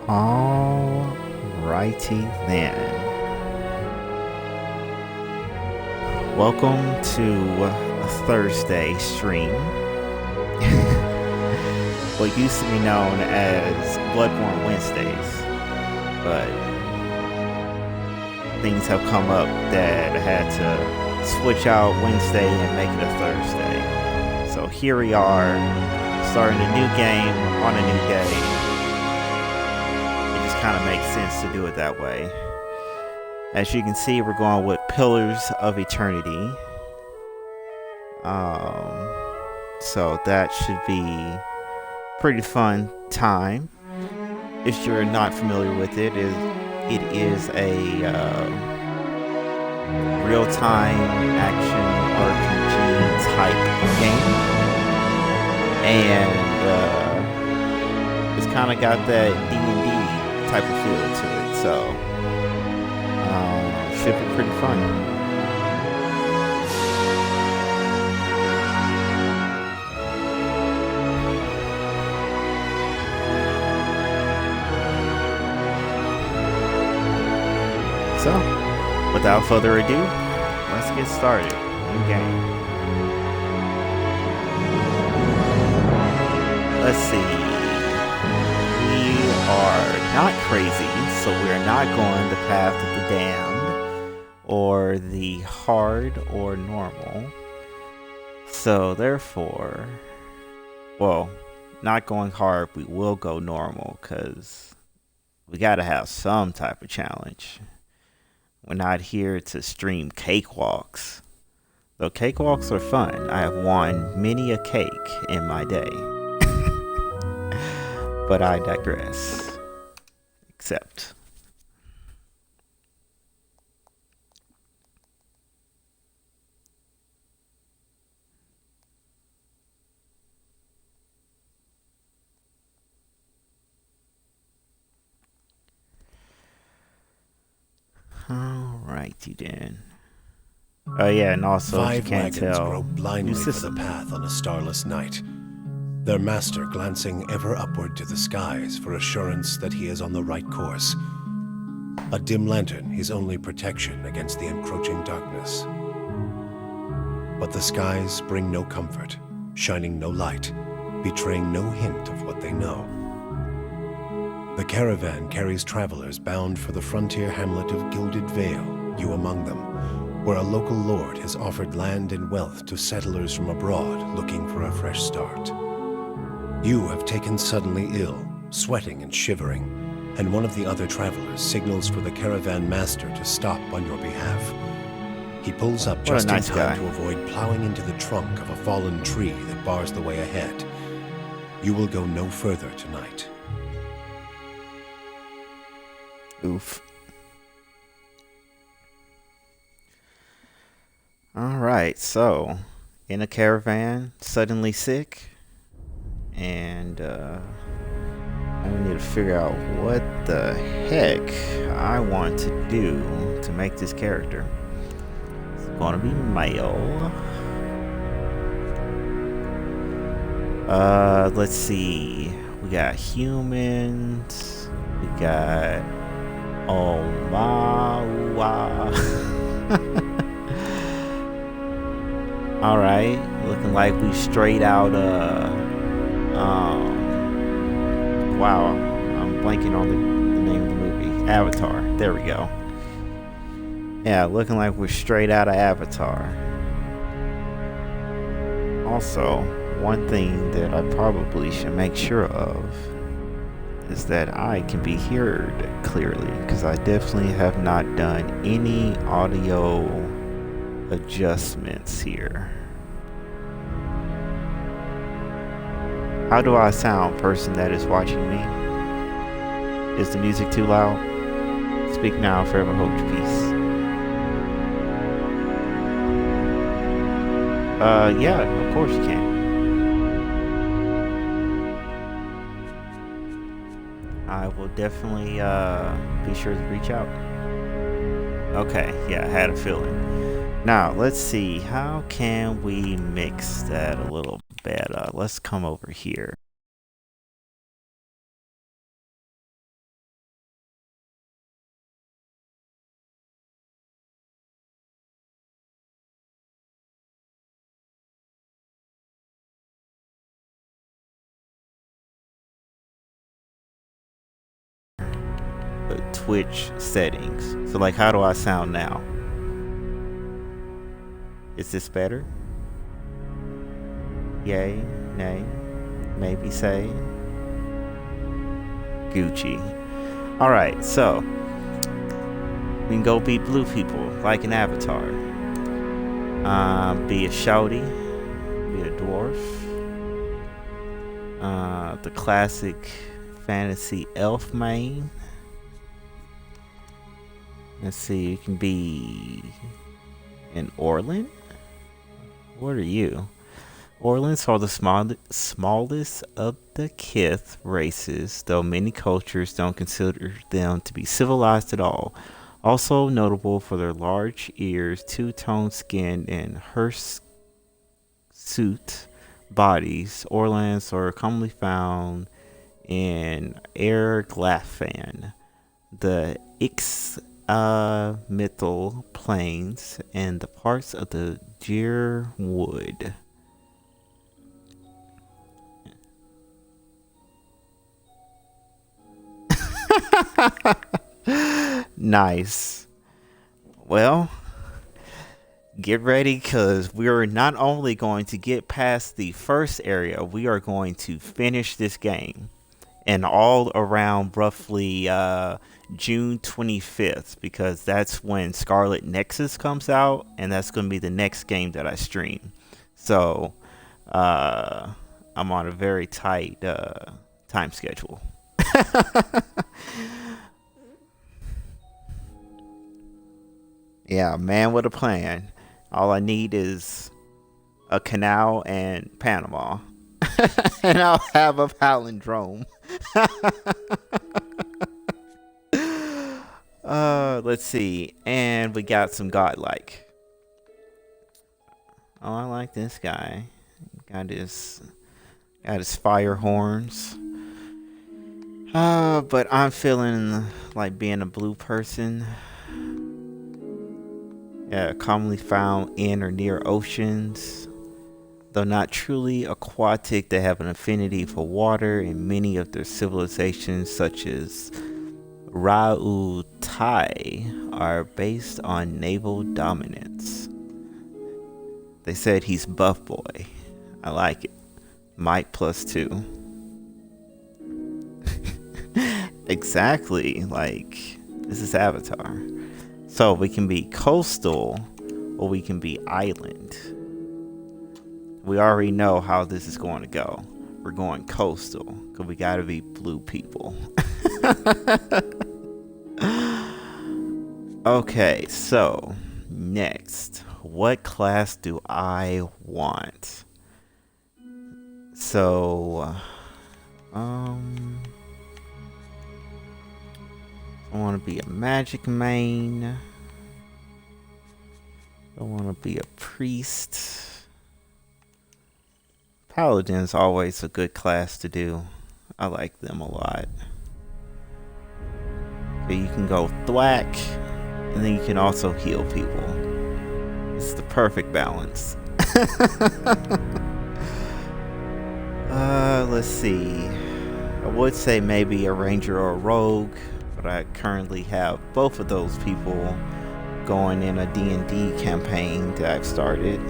All righty then. Welcome to a Thursday stream. What used to be known as Bloodborne Wednesdays, but things have come up that I had to switch out Wednesday and make it a Thursday. So here we are, starting a new game on a new day. Kind of makes sense to do it that way. As you can see, we're going with Pillars of Eternity. So that should be pretty fun time. If you're not familiar with it, it is a real-time action RPG type game, and it's kind of got that D&D type of feel to it, so should be pretty fun. So, without further ado, let's get started. New game. Let's see. We are not crazy, so we're not going the path of the damned, or the hard, or normal. So therefore, well, not going hard, we will go normal, because we gotta have some type of challenge. We're not here to stream cakewalks. Though cakewalks are fun, I have won many a cake in my day. But I digress. Accept. Alrighty then. Oh yeah, and also if you can't tell, grope blindly for the path on a starless night, their master glancing ever upward to the skies for assurance that he is on the right course. A dim lantern his only protection against the encroaching darkness. But the skies bring no comfort, shining no light, betraying no hint of what they know. The caravan carries travelers bound for the frontier hamlet of Gilded Vale, you among them, where a local lord has offered land and wealth to settlers from abroad looking for a fresh start. You have taken suddenly ill, sweating and shivering, and one of the other travelers signals for the caravan master to stop on your behalf. He pulls up just in time to avoid plowing into the trunk of a fallen tree that bars the way ahead. You will go no further tonight. Oof. Alright, so in a caravan, suddenly sick, and I need to figure out what the heck I want to do to make this character. It's gonna be male. Let's see. We got humans. We got Omawa. Alright, looking like we straight out wow, I'm blanking on the name of the movie. Avatar. There we go. Yeah, looking like we're straight out of Avatar. Also, one thing that I probably should make sure of is that I can be heard clearly, because I definitely have not done any audio adjustments here. How do I sound, person that is watching me? Is the music too loud? Speak now, forever hold your peace. Yeah, of course you can. I will definitely be sure to reach out. Okay, yeah, I had a feeling. Now, let's see, how can we mix that a little better? Let's come over here. Twitch settings. So like, how do I sound now? Is this better? Yay, nay, maybe say. Gucci. Alright, so we can go be blue people like an avatar. Be a shouty, be a dwarf. The classic fantasy elf main. Let's see, you can be an Orlan. What are you? Orlans are the smallest of the Kith races, though many cultures don't consider them to be civilized at all. Also notable for their large ears, two-tone skin, and hirsute bodies, Orlans are commonly found in Erglafan, the Ixmithil plains, and the parts of the Dyrwood. Nice. Well, get ready, because we're not only going to get past the first area, we are going to finish this game. And all around roughly June 25th, because that's when Scarlet Nexus comes out, and that's going to be the next game that I stream. So I'm on a very tight time schedule. Yeah, man with a plan. All I need is a canal and Panama. And I'll have a palindrome. Let's see. And we got some godlike. Oh, I like this guy. Got his fire horns. But I'm feeling like being a blue person. Commonly found in or near oceans. Though not truly aquatic, they have an affinity for water, and many of their civilizations, such as Rautai, are based on naval dominance. They said he's buff boy. I like it. Might +2. Exactly, like, this is Avatar. So we can be coastal, or we can be island. We already know how this is going to go. We're going coastal, because we gotta be blue people. Okay, so next, what class do I want? So, I want to be a magic main. I want to be a priest. Paladin's always a good class to do. I like them a lot. So you can go thwack, and then you can also heal people. It's the perfect balance. Let's see. I would say maybe a ranger or a rogue, but I currently have both of those people going in a D&D campaign that I've started.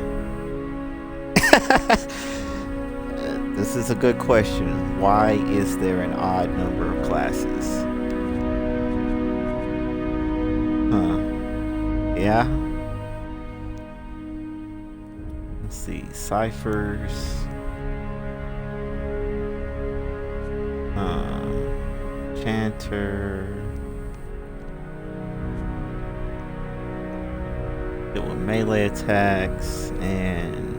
This is a good question. Why is there an odd number of classes? Yeah. Let's see. Ciphers. Chanter. It with melee attacks and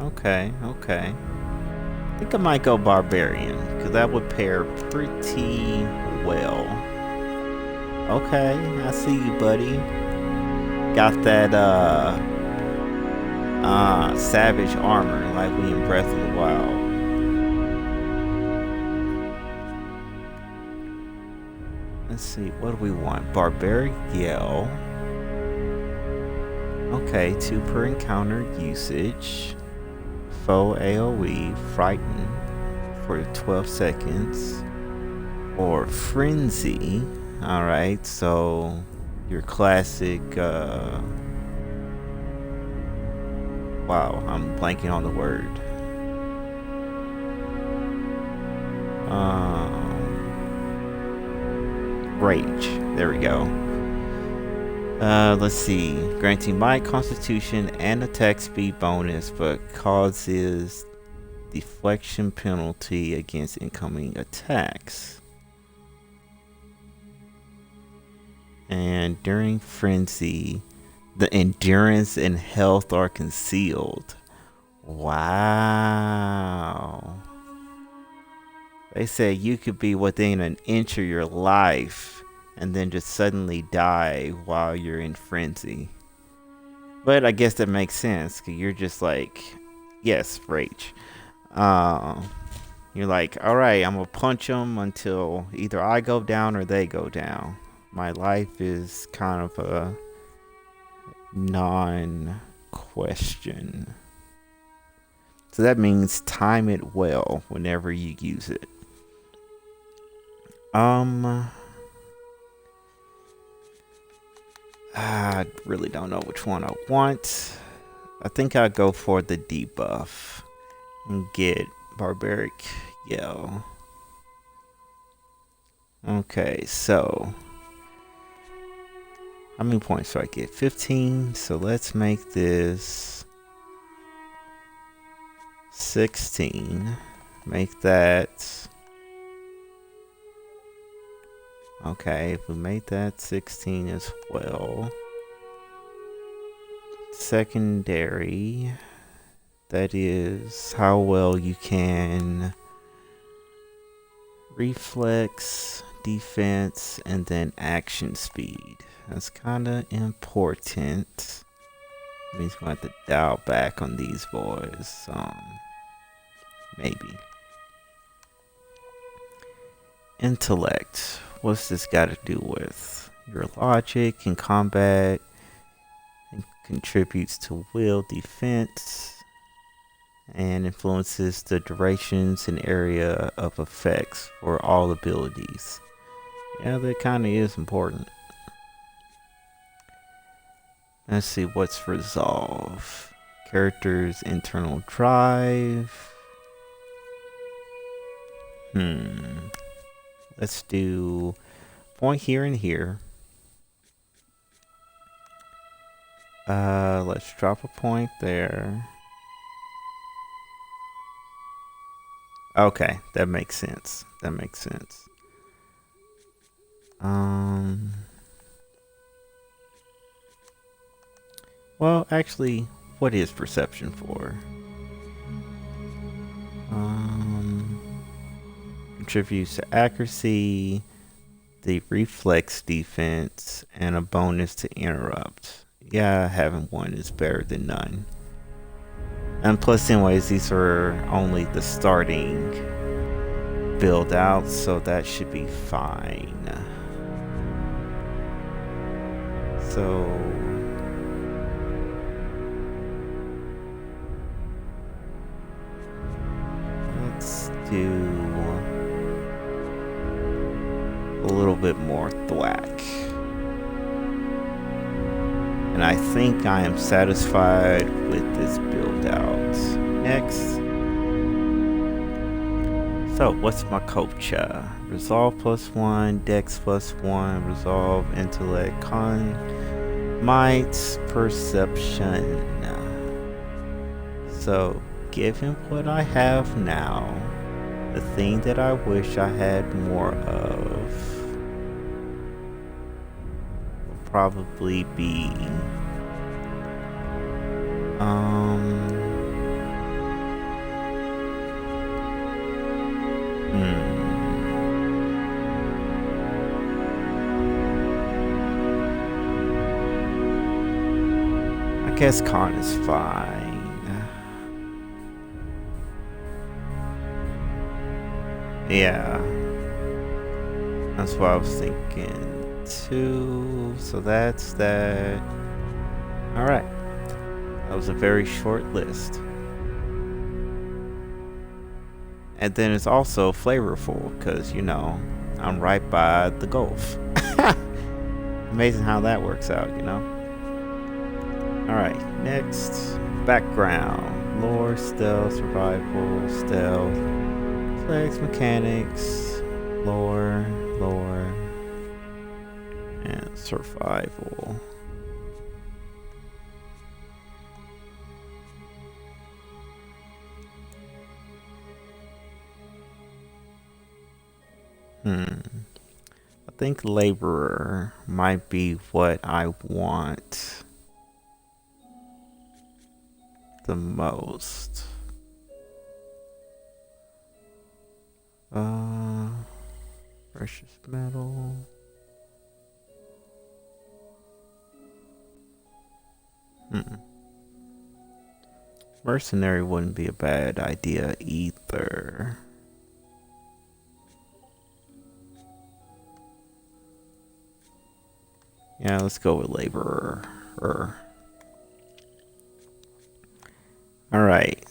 okay. I think I might go barbarian, because that would pair pretty well. Okay, I see you, buddy. Got that savage armor like we in Breath of the Wild. Let's see, what do we want? Barbaric Yell. Okay, 2 per encounter usage. Foe AoE, frighten for 12 seconds. or frenzy. All right, so your classic. Wow, I'm blanking on the word. Rage. There we go. Let's see. Granting my constitution and attack speed bonus, but causes deflection penalty against incoming attacks. And during frenzy, the endurance and health are concealed. Wow. They say you could be within an inch of your life and then just suddenly die while you're in frenzy. But I guess that makes sense, because you're just like, yes, rage. You're like, alright, I'm gonna punch them until either I go down or they go down. My life is kind of a non-question. So that means time it well whenever you use it. I really don't know which one I want. I think I'll go for the debuff and get Barbaric Yell. Okay, so how many points do I get? 15. So let's make this 16. Make that. Okay, if we made that 16 as well. Secondary. That is how well you can reflex, defense, and then action speed. That's kind of important. Means we're going to have to dial back on these boys. Maybe. Intellect. What's this got to do with? Your logic in combat. It contributes to will, defense. And influences the durations and area of effects for all abilities. Yeah, that kind of is important. Let's see what's resolve. Character's internal drive. Let's do point here and here. Let's drop a point there. Okay, that makes sense. That makes sense. Well, actually, what is perception for? Contributes to accuracy, the reflex defense, and a bonus to interrupt. Yeah, having one is better than none. And plus, anyways, these are only the starting build out, so that should be fine. So let's do a little bit more thwack. And I think I am satisfied with this build out. Next. So, what's my coach? Resolve +1, Dex +1, Resolve, Intellect, Con, Might, Perception. So, given what I have now, the thing that I wish I had more of would probably be I guess con is fine. Yeah, that's what I was thinking too. So that's that. All right, that was a very short list. And then it's also flavorful because, you know, I'm right by the Gulf. Amazing how that works out, you know? Alright, next. Background. Lore, stealth, survival, stealth, flex, mechanics, lore, and survival. I think laborer might be what I want the most. Precious metal. Mercenary wouldn't be a bad idea either. Yeah, let's go with laborer. All right.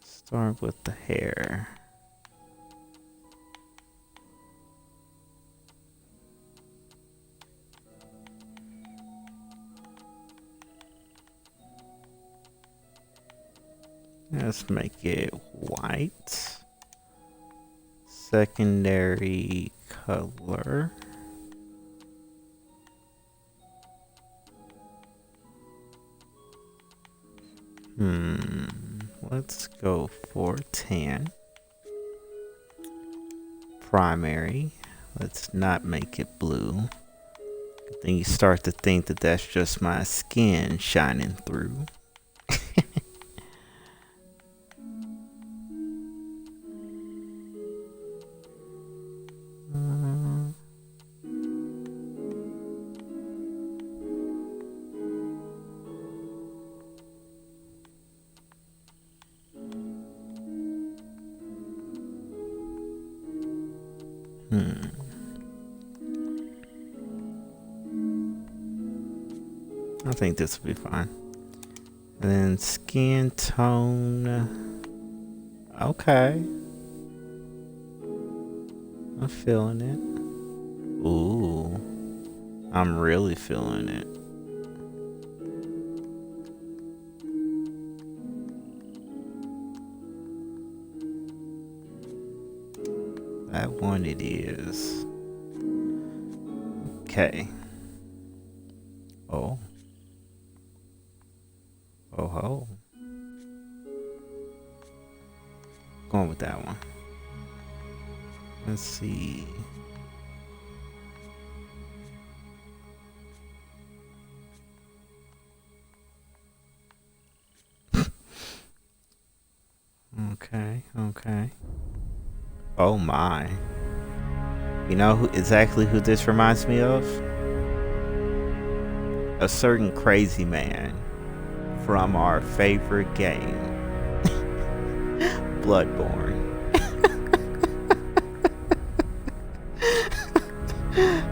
Start with the hair. Let's make it white. Secondary color. Let's go for tan. Primary. Let's not make it blue. Then you start to think that that's just my skin shining through. I think this will be fine. And then skin tone. Okay. I'm feeling it. Ooh. I'm really feeling it. That one it is. Okay. Oh. Oh ho. Going with that one. Let's see. Okay. Oh my. You know exactly who this reminds me of? A certain crazy man from our favorite game, Bloodborne.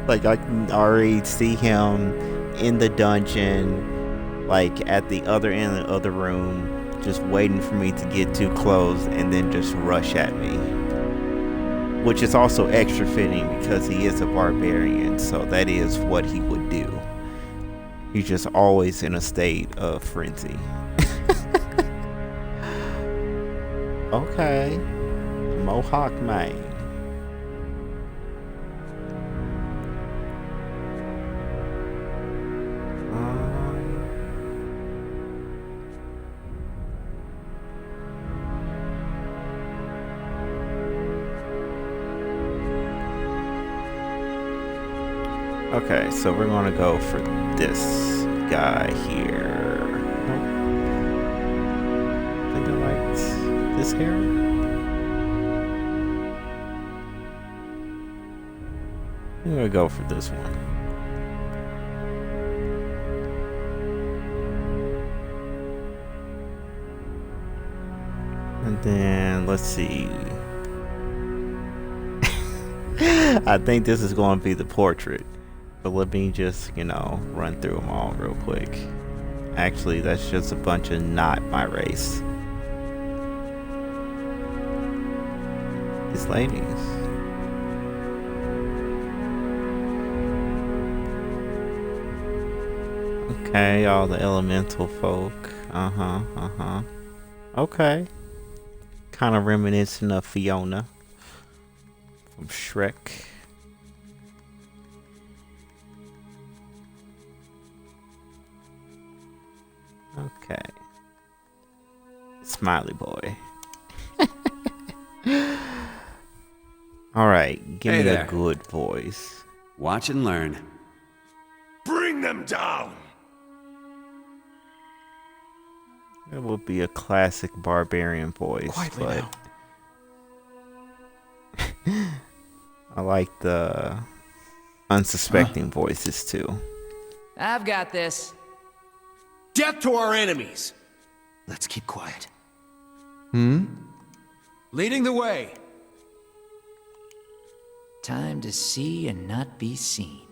Like I can already see him in the dungeon, like at the other end of the room, just waiting for me to get too close and then just rush at me. Which is also extra fitting because he is a barbarian, so that is what he would do. He's just always in a state of frenzy. Okay. Mohawk mane. Okay, so we're gonna go for this guy here. I think I liked this hair. I'm gonna go for this one. And then let's see. I think this is going to be the portrait. But let me just, run through them all real quick. Actually, that's just a bunch of not my race. These ladies. Okay, all the elemental folk. Okay. Kind of reminiscent of Fiona from Shrek. Okay. Smiley boy. Alright, give Hey me there. a good voice. Watch and learn. Bring them down! It would be a classic barbarian voice, Quietly but now. I like the unsuspecting voices too. I've got this. Death to our enemies! Let's keep quiet. Leading the way. Time to see and not be seen.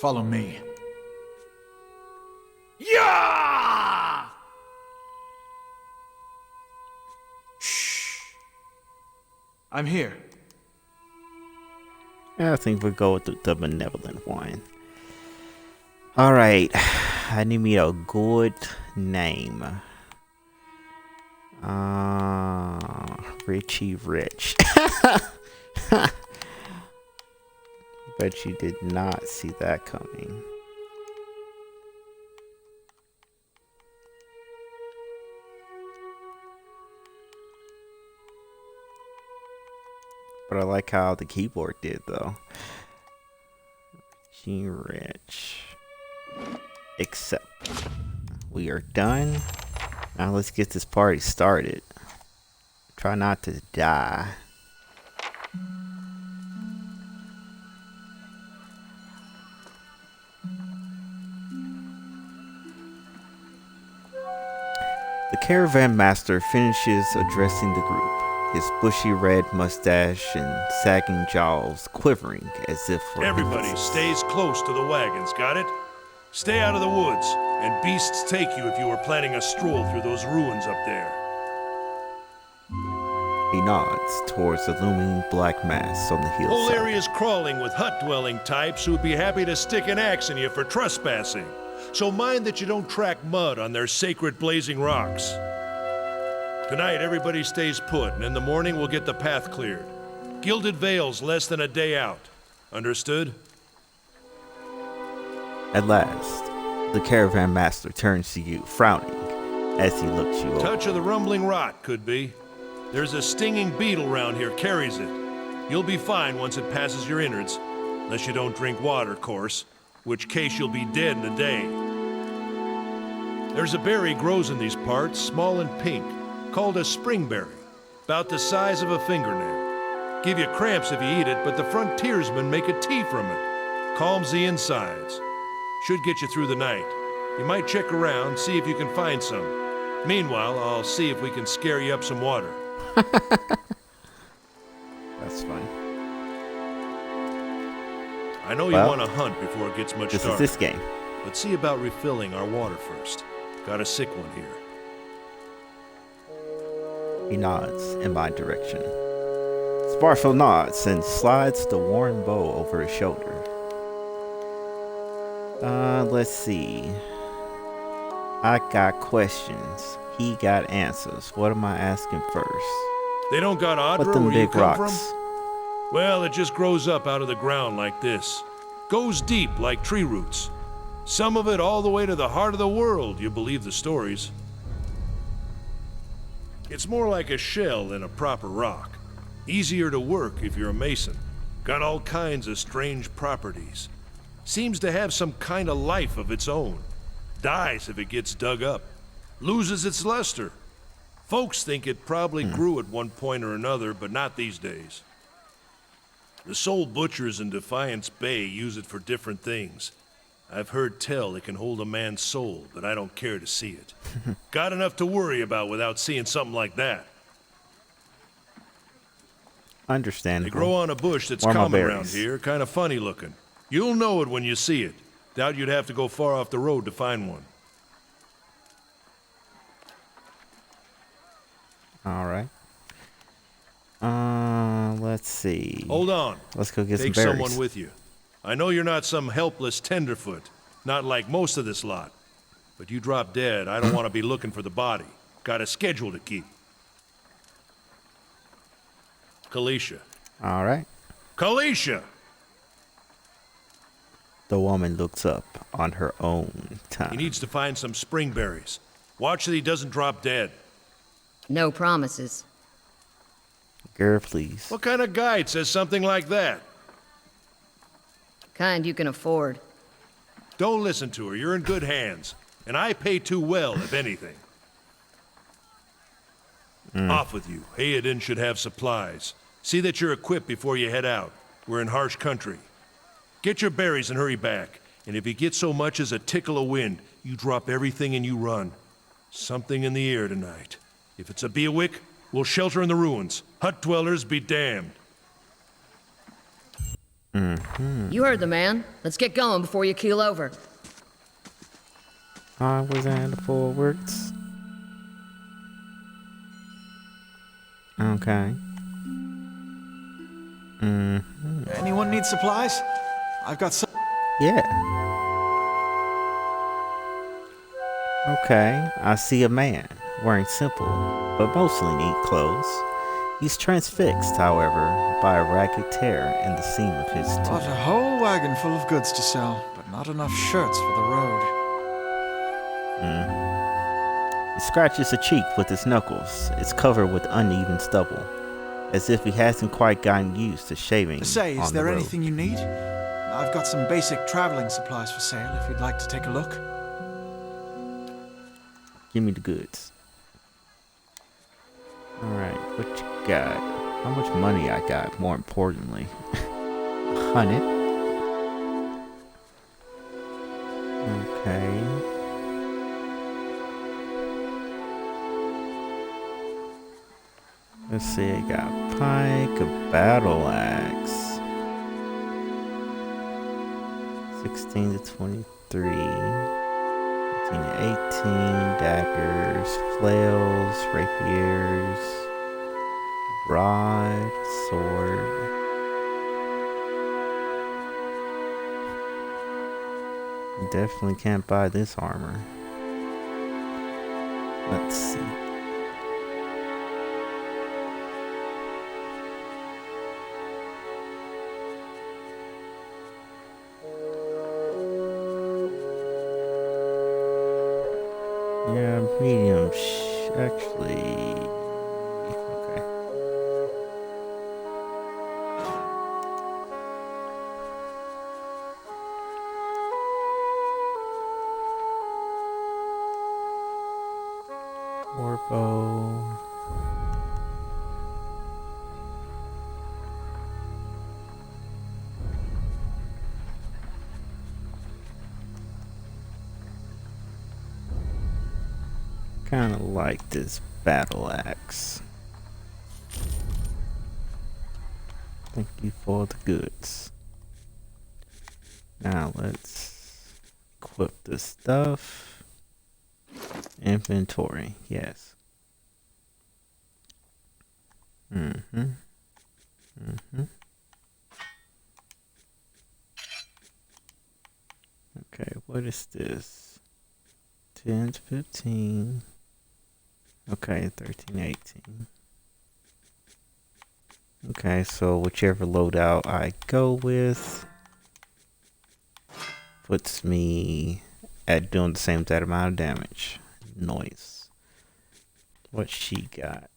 Follow me. Yeah! Shh. I'm here. I think we'll go with the benevolent one. Alright, I need me a good name. Richie Rich. Bet you did not see that coming. But I like how the keyboard did though. Richie Rich. Accept. We are done. Now let's get this party started. Try not to die. The caravan master finishes addressing the group, his bushy red mustache and sagging jaws quivering as if for Everybody stays close to the wagons, got it? Stay out of the woods, and beasts take you if you are planning a stroll through those ruins up there. He nods towards the looming black mass on the Whole hillside. area's crawling with hut-dwelling types who'd be happy to stick an axe in you for trespassing. So mind that you don't track mud on their sacred blazing rocks. Tonight, everybody stays put, and in the morning we'll get the path cleared. Gilded Vale's less than a day out. Understood? At last, the caravan master turns to you, frowning, as he looks you over. Touch of the rumbling rot, could be. There's a stinging beetle round here, carries it. You'll be fine once it passes your innards, unless you don't drink water, course, which case you'll be dead in a day. There's a berry grows in these parts, small and pink, called a springberry, about the size of a fingernail. Give you cramps if you eat it, but the frontiersmen make a tea from it. Calms the insides. Should get you through the night. You might check around, see if you can find some. Meanwhile, I'll see if we can scare you up some water. That's fine. I know you Well, want to hunt before it gets much This dark. is this game. Let's see about refilling our water first. Got a sick one here. He nods in my direction. Sparfel nods and slides the worn bow over his shoulder. Let's see. I got questions. He got answers. What am I asking first? They don't got What Audra them where you big come rocks? from? Well, it just grows up out of the ground like this. Goes deep like tree roots. Some of it all the way to the heart of the world, you believe the stories. It's more like a shell than a proper rock. Easier to work if you're a mason. Got all kinds of strange properties. Seems to have some kind of life of its own. Dies if it gets dug up. Loses its luster. Folks think it probably grew at one point or another, but not these days. The soul butchers in Defiance Bay use it for different things. I've heard tell it can hold a man's soul, but I don't care to see it. Got enough to worry about without seeing something like that. They Understandable. grow on a bush that's Or my common around berries. here, kind of funny looking. You'll know it when you see it. Doubt you'd have to go far off the road to find one. All right. Let's see. Hold on. Let's go get Take some berries. someone with you. I know you're not some helpless tenderfoot, not like most of this lot. But you drop dead, I don't want to be looking for the body. Got a schedule to keep. Kalisha. All right. Kalisha! The woman looks up on her own time. He needs to find some spring berries. Watch that he doesn't drop dead. No promises. Girl, please. What kind of guide says something like that? Kind you can afford. Don't listen to her. You're in good hands. And I pay too well, if anything. Off with you. Hayden should have supplies. See that you're equipped before you head out. We're in harsh country. Get your berries and hurry back. And if you get so much as a tickle of wind, you drop everything and you run. Something in the air tonight. If it's a Beawick, we'll shelter in the ruins. Hut dwellers be damned. You heard the man. Let's get going before you keel over. I was in the forwards. Okay. Anyone need supplies? I've got some. Yeah. Okay, I see a man wearing simple but mostly neat clothes. He's transfixed, however, by a ragged tear in the seam of his Got tunic. a whole wagon full of goods to sell, but not enough shirts for the road. He scratches a cheek with his knuckles. It's covered with uneven stubble, as if he hasn't quite gotten used to shaving. Say, is on there the road. anything you need? I've got some basic traveling supplies for sale if you'd like to take a look. Give me the goods. Alright, what you got? How much money I got, more importantly. 100. Okay. Let's see, I got a pike, a battle axe. 16 to 23. 18 to 18, daggers, flails, rapiers, rod, sword. Definitely can't buy this armor. Let's see. Yeah, medium. Actually, okay. Warbow. Kind of like this battle axe. Thank you for the goods. Now let's equip the stuff. Inventory, yes. Okay, what is this? 10 to 15. Okay, 13, 18. Okay, so whichever loadout I go with puts me at doing the same that amount of damage. Noise. What she got?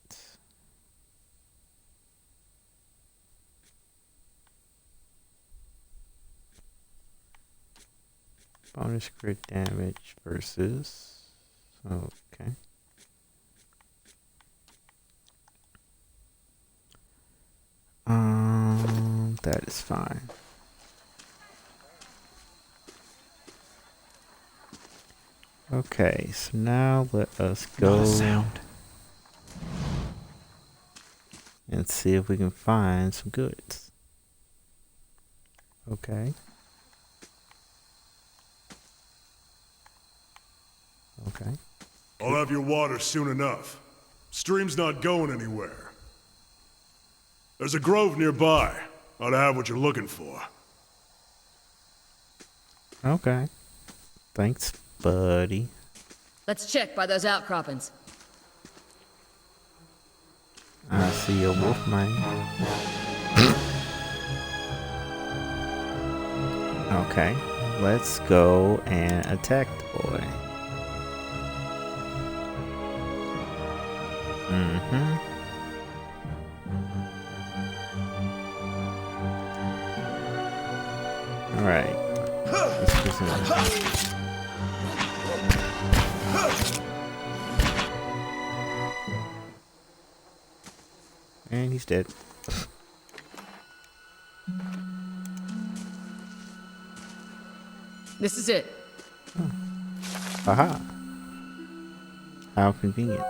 Bonus crit damage versus. Okay. That is fine. Okay, so now let us go Not a sound. and see if we can find some goods. Okay. Okay. I'll have your water soon enough. Stream's not going anywhere. There's a grove nearby. Ought to have what you're looking for. Okay. Thanks, buddy. Let's check by those outcroppings. I see a wolf man. Okay. Let's go and attack the boy. Alright. Let's present. And he's dead. This is it. Aha. How convenient.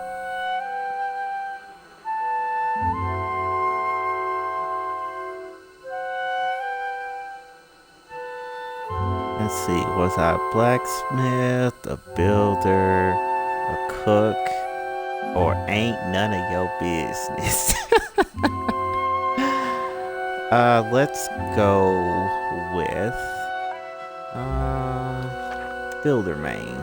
Let's see, was I a blacksmith, a builder, a cook, or ain't none of your business? Let's go with builder main.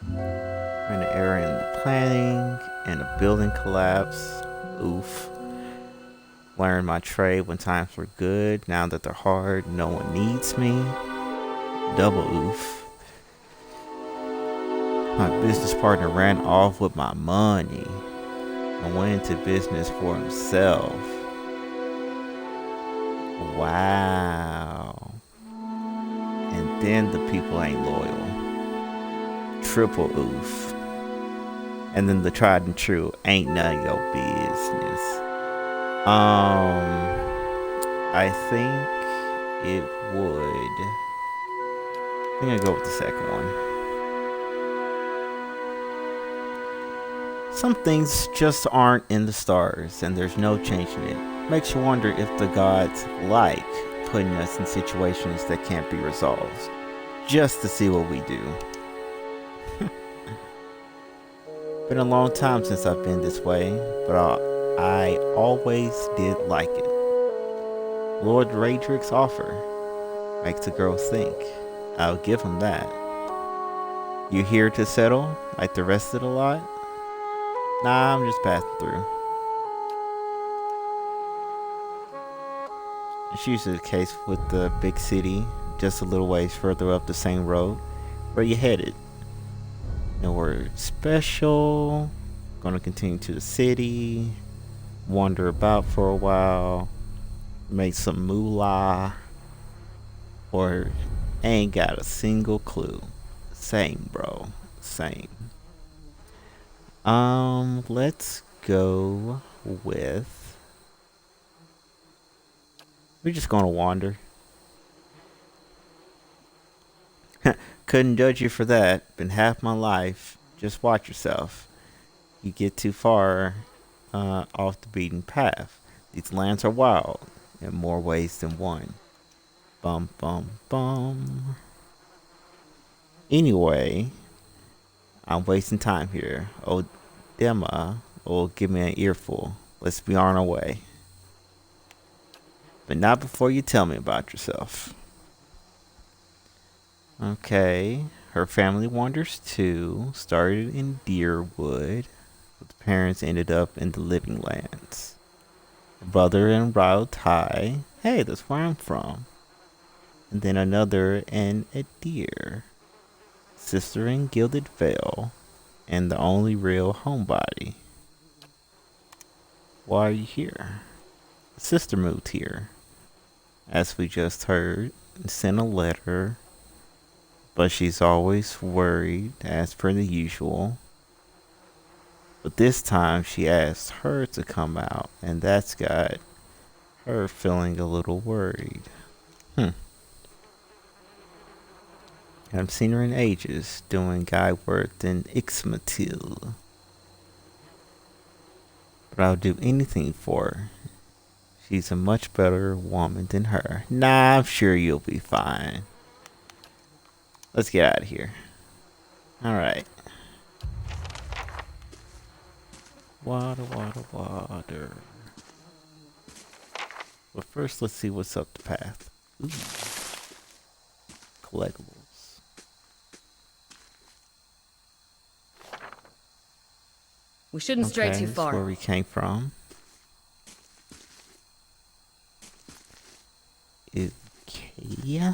An error in the planning and a building collapse. Oof. Learned my trade when times were good. Now that they're hard, no one needs me. Double oof. My business partner ran off with my money and went into business for himself. Wow. And then the people ain't loyal. Triple oof. And then the tried and true ain't none of your business. I think it would. I'm gonna go with the second one. Some things just aren't in the stars, and there's no changing it. Makes you wonder if the gods like putting us in situations that can't be resolved, just to see what we do. Been a long time since I've been this way, but I always did like it. Lord Raedric's offer makes a girl think. I'll give him that. You here to settle like the rest of the lot? Nah, I'm just passing through. It's usually the case with the big city, just a little ways further up the same road. Where you headed? Nowhere special. Gonna continue to the city. Wander about for a while. Make some moolah. Or ain't got a single clue. Same, bro. Same. Let's go with... We're just gonna wander. Couldn't judge you for that. Been half my life. Just watch yourself. You get too far off the beaten path. These lands are wild in more ways than one. Bum bum bum. Anyway, I'm wasting time here. Oh, Dema will give me an earful. Let's be on our way. But not before you tell me about yourself. Okay. Her family wanders too. Started in Deerwood. But the parents ended up in the Living Lands. Brother in Rautai. Hey, that's where I'm from. And then another in Adir. Sister in Gilded Vale. And the only real homebody. Why are you here? Sister moved here. As we just heard. And sent a letter. But she's always worried, as per the usual. But this time she asked her to come out. And that's got her feeling a little worried. Haven't seen her in ages, doing guy work in Ixmatil. But I'll do anything for her. She's a much better woman than her. Nah, I'm sure you'll be fine. Let's get out of here. Alright. Water, water, water. But first, let's see what's up the path. Ooh. Collectibles. We shouldn't stray too That's far. where we came from. Okay.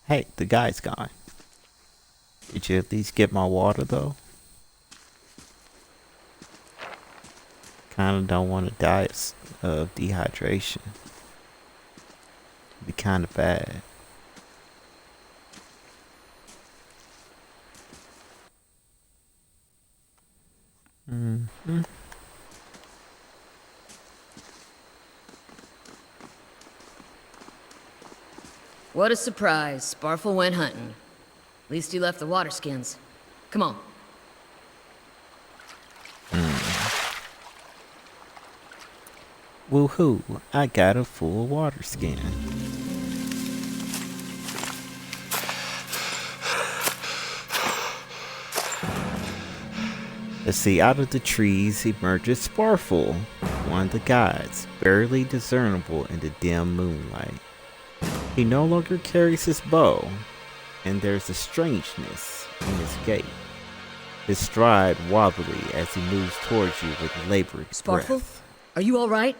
Hey, the guy's gone. Did you at least get my water though? Kinda don't want to die of dehydration. It'd be kinda bad. Mm-hmm. What a surprise. Sparfle went hunting. At least he left the water skins. Come on. Woohoo! I got a full water skin. Let's see, out of the trees emerges Sparfle, one of the guides, barely discernible in the dim moonlight. He no longer carries his bow, and there's a strangeness in his gait. His stride wobbly as he moves towards you with labored Sparfle? breath. Are you alright?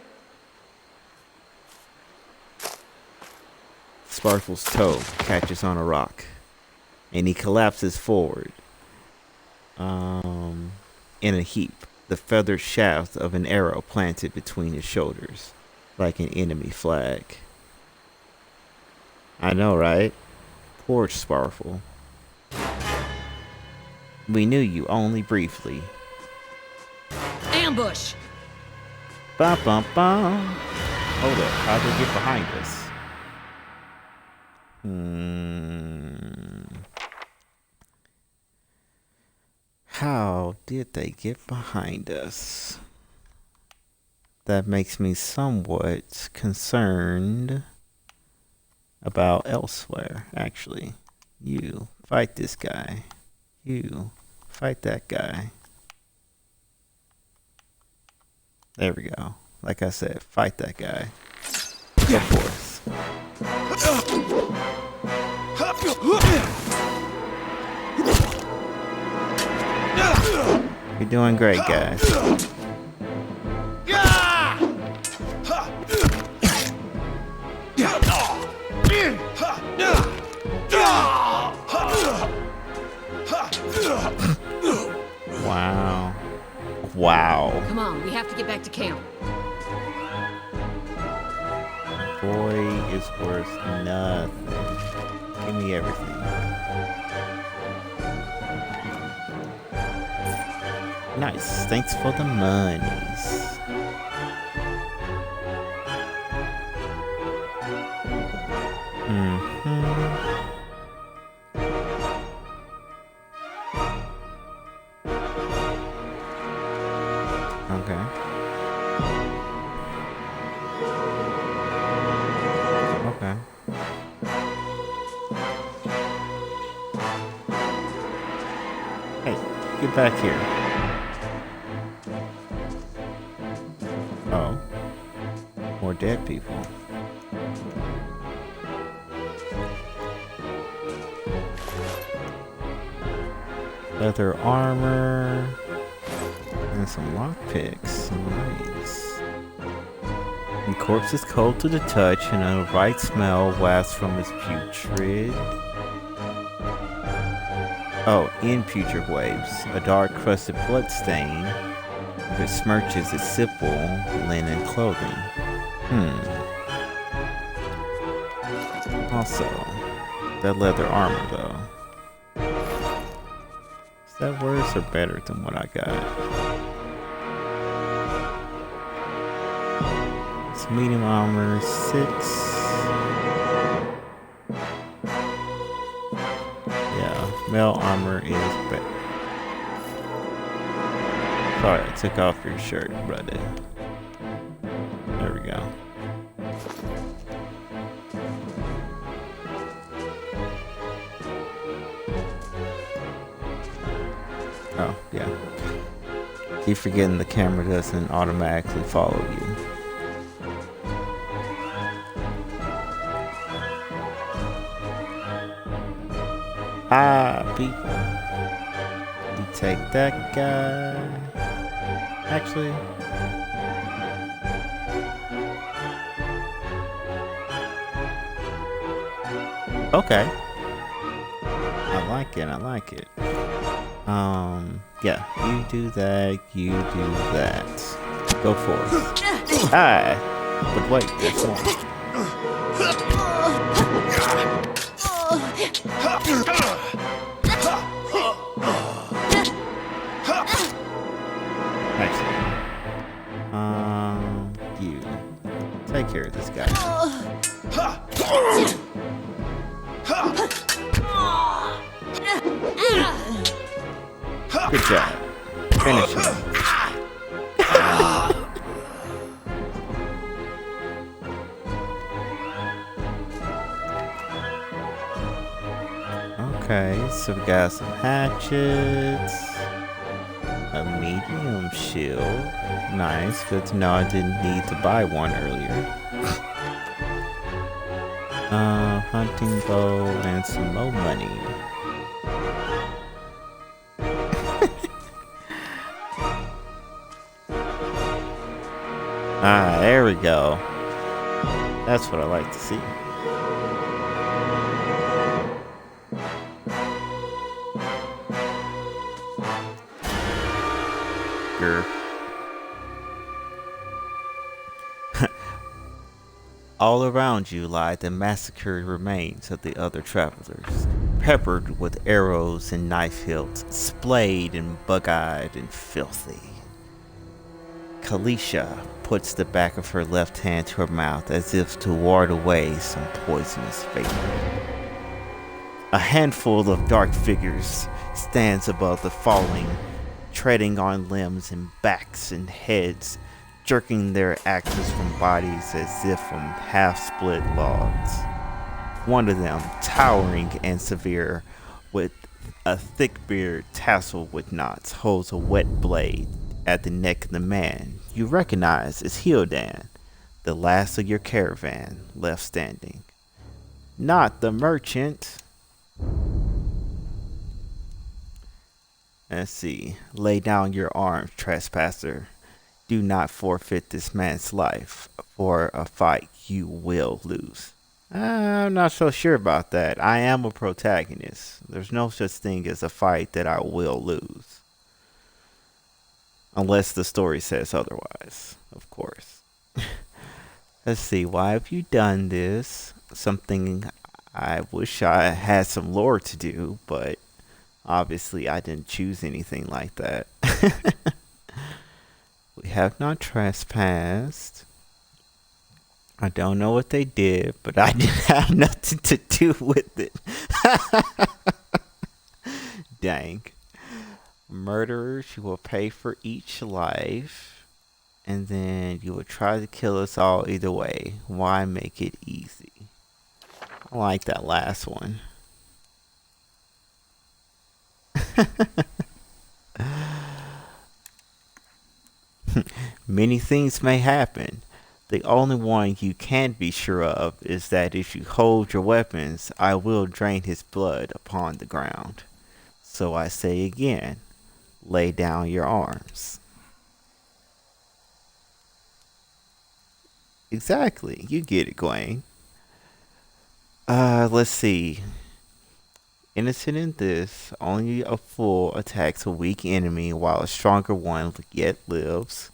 Sparfle's toe catches on a rock, and he collapses forward. In a heap, the feathered shaft of an arrow planted between his shoulders, like an enemy flag. I know, right? Poor Sparfle. We knew you only briefly. Ambush! Bum bum bum. Hold up, how'd they get behind us? How did they get behind us? That makes me somewhat concerned about elsewhere, actually. You, fight this guy. You, fight that guy. There we go. Like I said, fight that guy. Of course. You're doing great, guys. Wow. Wow. Come on, we have to get back to camp. Boy is worth nothing. Give me everything. Nice. Thanks for the monies. Okay. Okay. Hey, get back here. Oh. More dead people. Leather armor. And some lockpicks. Nice. The corpse is cold to the touch, and a right smell wafts from its putrid. Oh, in putrid waves, a dark crusted blood stain besmirches its simple linen clothing. Also, that leather armor though. Is that worse or better than what I got? It's medium armor 6. Yeah, male armor is better. Sorry, I took off your shirt, brother. There we go. Oh, yeah. Keep forgetting the camera doesn't automatically follow you. Ah, people. You take that guy. Actually. Okay. I like it, I like it. Yeah, you do that, you do that. Go for it. Hi! But wait, there's more. Actually, you take care of this guy. Good job. Finish him. Okay, so we got some hatchets, a medium shield. Nice, good to know I didn't need to buy one earlier. Hunting bow and some more money. Ah, there we go. That's what I like to see. Grr. All around you lie the massacred remains of the other travelers, peppered with arrows and knife hilts, splayed and bug-eyed and filthy. Kalisha puts the back of her left hand to her mouth as if to ward away some poisonous vapor. A handful of dark figures stands above the falling, treading on limbs and backs and heads, jerking their axes from bodies as if from half-split logs. One of them, towering and severe, with a thick beard tasseled with knots, holds a wet blade at the neck of the man you recognize as Hildan, the last of your caravan left standing. Not the merchant. Let's see. Lay down your arms, trespasser. Do not forfeit this man's life for a fight you will lose. I'm not so sure about that. I am a protagonist. There's no such thing as a fight that I will lose. Unless the story says otherwise, of course. Let's see, why have you done this? Something I wish I had some lore to do, but obviously I didn't choose anything like that. We have not trespassed. I don't know what they did, but I didn't have nothing to do with it. Dang. Murderers, you will pay for each life, and then you will try to kill us all either way. Why make it easy? I like that last one. Many things may happen. The only one you can be sure of is that if you hold your weapons, I will drain his blood upon the ground. So I say again, lay down your arms. Exactly, you get it, Gwen. Let's see. Innocent in this, only a fool attacks a weak enemy while a stronger one yet lives.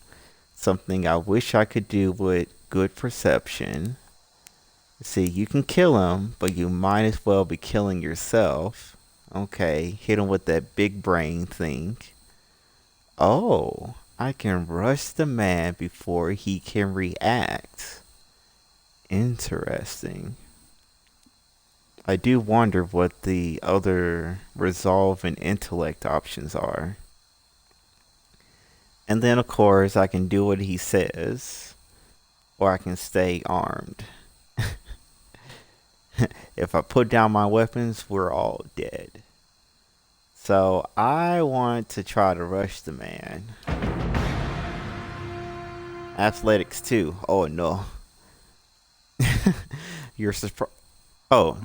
Something I wish I could do with good perception. See, you can kill him, but you might as well be killing yourself. Okay, hit him with that big brain thing. Oh, I can rush the man before he can react. Interesting. I do wonder what the other resolve and intellect options are. And then, of course, I can do what he says, or I can stay armed. If I put down my weapons, we're all dead. So I want to try to rush the man. Athletics too. Oh no. Your Oh,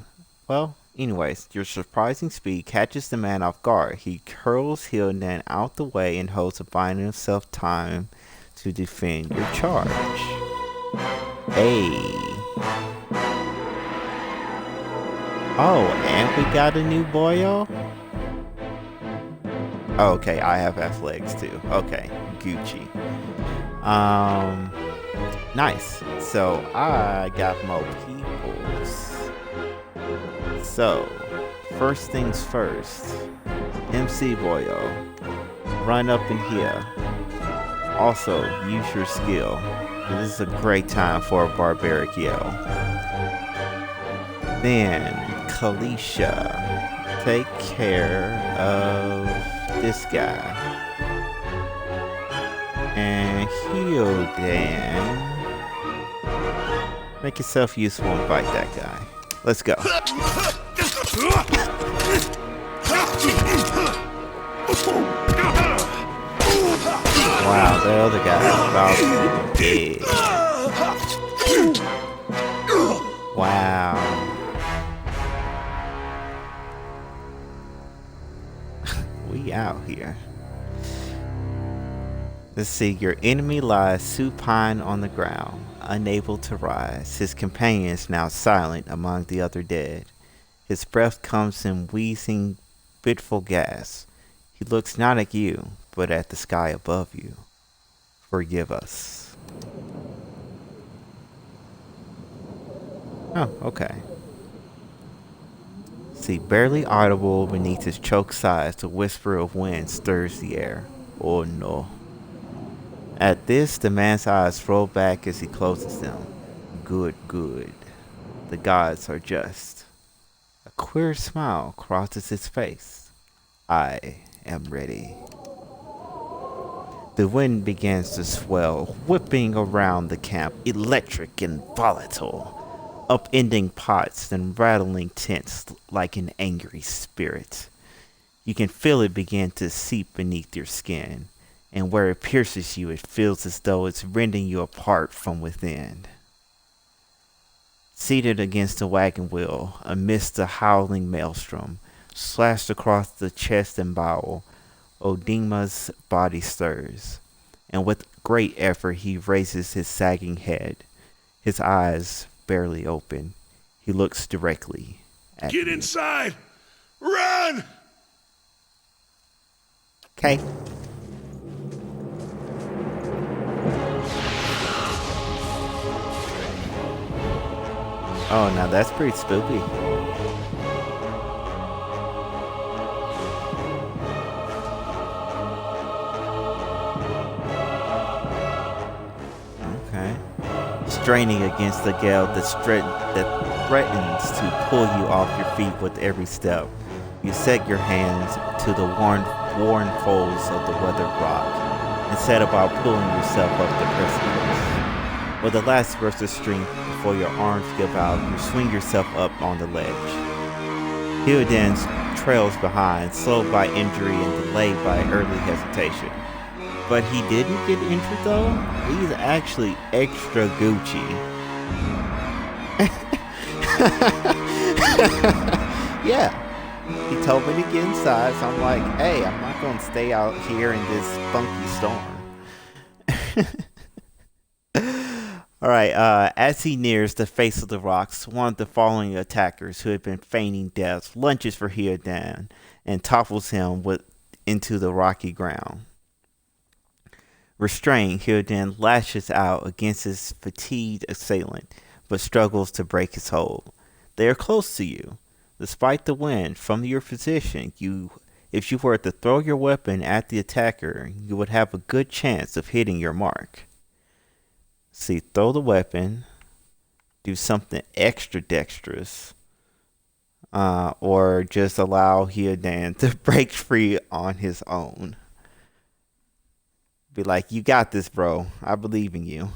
well. Anyways, your surprising speed catches the man off guard. He curls Hildan out the way and holds a binding himself time to defend your charge. Hey. Oh, and we got a new boyo? Okay, I have athletics too. Okay, Gucci. Nice. So I got more peoples. So, first things first. MC Boyo, run up in here. Also, use your skill. This is a great time for a barbaric yell. Then, Kalisha, take care of this guy. And Hildan, make yourself useful and fight that guy. Let's go. Wow, the other guy is about to be dead. Wow. We out here. Let's see, your enemy lies supine on the ground, unable to rise. His companion is now silent among the other dead. His breath comes in wheezing, fitful gas. He looks not at you, but at the sky above you. Forgive us. Oh, okay. See, barely audible beneath his choked sighs, the whisper of wind stirs the air. Oh no. At this, the man's eyes roll back as he closes them. Good, good. The gods are just. A queer smile crosses his face. I am ready. The wind begins to swell, whipping around the camp, electric and volatile, upending pots and rattling tents like an angry spirit. You can feel it begin to seep beneath your skin, and where it pierces you, it feels as though it's rending you apart from within. Seated against the wagon wheel, amidst the howling maelstrom, slashed across the chest and bowel, Odima's body stirs, and with great effort he raises his sagging head. His eyes barely open. He looks directly at you. Get inside! Run! Okay. Oh, now that's pretty spooky. Okay. Straining against the gale that threatens to pull you off your feet with every step. You set your hands to the worn folds of the weathered rock and set about pulling yourself up the precipice. With the last burst of strength before your arms give out, you swing yourself up on the ledge. Hildan trails behind, slowed by injury and delayed by early hesitation. But he didn't get injured though. He's actually extra Gucci. Yeah. He told me to get inside, so I'm like, hey, I'm not going to stay out here in this funky storm. Alright, as he nears the face of the rocks, one of the following attackers who had been feigning death lunges for Hildan and topples him into the rocky ground. Restrained, Hildan lashes out against his fatigued assailant, but struggles to break his hold. They are close to you. Despite the wind, from your position, if you were to throw your weapon at the attacker, you would have a good chance of hitting your mark. See, throw the weapon, do something extra dexterous, or just allow Hildan to break free on his own. Be like, you got this, bro. I believe in you.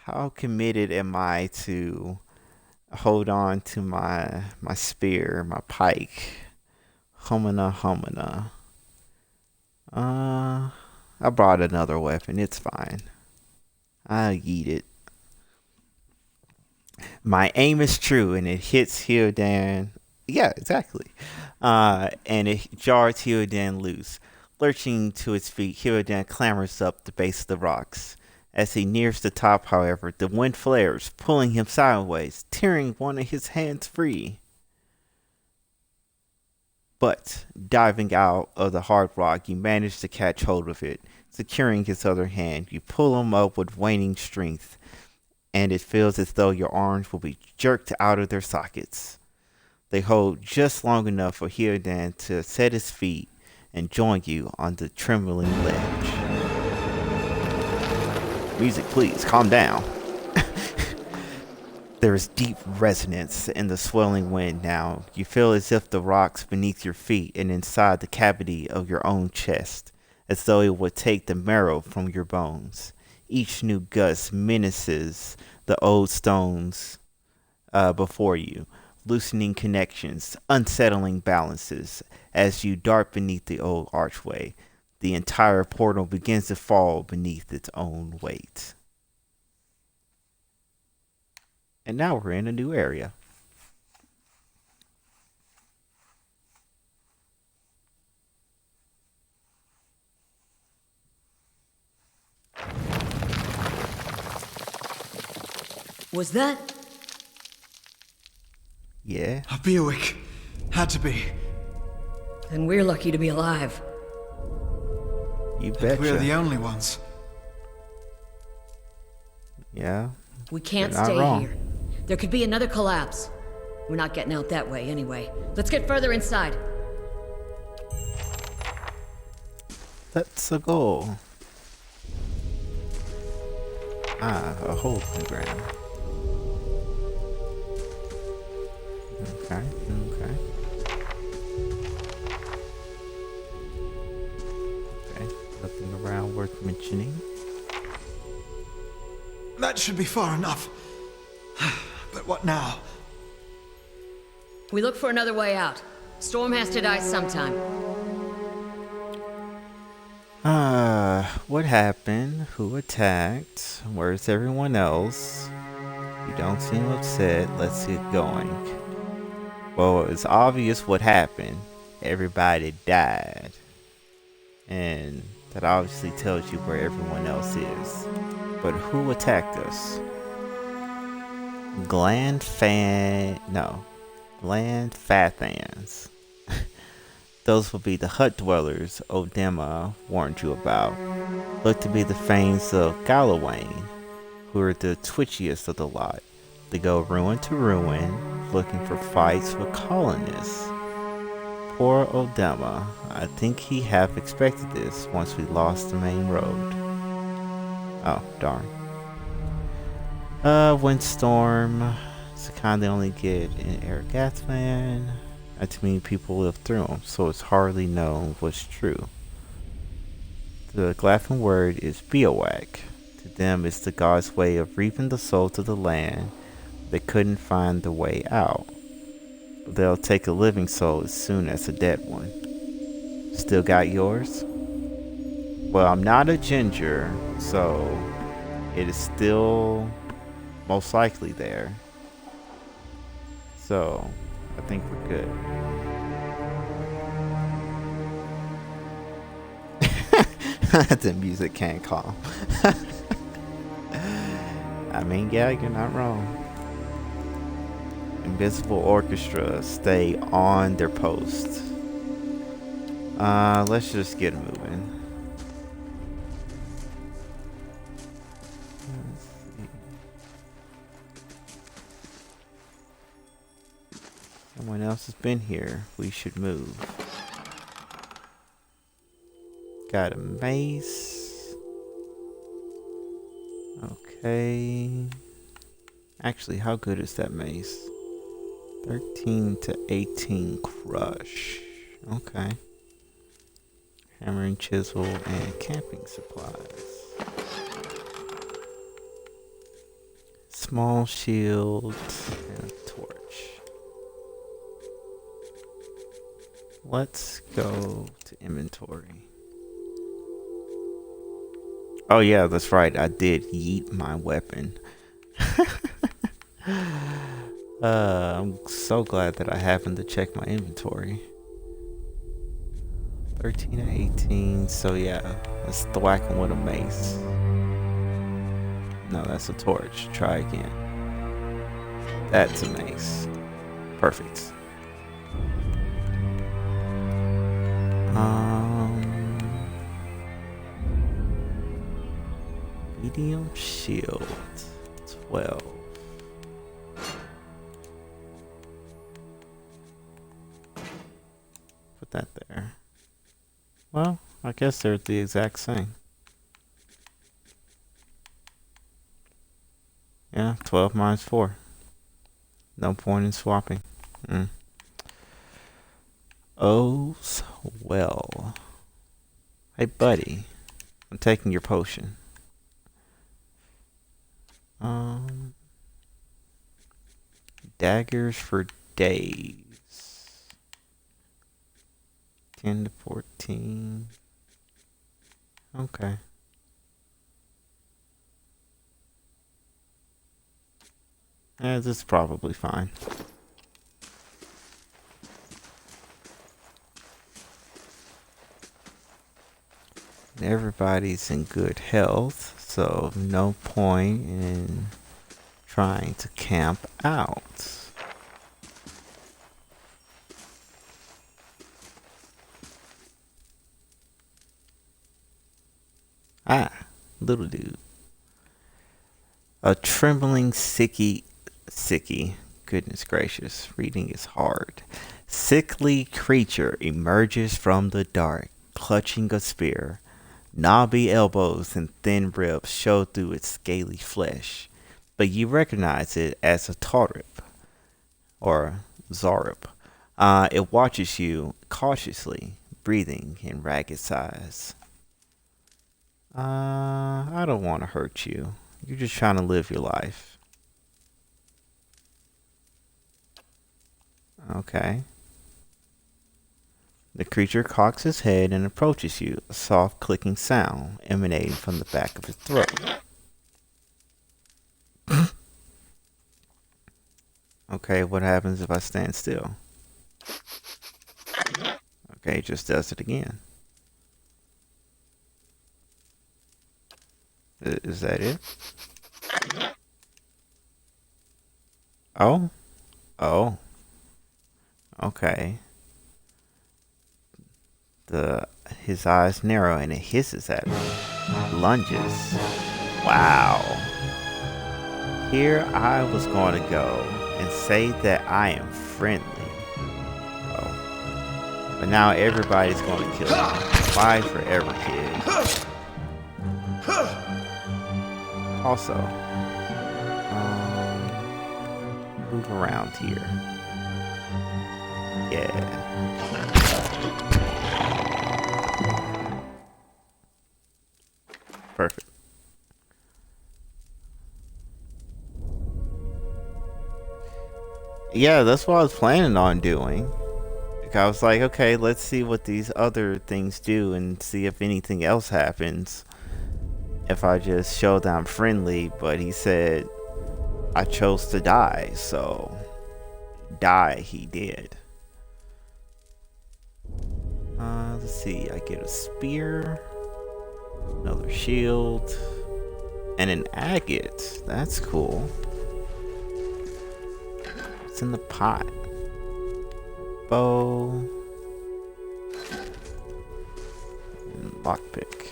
How committed am I to hold on to my spear, my pike. Humana humana. I brought another weapon. It's fine. I'll eat it. My aim is true, and it hits Hildan. Yeah, exactly. And it jars Hildan loose. Lurching to his feet, Hildan clambers up the base of the rocks. As he nears the top, however, the wind flares, pulling him sideways, tearing one of his hands free. But, diving out of the hard rock, you manage to catch hold of it. Securing his other hand, you pull him up with waning strength, and it feels as though your arms will be jerked out of their sockets. They hold just long enough for Hildan to set his feet and join you on the trembling ledge. Music, please, calm down. There is deep resonance in the swelling wind now. You feel as if the rocks beneath your feet and inside the cavity of your own chest, as though it would take the marrow from your bones. Each new gust menaces the old stones before you, loosening connections, unsettling balances. As you dart beneath the old archway, the entire portal begins to fall beneath its own weight. And now we're in a new area. Was that? Yeah. A Bewick. Had to be. Then we're lucky to be alive. You betcha. We're the only ones. Yeah. We can't You're not stay wrong. here. There could be another collapse. We're not getting out that way anyway. Let's get further inside. Let's go. A hole in the ground. Okay. Nothing around worth mentioning. That should be far enough. But what now? We look for another way out. Storm has to die sometime. What happened? Who attacked? Where's everyone else? You don't seem upset. Let's get going. Well, it's obvious what happened. Everybody died. And that obviously tells you where everyone else is. But who attacked us? Gland Fathans. Those will be the hut dwellers Odema warned you about. Look to be the Fanes of Gallowayne, who are the twitchiest of the lot. They go ruin to ruin, looking for fights with colonists. Poor Odema. I think he half expected this once we lost the main road. Oh, darn. Windstorm. It's the kind they only get in Ergathland. Not too many people live through them, so it's hardly known what's true. The Glathan word is Biowak. To them, it's the god's way of reaping the soul to the land. They couldn't find the way out. They'll take a living soul as soon as a dead one. Still got yours? Well, I'm not a ginger, so it is still most likely there. So, I think we're good. The music can't calm. I mean, yeah, you're not wrong. Invisible orchestra stay on their post. Let's just get moving. Let's see. Someone else has been here. We should move. Got a mace. Okay. Actually, how good is that mace? 13 to 18 crush. Okay. Hammer and chisel and camping supplies. Small shield and a torch. Let's go to inventory. Oh yeah, that's right. I did yeet my weapon. I'm so glad that I happened to check my inventory. 13 and 18, so yeah, let's thwack him with a mace. No, that's a torch. Try again. That's a mace. Perfect. Medium shield. 12. Put that there. Well, I guess they're the exact same. Yeah, 12 minus 4. No point in swapping. Oh, so well. Hey, buddy. I'm taking your potion. Daggers for days. 10 to 14. Okay. Yeah, this is probably fine. Everybody's in good health, so no point in trying to camp out. Ah, little dude. A trembling sicky, goodness gracious, reading is hard. Sickly creature emerges from the dark, clutching a spear. Knobby elbows and thin ribs show through its scaly flesh, but you recognize it as a Taurip, or Zarip. It watches you cautiously, breathing in ragged sighs. I don't want to hurt you. You're just trying to live your life. Okay. The creature cocks his head and approaches you, a soft clicking sound emanating from the back of his throat. Okay, what happens if I stand still? Okay, it just does it again. Is that it? Oh? Oh. Okay. His eyes narrow and it hisses at me. Lunges. Wow. Here I was going to go and say that I am friendly. Oh. But now everybody's going to kill me. Why forever, kid? Also, move around here. Yeah. Perfect. Yeah, that's what I was planning on doing. Like, I was like, okay, let's see what these other things do and see if anything else happens if I just show that I'm friendly. But he said I chose to die, so die he did. Let's see, I get a spear, another shield, and an agate. That's cool. What's in the pot? Bow and lockpick.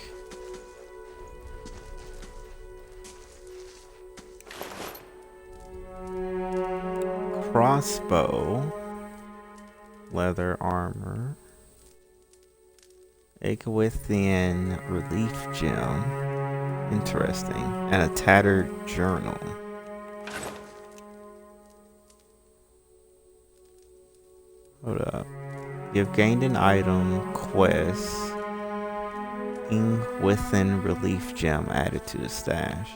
Crossbow, leather armor, Egawithian relief gem, interesting, and a tattered journal. Hold up. You've gained an item, quest, Egawithian relief gem added to the stash.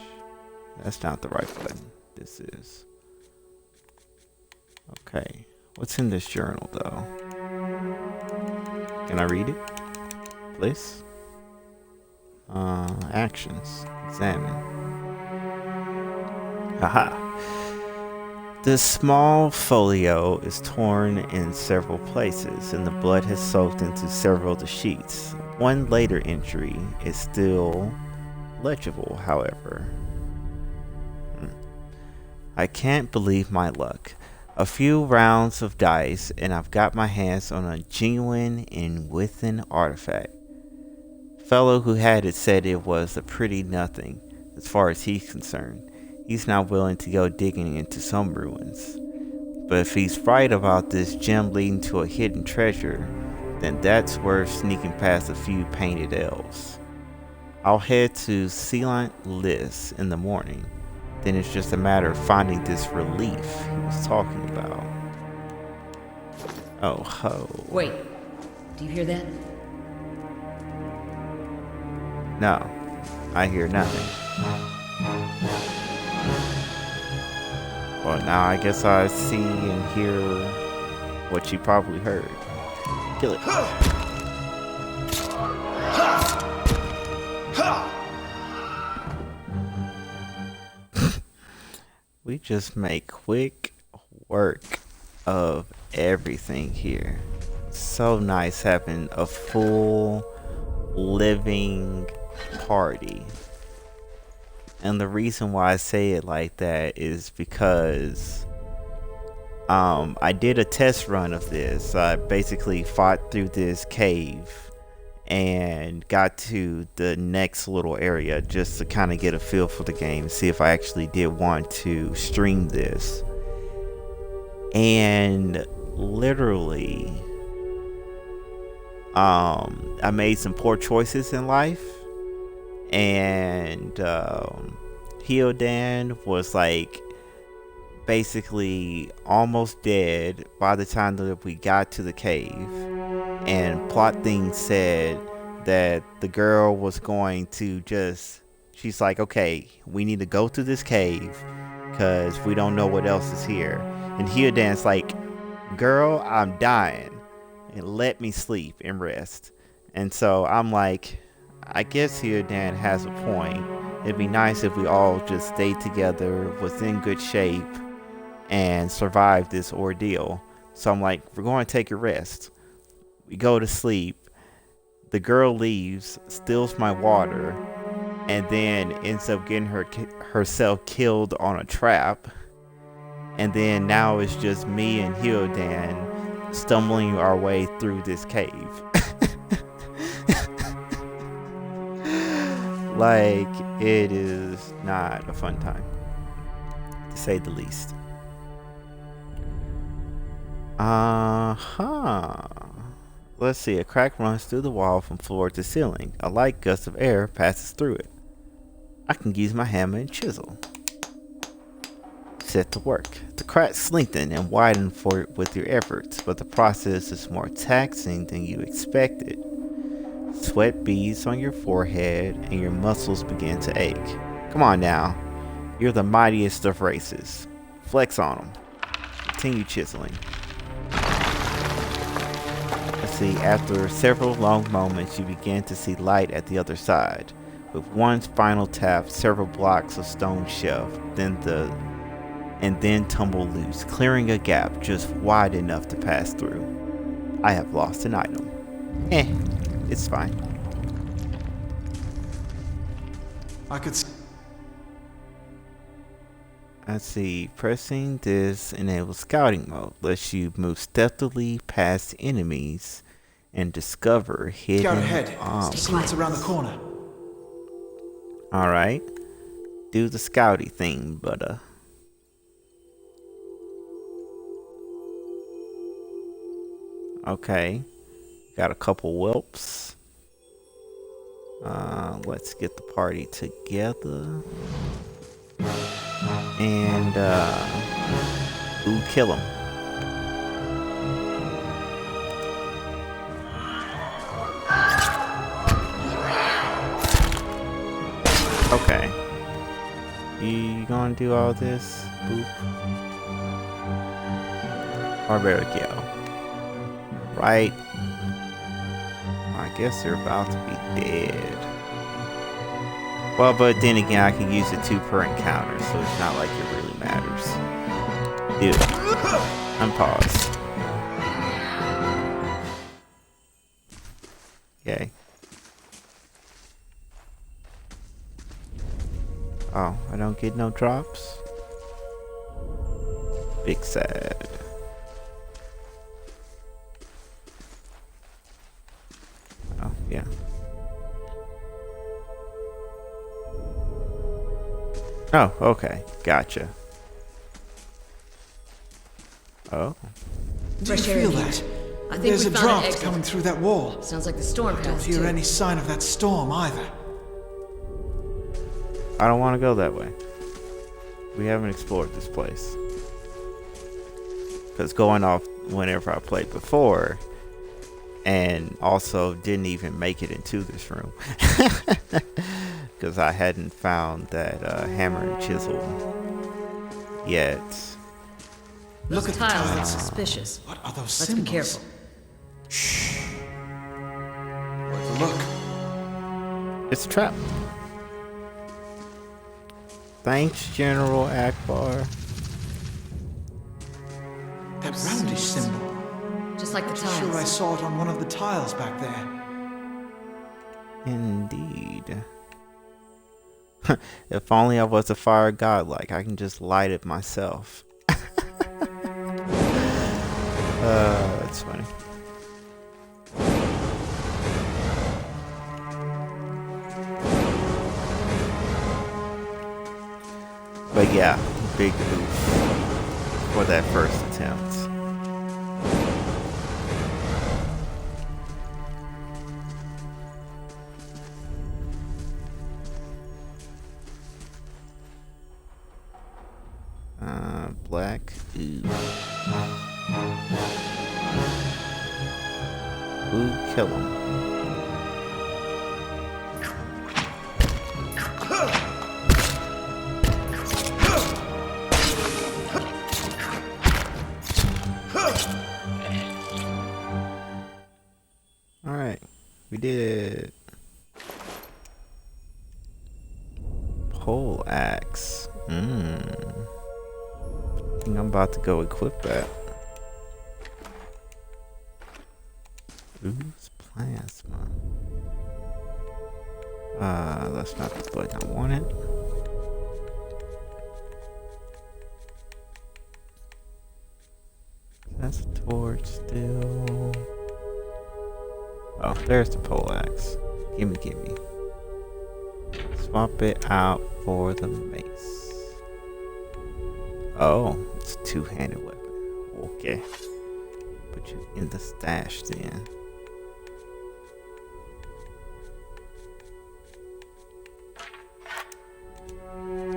That's not the right button. this is. Okay. What's in this journal, though? Can I read it? Please? Actions. Examine. Haha. The small folio is torn in several places, and the blood has soaked into several of the sheets. One later entry is still legible, however. I can't believe my luck. A few rounds of dice, and I've got my hands on a genuine Enwithen artifact. Fellow who had it said it was a pretty nothing, as far as he's concerned. He's not willing to go digging into some ruins. But if he's right about this gem leading to a hidden treasure, then that's worth sneaking past a few painted elves. I'll head to Sealant Liss in the morning. Then it's just a matter of finding this relief he was talking about. Oh ho. Wait, do you hear that? No, I hear nothing. Well, now I guess I see and hear what you probably heard. Kill it. We just make quick work of everything here. So nice having a full living party. And the reason why I say it like that is because I did a test run of this. I basically fought through this cave and got to the next little area just to kind of get a feel for the game, see if I actually did want to stream this. And literally I made some poor choices in life, and Hyodan was like basically almost dead by the time that we got to the cave, and plot things said that the girl was going to just, she's like, okay, we need to go to this cave because we don't know what else is here. And Hyodan's like, girl, I'm dying, and let me sleep and rest. And so I'm like, I guess Hyodan has a point. It'd be nice if we all just stayed together, was in good shape, and survived this ordeal. So I'm like, we're going to take a rest. We go to sleep. The girl leaves, steals my water, and then ends up getting herself killed on a trap. And then now it's just me and Hyodan stumbling our way through this cave. Like, it is not a fun time, to say the least. Let's see, a crack runs through the wall from floor to ceiling. A light gust of air passes through it. I can use my hammer and chisel. Set to work. The cracks lengthen and widen with your efforts, but the process is more taxing than you expected. Sweat beads on your forehead and your muscles begin to ache. Come on now. You're the mightiest of races. Flex on them. Continue chiseling. Let's see, after several long moments, you begin to see light at the other side. With one final tap, several blocks of stone shelf, and then tumble loose, clearing a gap just wide enough to pass through. I have lost an item. It's fine. Let's see. Pressing this enables scouting mode. Lets you move stealthily past enemies and discover hidden Scout ahead. arms. Slats around the corner. Alright. Do the scouty thing, but okay. Got a couple whelps. Let's get the party together. And ooh, kill him. Okay. You gonna do all this? Boop. Barbaricchio. Right. I guess they're about to be dead. Well, but then again, I can use it 2 per encounter, so it's not like it really matters. Dude, unpause. Yay. Oh, I don't get no drops? Big sad. Oh, yeah. Oh, okay. Gotcha. Oh. Do you Fresh air feel in here. that? I think There's we a found an draft exit. coming through that wall. Sounds like the storm Don't passed hear too. any sign of that storm either. I don't want to go that way. We haven't explored this place. Because going off whenever I played before, and also didn't even make it into this room. Because I hadn't found that hammer and chisel yet. Look at the Tiles look tiles. suspicious. What are those Let's symbols? be careful. Look. It's a trap. Thanks, General Akbar. That roundish symbol. Just like the I'm sure I tiles. saw it on one of the tiles back there. Indeed. If only I was a fire god like I can just light it myself. That's funny. But yeah, big oof for that first attempt. Black. Ooh. Ooh, kill him. Alright, we did it. Pole axe. I think I'm about to go equip that. Ooze plasma. That's not the button I wanted. That's a torch still. Oh, there's the pole axe. Gimme. Swap it out for the mace. Oh, it's a two-handed weapon. Okay. Put you in the stash then.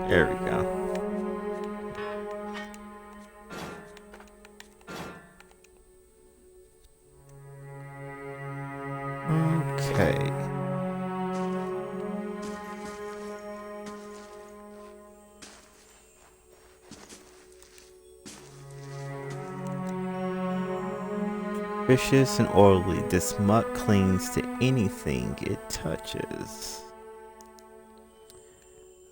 There we go. Okay. Vicious and oily, this muck clings to anything it touches.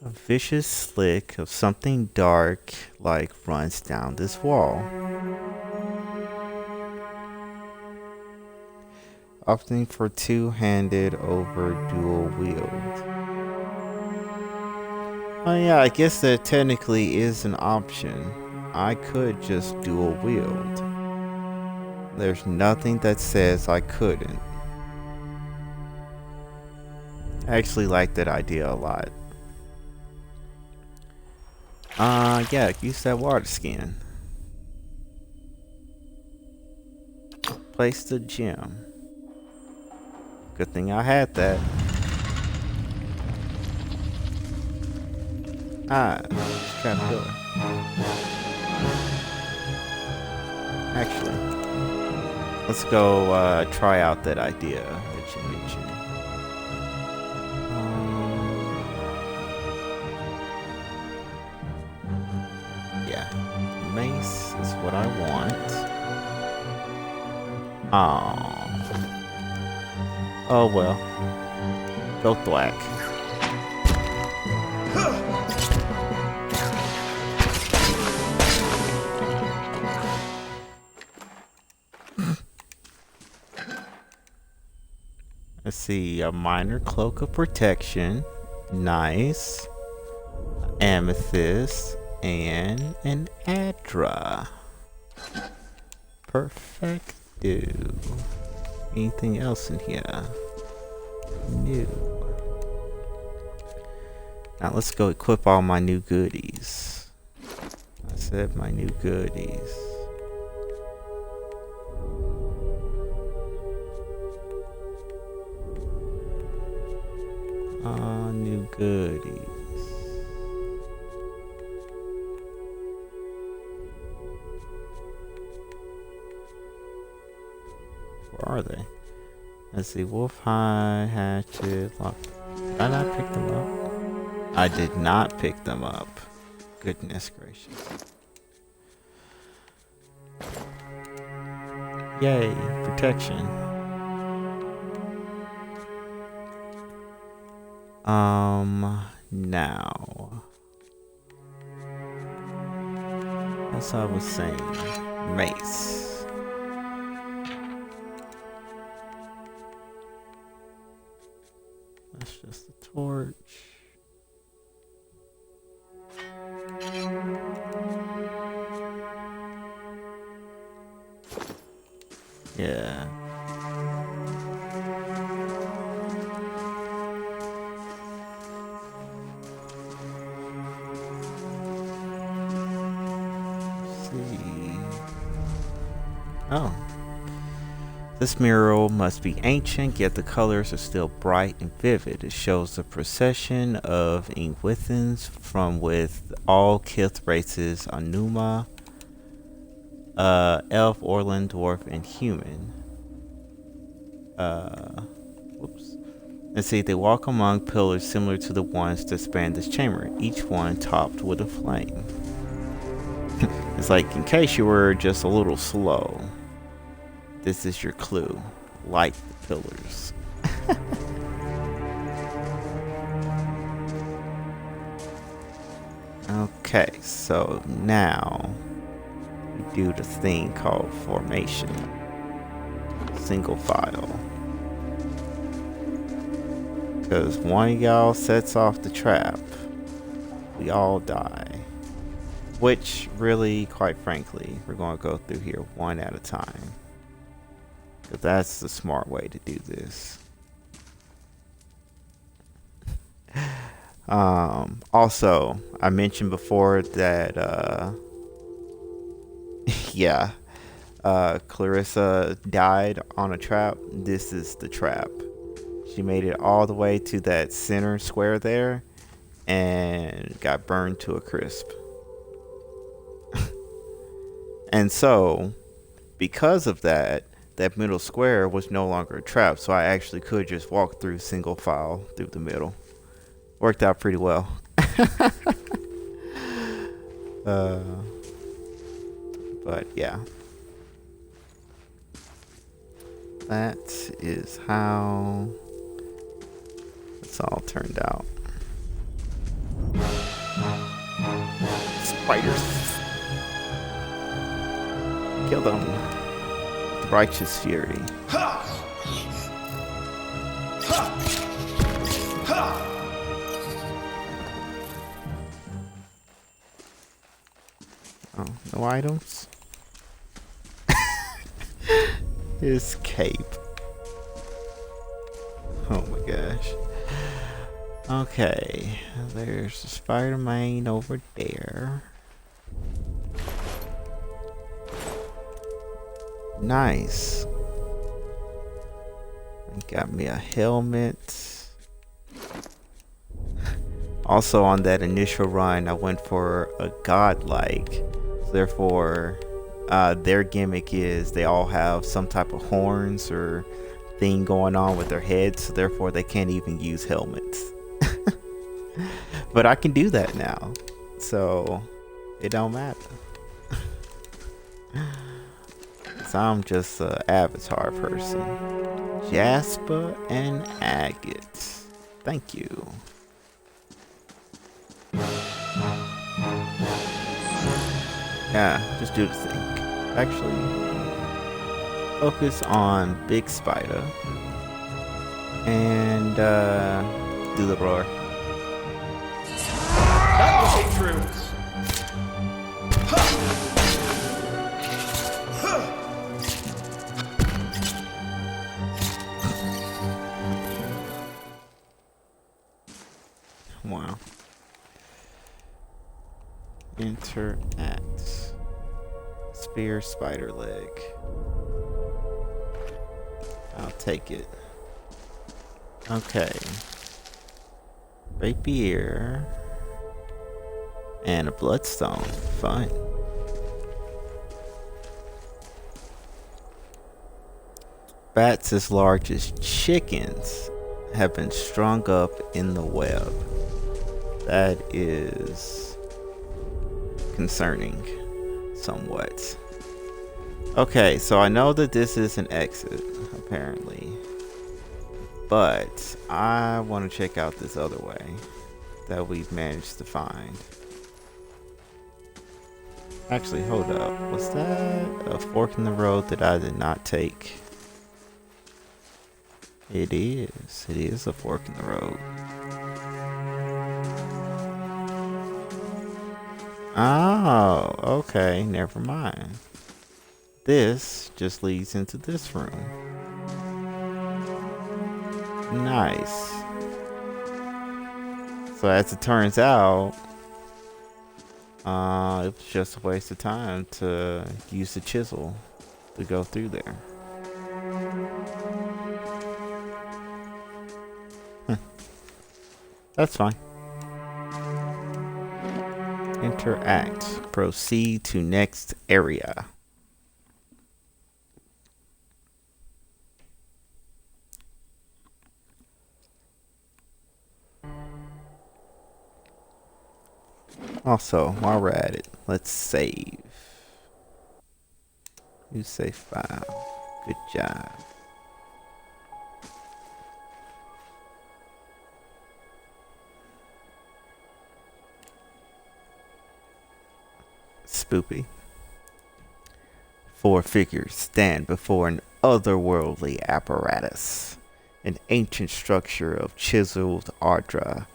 A vicious slick of something dark like runs down this wall. Opting for two-handed over dual wield. Oh yeah, I guess that technically is an option. I could just dual wield. There's nothing that says I couldn't. I actually like that idea a lot. Yeah, use that water skin. Place the gem. Good thing I had that. Just trying to do it. Actually, let's go try out that idea that you mentioned. mace is what I want. Oh well. Go thwack. Let's see, a minor cloak of protection. Nice. Amethyst and an Adra. Perfect. Anything else in here? No. Now let's go equip all my new goodies. I said my new goodies. New goodies. Where are they? Let's see. Wolf High, Hatchet, Lock. Did I not pick them up? I did not pick them up. Goodness gracious. Yay, protection. Now. As I was saying, mace. That's just a torch. Yeah. Oh. This mural must be ancient, yet the colors are still bright and vivid. It shows the procession of Ingwithans from with all Kith races, Anuma, Elf, Orland, Dwarf, and Human. Whoops. Let's see, they walk among pillars similar to the ones that span this chamber, each one topped with a flame. It's like, in case you were just a little slow, this is your clue. Light the pillars. Okay, so now we do the thing called formation. Single file. Because one of y'all sets off the trap, we all die. Which, really, quite frankly, we're going to go through here one at a time. Because that's the smart way to do this. Also, I mentioned before that, yeah, Clarissa died on a trap. This is the trap. She made it all the way to that center square there and got burned to a crisp. And so, because of that, that middle square was no longer a trap, so I actually could just walk through single file through the middle. Worked out pretty well. But yeah. That is how it's all turned out. Spiders. Kill them. With righteous fury. Oh, no items? His cape. Oh my gosh. Okay, there's the Spider-Man over there. Nice. Got me a helmet. Also on that initial run, I went for a godlike. So therefore, their gimmick is they all have some type of horns or thing going on with their heads. So therefore, they can't even use helmets. But I can do that now. So it don't matter. So I'm just an Avatar person. Jasper and Agate. Thank you. Yeah, just do the thing. Actually, focus on Big Spider. And do the roar. That was a truth. Wow. Interact. Spear, spider leg. I'll take it. Okay. Rapier. And a bloodstone. Fun. Bats as large as chickens have been strung up in the web. That is concerning somewhat. Okay, so I know that this is an exit, apparently. But I want to check out this other way that we've managed to find. Actually, hold up. Was that a fork in the road that I did not take? It is. It is a fork in the road. Oh, okay. Never mind. This just leads into this room. Nice. So as it turns out, it was just a waste of time to use the chisel to go through there. That's fine. Interact. Proceed to next area. Also, while we're at it, let's save. You save file. Good job. Spoopy. 4 figures stand before an otherworldly apparatus, an ancient structure of chiseled ardra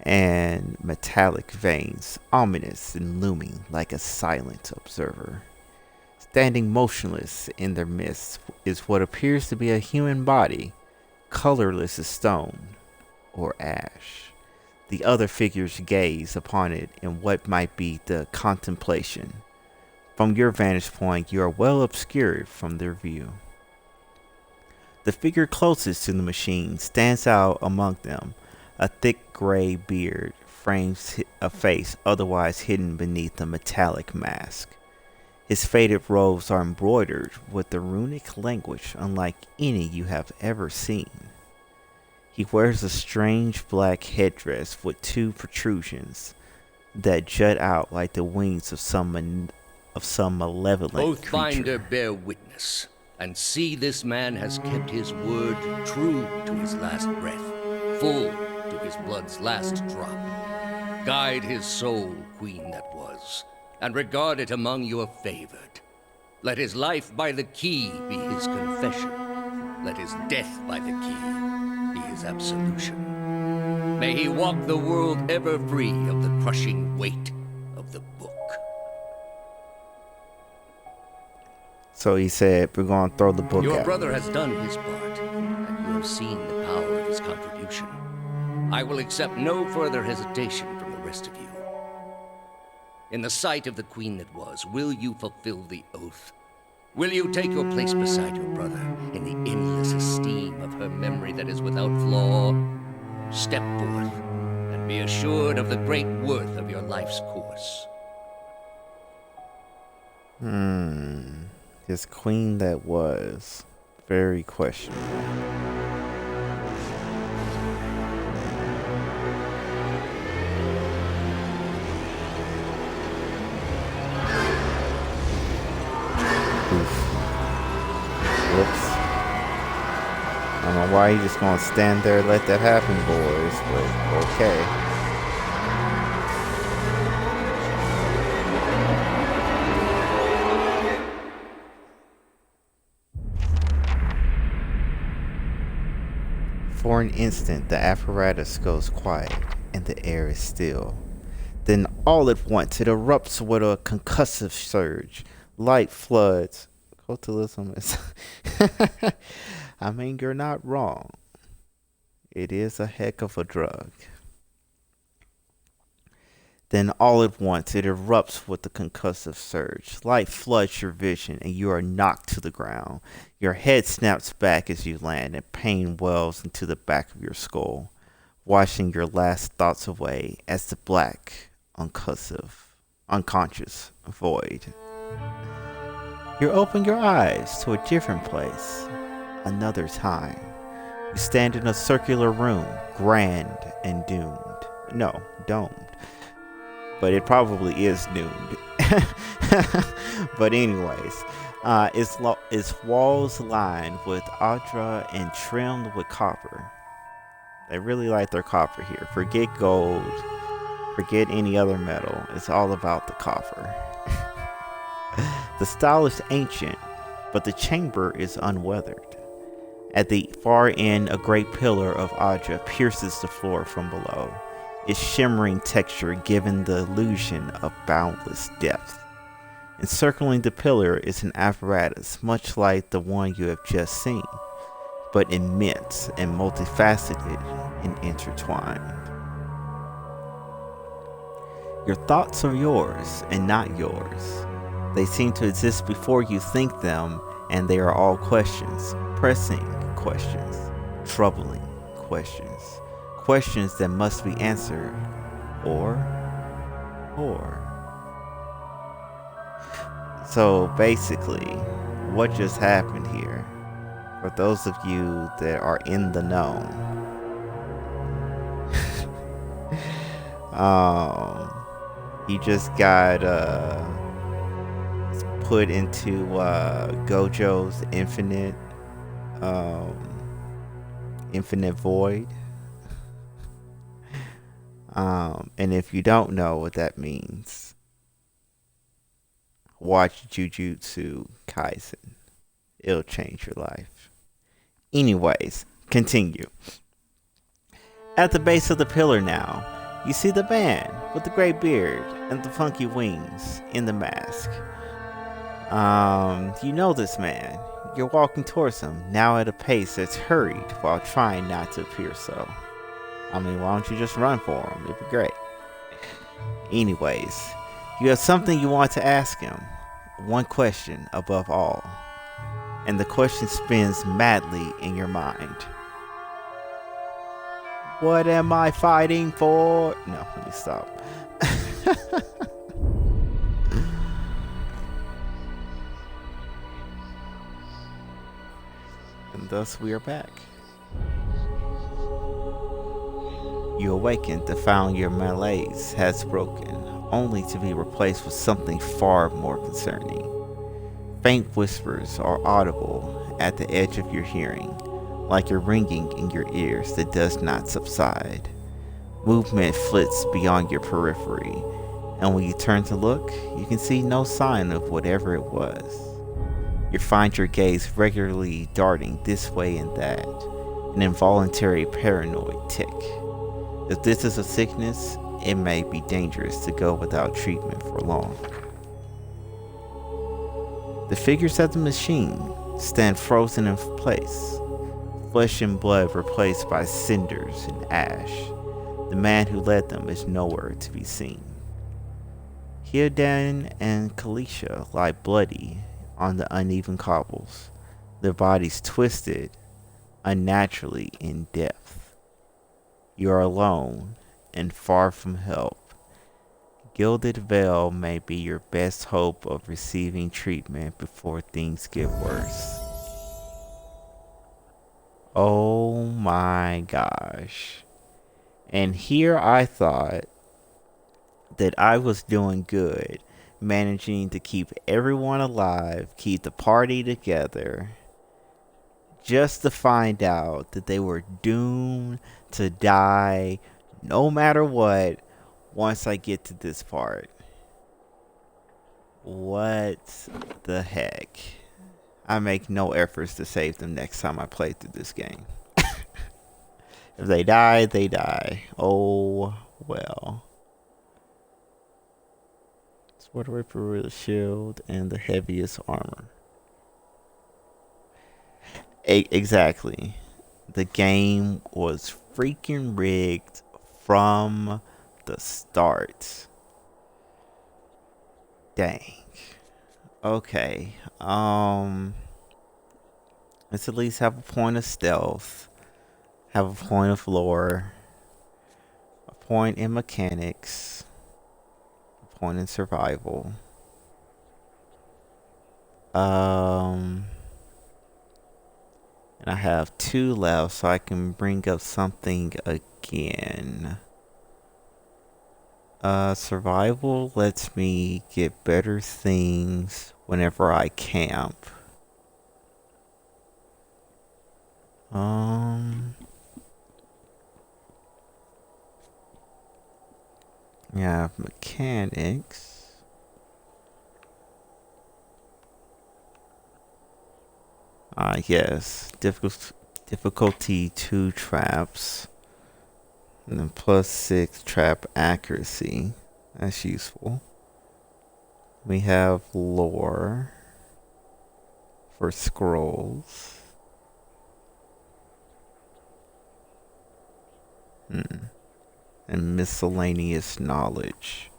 and metallic veins, ominous and looming like a silent observer. Standing motionless in their midst is what appears to be a human body, colorless as stone or ash. The other figures gaze upon it in what might be the contemplation. From your vantage point, you are well obscured from their view. The figure closest to the machine stands out among them. A thick gray beard frames a face otherwise hidden beneath a metallic mask. His faded robes are embroidered with the runic language unlike any you have ever seen. He wears a strange black headdress with 2 protrusions that jut out like the wings of some malevolent Oathbinder, creature. bear witness, and see this man has kept his word true to his last breath, full to his blood's last drop. Guide his soul, queen that was, and regard it among your favored. Let his life by the key be his confession. Let his death by the key be his absolution. May he walk the world ever free of the crushing weight of the book. So he said, we're going to throw the book Your out. brother has done his part, and you have seen the power of his contribution. I will accept no further hesitation from the rest of you. In the sight of the queen that was, will you fulfill the oath? Will you take your place beside your brother in the endless esteem of her memory that is without flaw? Step forth and be assured of the great worth of your life's course. This queen that was very questionable. know why you just gonna stand there and let that happen, boys, but okay. For an instant, the apparatus goes quiet and the air is still. Then all at once, it erupts with a concussive surge. Light floods. Cultism is... I mean, you're not wrong. It is a heck of a drug. Then all at once, it erupts with a concussive surge. Light floods your vision and you are knocked to the ground. Your head snaps back as you land and pain wells into the back of your skull, washing your last thoughts away as the black, unconscious void. You open your eyes to a different place, another time. You stand in a circular room, grand and doomed. No, domed. But it probably is doomed. But anyways, its walls lined with Adra and trimmed with copper. They really like their copper here. Forget gold. Forget any other metal. It's all about the copper. The style is ancient, but the chamber is unweathered. At the far end, a great pillar of Adra pierces the floor from below, its shimmering texture giving the illusion of boundless depth. Encircling the pillar is an apparatus much like the one you have just seen, but immense and multifaceted and intertwined. Your thoughts are yours and not yours. They seem to exist before you think them, and they are all questions, pressing questions, troubling questions, questions that must be answered, or. So basically, what just happened here, for those of you that are in the know, he just got put into Gojo's infinite void. And if you don't know what that means, watch Jujutsu Kaisen. It'll change your life. Anyways, continue. At the base of the pillar now, you see the man with the gray beard and the funky wings in the mask. You know this man. You're walking towards him, now at a pace that's hurried while trying not to appear so. I mean, why don't you just run for him? It'd be great. Anyways, you have something you want to ask him. One question above all. And the question spins madly in your mind. What am I fighting for? No, let me stop. And thus we are back. You awaken to find your malaise has broken, only to be replaced with something far more concerning. Faint whispers are audible at the edge of your hearing, like a ringing in your ears that does not subside. Movement flits beyond your periphery, and when you turn to look, you can see no sign of whatever it was. You find your gaze regularly darting this way and that, an involuntary paranoid tick. If this is a sickness, it may be dangerous to go without treatment for long. The figures at the machine stand frozen in place, flesh and blood replaced by cinders and ash. The man who led them is nowhere to be seen. Hyodan and Kalisha lie bloody on the uneven cobbles, their bodies twisted unnaturally in depth. You are alone and far from help. Gilded Veil may be your best hope of receiving treatment before things get worse. Oh my gosh. And here I thought that I was doing good, managing to keep everyone alive, keep the party together, just to find out that they were doomed to die no matter what once I get to this part. What the heck? I make no efforts to save them next time I play through this game. If they die, they die. Oh, well. Sword Ripper with a shield and the heaviest armor. Exactly. The game was freaking rigged from the start. Dang. Okay. Let's at least have a point of stealth. Have a point of lore. A point in mechanics. A point in survival. And I have 2 left, so I can bring up something again. Survival lets me get better things whenever I camp. Yeah, mechanics. Yes, difficulty 2 traps. And then +6 trap accuracy. That's useful. We have lore for scrolls. And miscellaneous knowledge.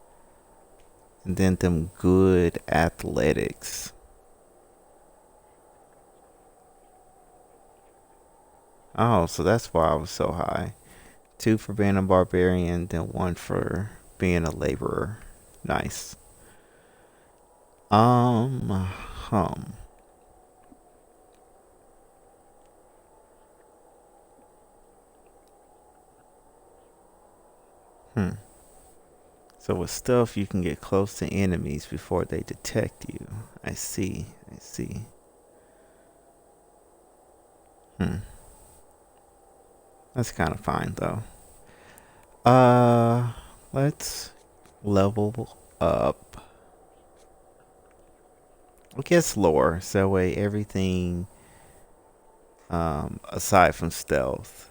And then them good athletics. Oh, so that's why I was so high. 2 for being a barbarian, then 1 for being a laborer. Nice. So with stealth, you can get close to enemies before they detect you. I see. That's kind of fine, though. Let's level up. I guess lore, so that way everything, aside from stealth,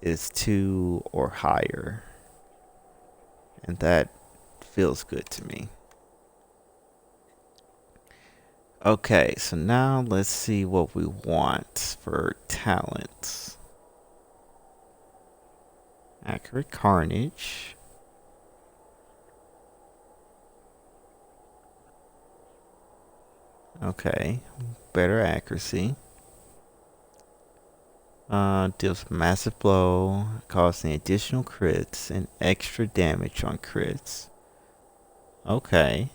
is 2 or higher. And that feels good to me. Okay, so now let's see what we want for talents. Accurate Carnage. Okay, better accuracy. Deals massive blow, causing additional crits and extra damage on crits. Okay.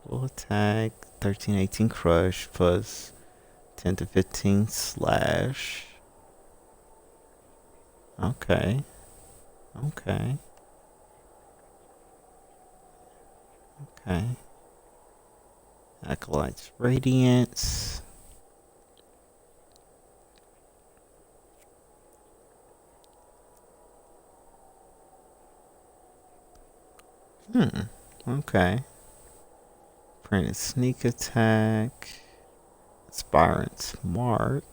Full attack, 13-18 crush plus 10 to 15 slash. Okay. Acolyte's Radiance. Okay. Printed Sneak Attack. Aspirant's Mark.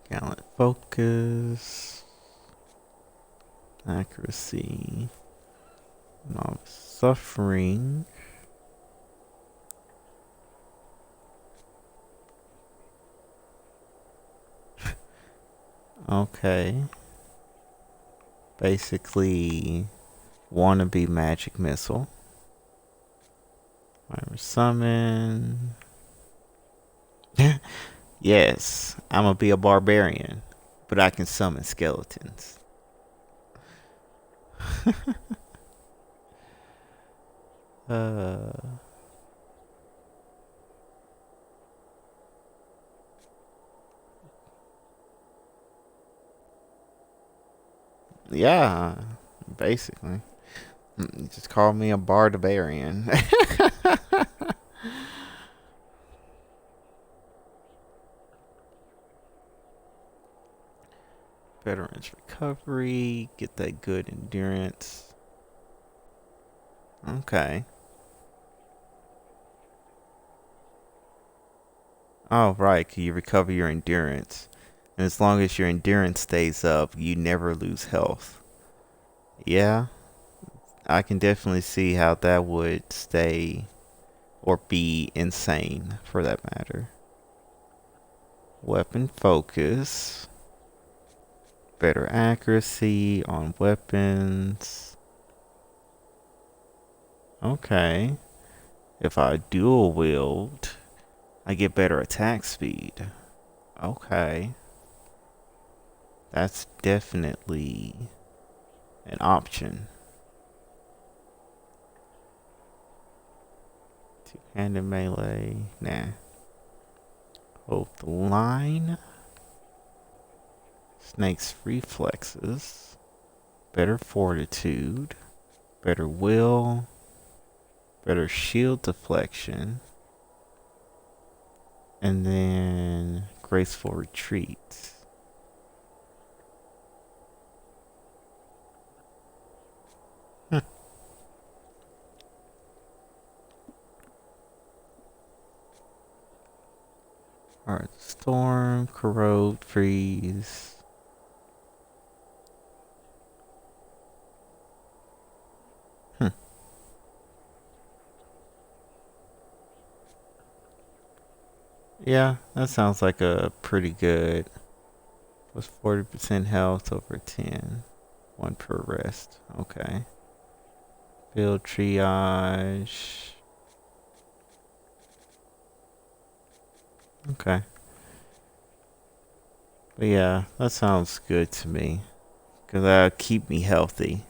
Gallant Focus. Accuracy. Novice Suffering. Okay. Basically, wannabe magic missile. Fire summon. Yes, I'm gonna be a barbarian, but I can summon skeletons. Yeah, basically. You just call me a barbarian. Veterans recovery, get that good endurance. Okay. Oh, right, 'cause you recover your endurance. And as long as your endurance stays up, you never lose health. Yeah, I can definitely see how that would stay or be insane for that matter. Weapon focus. Better accuracy on weapons. Okay. If I dual wield, I get better attack speed. Okay. That's definitely an option. Two-handed melee. Nah. Hold the line. Snake's reflexes. Better fortitude. Better will. Better shield deflection. And then graceful retreat. Alright, storm, corrode, freeze. Yeah, that sounds like a pretty good. Was 40% health over 10. 1 per rest. Okay. Build triage. Okay. But yeah, that sounds good to me. Because that'll keep me healthy.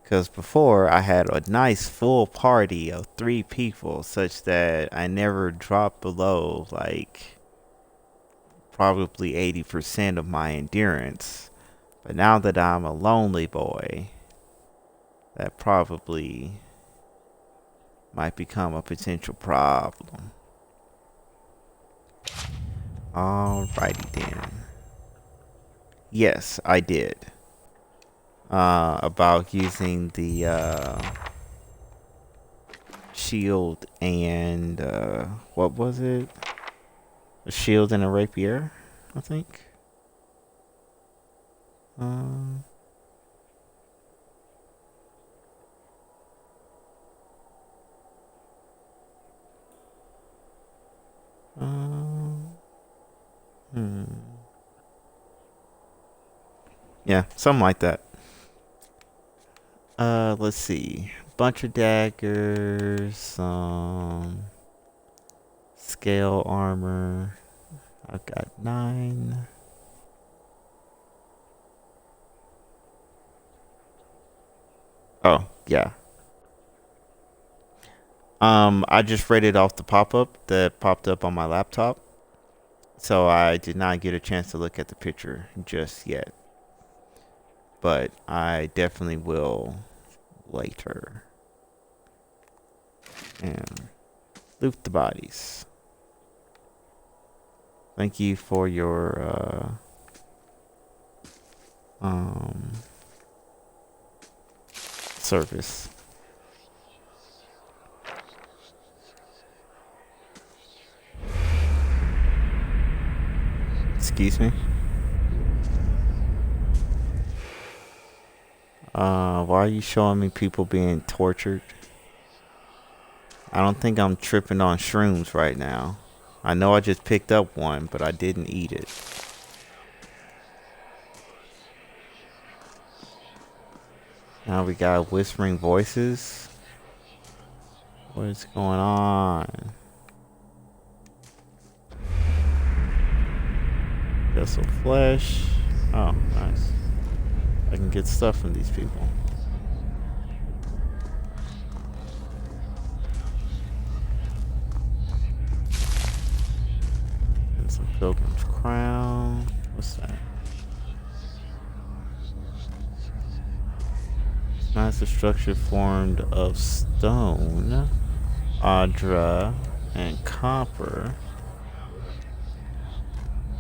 Because before, I had a nice full party of 3 people, such that I never dropped below, like, probably 80% of my endurance. But now that I'm a lonely boy, that probably might become a potential problem. Alrighty then. Yes, I did. About using the shield and what was it? A shield and a rapier, I think. Yeah, something like that. Let's see. Bunch of daggers, scale armor. I've got 9. Oh, yeah. I just read it off the pop-up that popped up on my laptop. So I did not get a chance to look at the picture just yet. But I definitely will later. And loot the bodies. Thank you for your service. Excuse me? Why are you showing me people being tortured? I don't think I'm tripping on shrooms right now. I know I just picked up one, but I didn't eat it. Now we got whispering voices. What is going on? Vessel flesh. Oh, nice. I can get stuff from these people. And some Pilgrim's Crown. What's that? is a structure formed of stone, adra, and copper,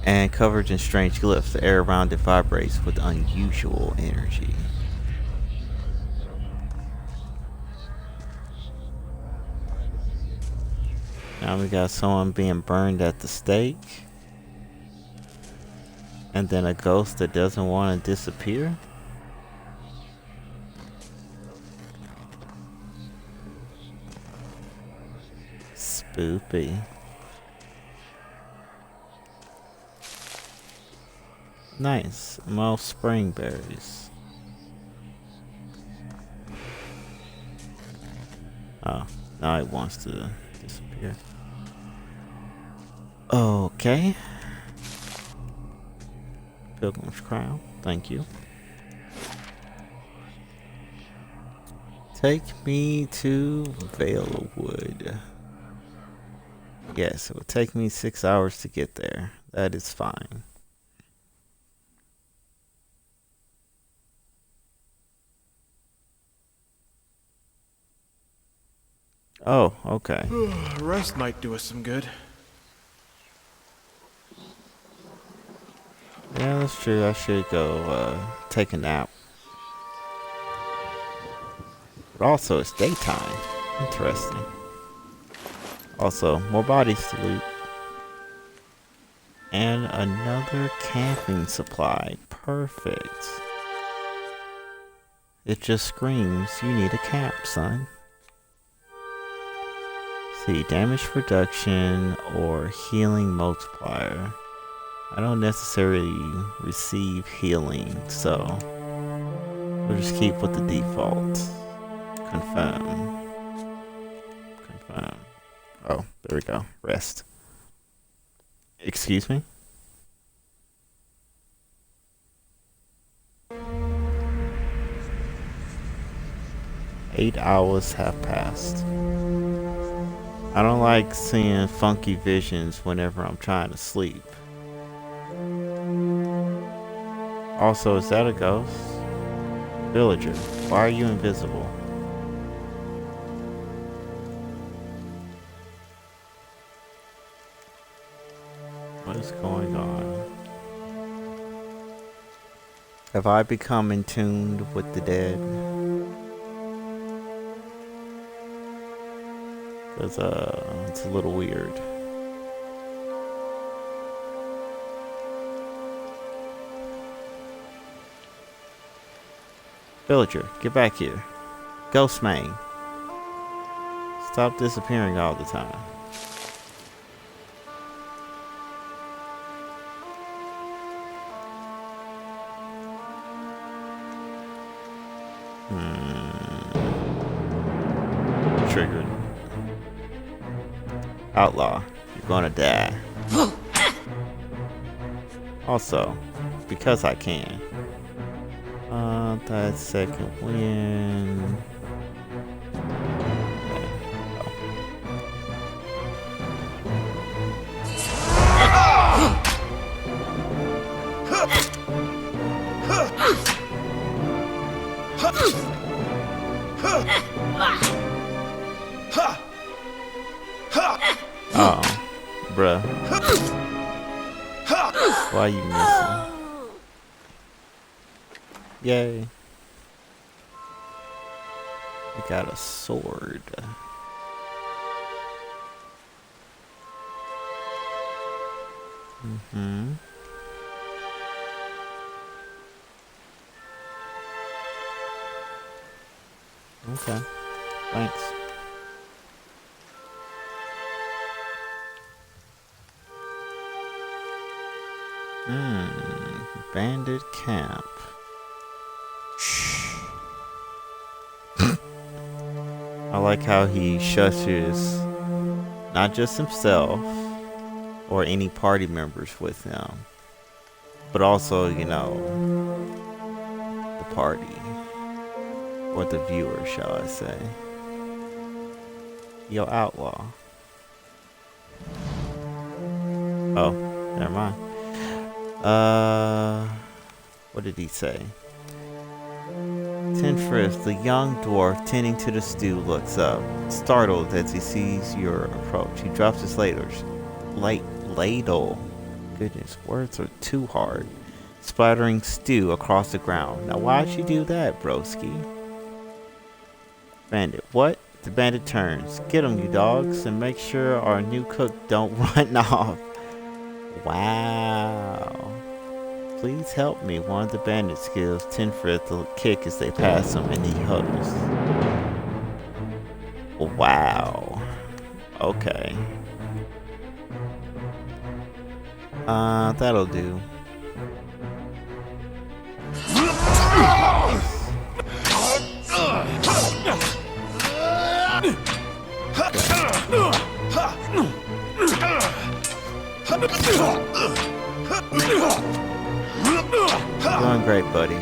and covered in strange glyphs. The air around it vibrates with unusual energy. Now we got someone being burned at the stake. And then a ghost that doesn't want to disappear. Spoopy. Nice. Most spring berries. Oh, now it wants to disappear. Okay. Pilgrim's Crown, thank you. Take me to Valewood. Yes, it will take me 6 hours to get there. That is fine. Oh, okay. Rest might do us some good. Yeah, that's true. I should go take a nap. But also, it's daytime. Interesting. Also, more bodies to loot. And another camping supply. Perfect. It just screams, you need a camp, son. See, damage reduction or healing multiplier. I don't necessarily receive healing, so we'll just keep with the default. Confirm. Confirm. Oh, there we go. Rest. Excuse me? Eight hours have passed. I don't like seeing funky visions whenever I'm trying to sleep. Also, is that a ghost? Villager, why are you invisible? What is going on? Have I become in tune with the dead? Because, it's a little weird. Villager, get back here. Ghost Mane. Stop disappearing all the time. Triggered. Outlaw, you're gonna die. Also, because I can. That second win. Oh, bruh. Why are you missing? Yay. I got a sword. Okay. Thanks. Bandit camp. I like how he shushes not just himself or any party members with him, but also, you know, the party or the viewer, shall I say. Yo, outlaw. Oh, never mind. What did he say? Tenfrith, the young dwarf tending to the stew, looks up, startled as he sees your approach. He drops his ladle. Goodness, words are too hard. Splattering stew across the ground. Now why'd you do that, broski? Bandit, what? The bandit turns. Get him, you dogs, and make sure our new cook don't run off. Wow. Please help me. One of the bandits gives Tenfrith a kick as they pass him, and he huddles. Wow. Okay. That'll do. Doing great, buddy.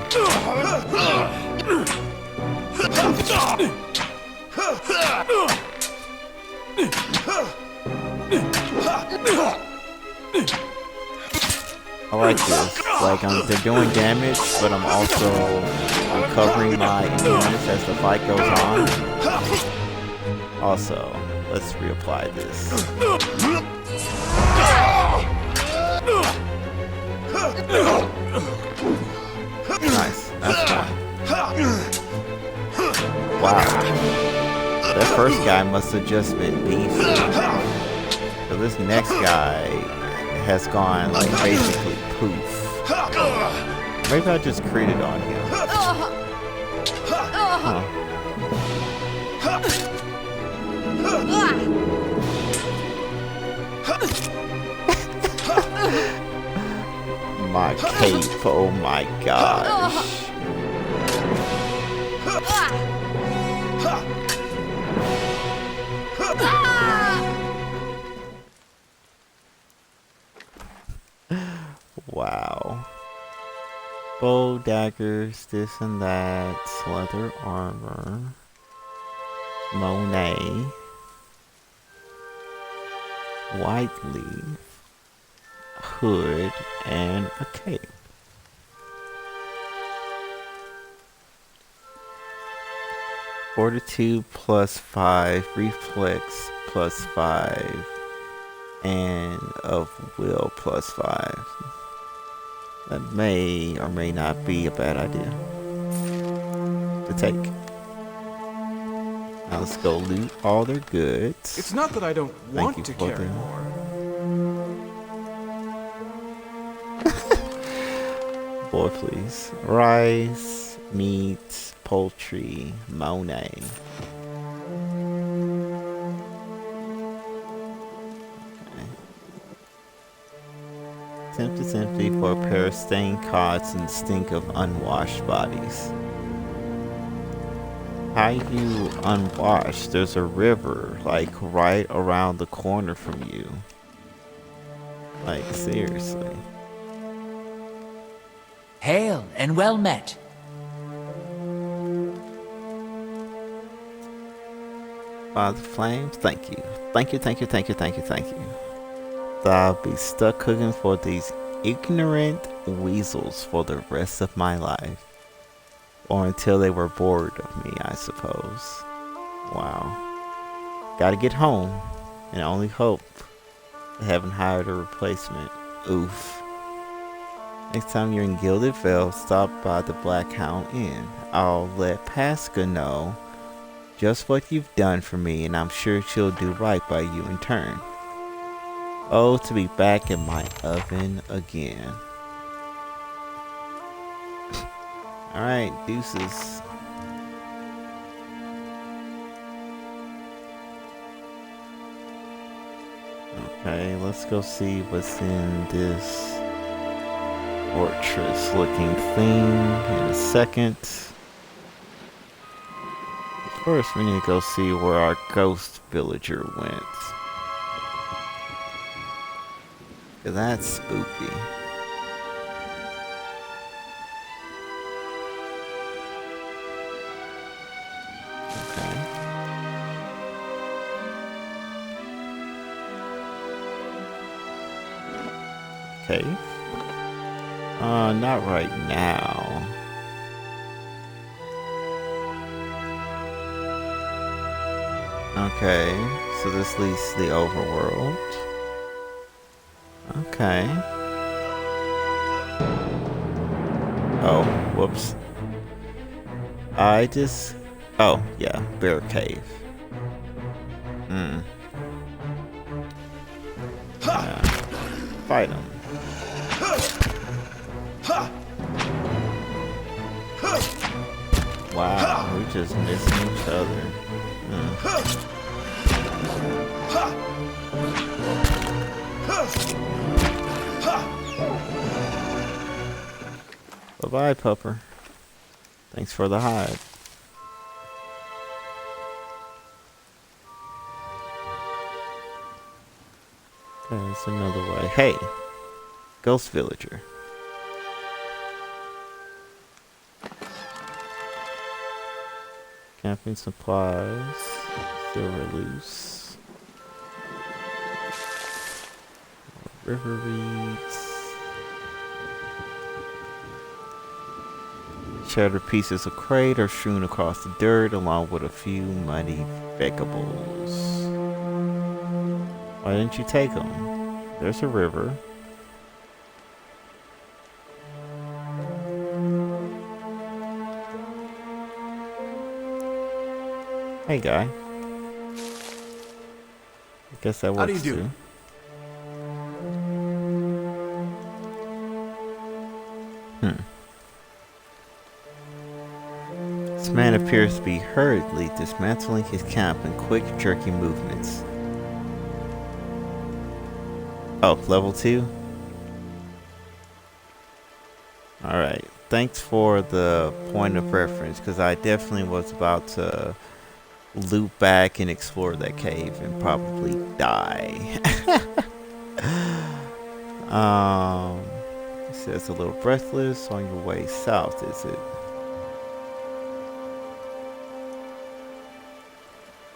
I like this. Like, they're doing damage, but I'm also recovering my endurance as the fight goes on. Also, let's reapply this. Nice. That's one. Wow. That first guy must have just been beefy. So this next guy has gone, like, basically poof. Maybe I just critted on him. Huh. My cape, oh my gosh. Wow. Bow, daggers, this and that, leather armor, Monet, white leaf, hood, and a cape. Fortitude +5, reflex +5, and of will +5. That may or may not be a bad idea to take. Now let's go loot all their goods. It's not that I don't want to carry more. Boy, please. Rice, meat, poultry, Monet. Empty for a pair of stained cots and stink of unwashed bodies. How you unwashed? There's a river, like, right around the corner from you. Like, seriously. Hail and well met. By the flames, thank you. Thank you. I'll be stuck cooking for these ignorant weasels for the rest of my life. Or until they were bored of me, I suppose. Wow. Gotta get home, and I only hope they haven't hired a replacement. Oof. Next time you're in Gilded Vale, stop by the Black Hound Inn. I'll let Pasca know just what you've done for me, and I'm sure she'll do right by you in turn. Oh, to be back in my oven again. Alright, deuces. Okay, let's go see what's in this fortress looking thing in a second. First, we need to go see where our ghost villager went. That's spooky. Okay. Okay. Not right now. Okay, so this leads to the overworld. Okay. Oh, whoops. Oh, yeah, Bear Cave. Yeah. Fight him. Wow, we're just missing each other. Bye-bye, Pupper. Thanks for the hide. That's another way. Hey, Ghost Villager. Camping supplies. Silver loose. River reeds. Shattered pieces of crate are strewn across the dirt along with a few muddy vegetables. Why didn't you take them? There's a river. Hey, guy. I guess that works. How do you do? Too. This man appears to be hurriedly dismantling his camp in quick, jerky movements. Oh, level 2? Alright, thanks for the point of reference, because I definitely was about to loop back and explore that cave and probably die. It says a little breathless on your way south, is it?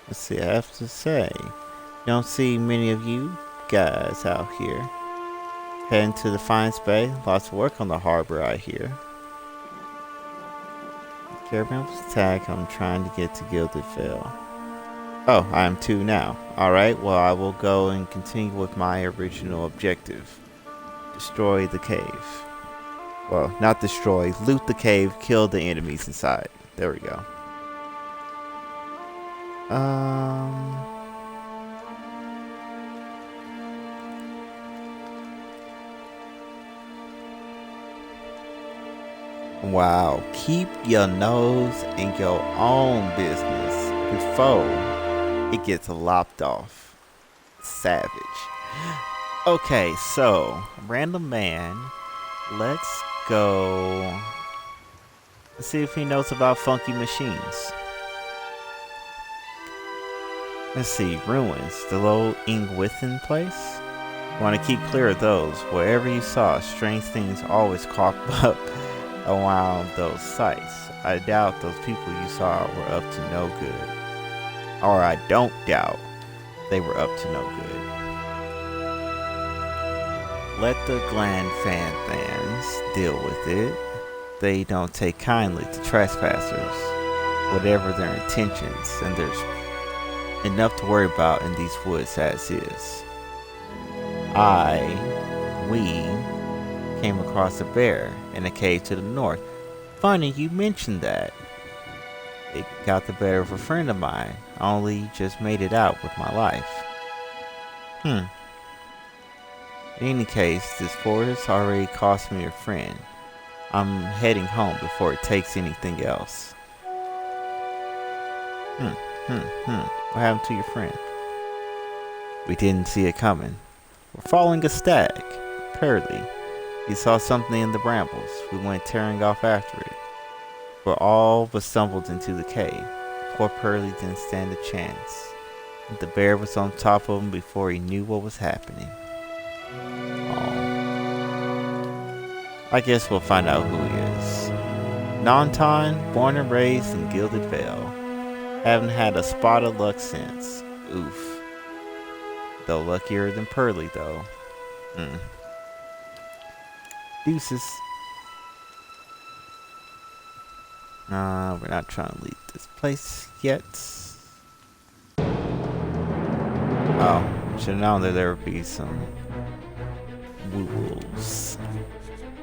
Let's see, I have to say, you don't see many of you guys out here. Heading to the Defiance Bay, lots of work on the harbor, I hear. Caravan was attacked, I'm trying to get to Gilded Vale. Oh, I am too now. Alright, well I will go and continue with my original objective. Destroy the cave. Well, not destroy, loot the cave, kill the enemies inside. There we go. Wow, keep your nose in your own business before it gets lopped off. Savage. Okay, so, random man, let's go. Let's see if he knows about funky machines. Let's see, ruins, the low Ingwithan place. Want to keep clear of those. Wherever you saw, strange things always crop up around those sites. I doubt those people you saw were up to no good. Or I don't doubt they were up to no good. Let the Glanfans deal with it. They don't take kindly to trespassers, whatever their intentions, and there's enough to worry about in these woods as is. We came across a bear in a cave to the north. Funny you mentioned that. It got the better of a friend of mine. I only just made it out with my life. In any case, this forest already cost me a friend. I'm heading home before it takes anything else. What happened to your friend? We didn't see it coming. We're following a stag. Pearly. He saw something in the brambles. We went tearing off after it. But all but stumbled into the cave. Poor Pearly didn't stand a chance. The bear was on top of him before he knew what was happening. I guess we'll find out who he is. Nantan, born and raised in Gilded Vale. Haven't had a spot of luck since. Oof. Though luckier than Pearly, though. Deuces. We're not trying to leave this place yet. Oh, should have known that there would be some wolves.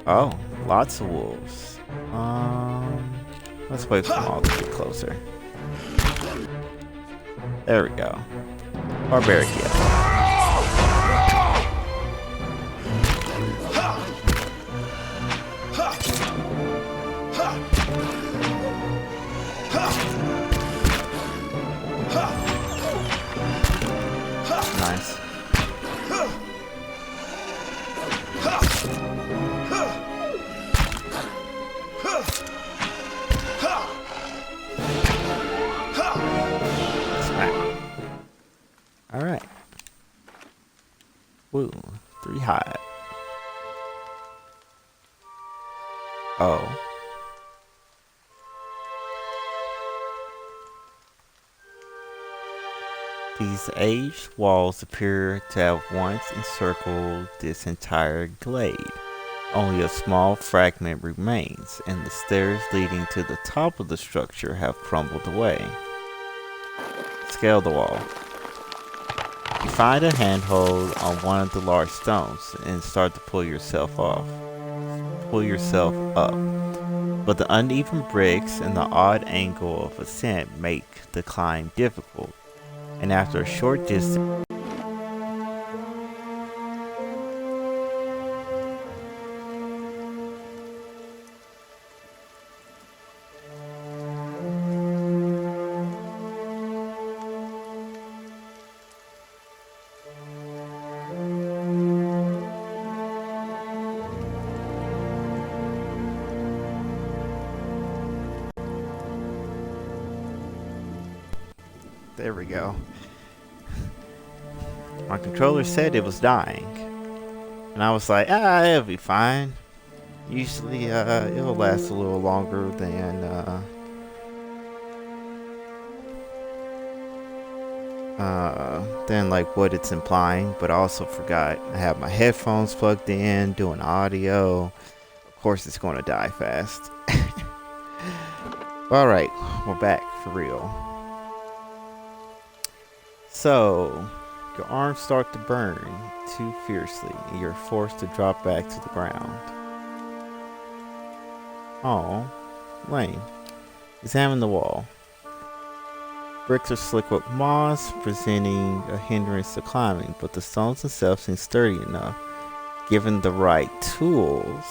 Oh, lots of wolves. Let's wait for them all to get closer. There we go. Barbaric, yeah. Nice. Alright. Woo, 3 hot. Oh. These aged walls appear to have once encircled this entire glade. Only a small fragment remains, and the stairs leading to the top of the structure have crumbled away. Scale the wall. You find a handhold on one of the large stones and start to pull yourself up. But the uneven bricks and the odd angle of ascent make the climb difficult. And after a short distance, there we go. My controller said it was dying. And I was like, it'll be fine. Usually, it'll last a little longer than like what it's implying. But I also forgot I have my headphones plugged in, doing audio. Of course, it's going to die fast. Alright, we're back for real. So, your arms start to burn too fiercely, and you're forced to drop back to the ground. Oh, lame. Examine the wall. Bricks are slick with moss, presenting a hindrance to climbing, but the stones themselves seem sturdy enough. Given the right tools,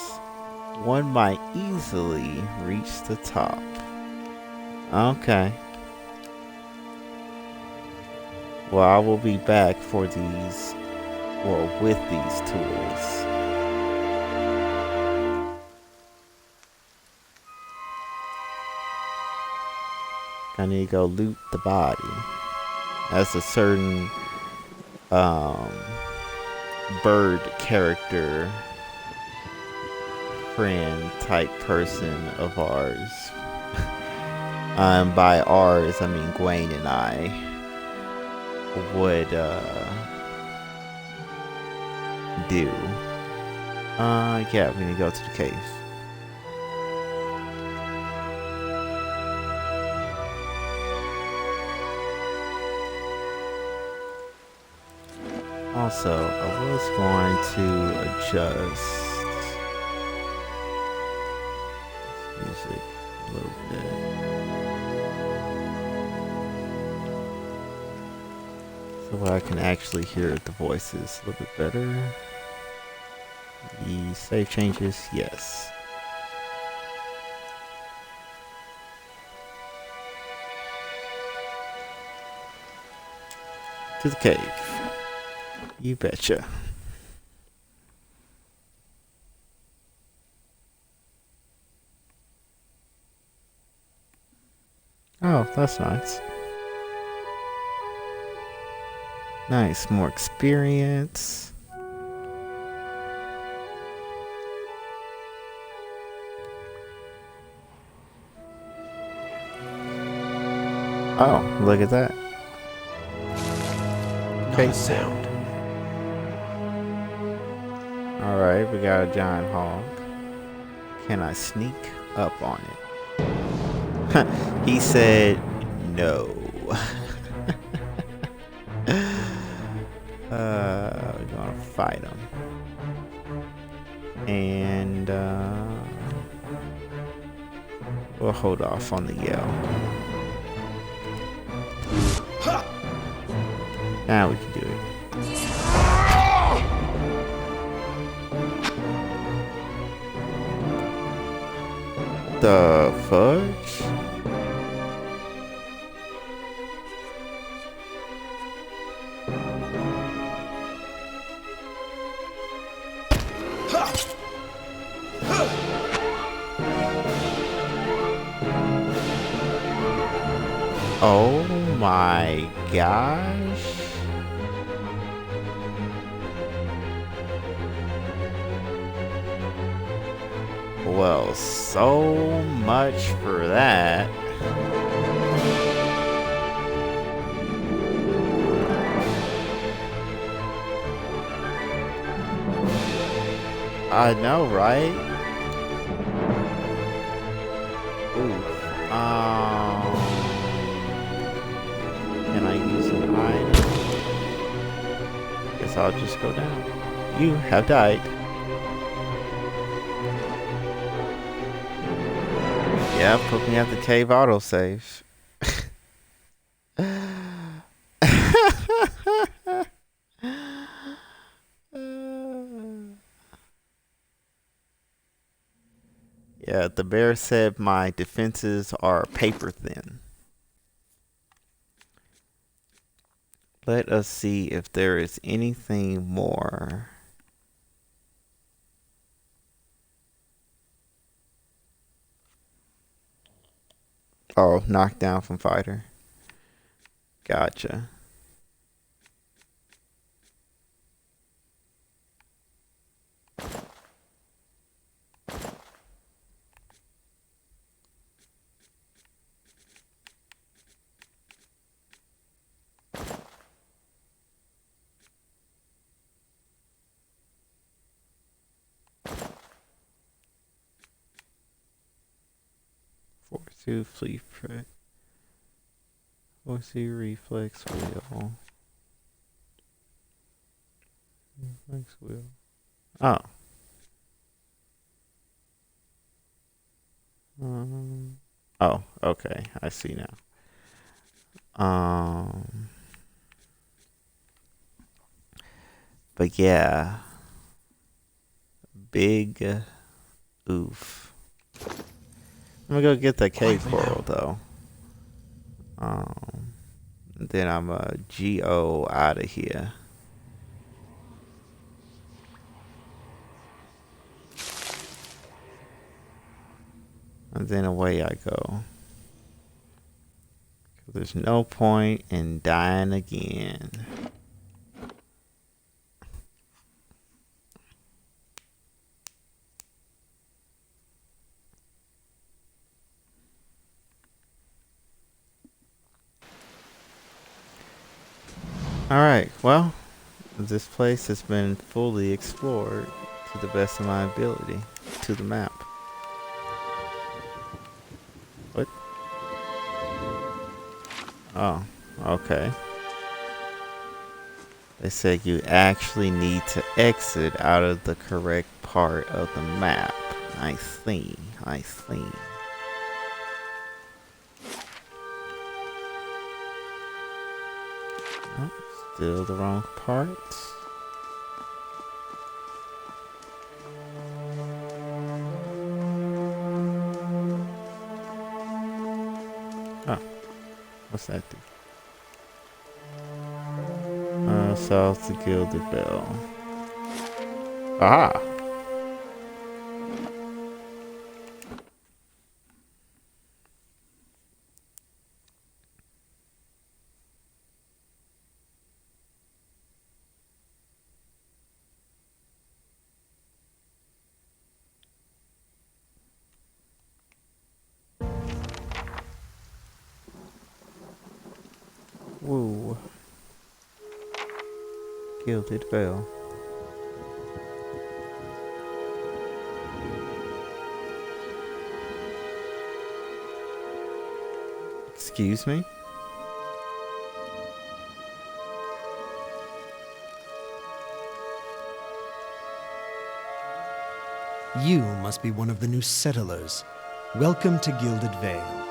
one might easily reach the top. Okay. Well, I will be back for these, or with these tools. I need to go loot the body. That's a certain bird character friend type person of ours. By ours, I mean Gwen and I would do. Yeah, we need to go to the cave. Also, I was going to adjust music a little bit. So I can actually hear the voices a little bit better. The save changes, yes. To the cave. You betcha. Oh, that's nice. Nice, more experience. Oh, look at that. Okay. Not a sound. Alright, we got a giant hog. Can I sneak up on it? He said no. We're gonna fight him. And we'll hold off on the yell. Now we can do it. The fudge? Oh my gosh. Well, so much for that. I know, right? Ooh. Can I use an item? Guess I'll just go down. You have died. Yeah, put me at the cave autosave. Yeah, the bear said my defenses are paper thin. Let us see if there is anything more. Oh, knocked down from fighter. Gotcha. Force-2 fleet prick. Force-2 reflex wheel. Reflex wheel. Oh. Oh, okay. I see now. But yeah. Big oof. I'm gonna go get that cave coral though. Then I'm a GO out of here. And then away I go. There's no point in dying again. Alright, well, this place has been fully explored to the best of my ability to the map. What? Oh, okay. They said you actually need to exit out of the correct part of the map. I see, I see. Oh, still the wrong parts. Oh, what's that do? South to Gilded Bell. Aha! Woo. Gilded Veil. Excuse me? You must be one of the new settlers. Welcome to Gilded Vale.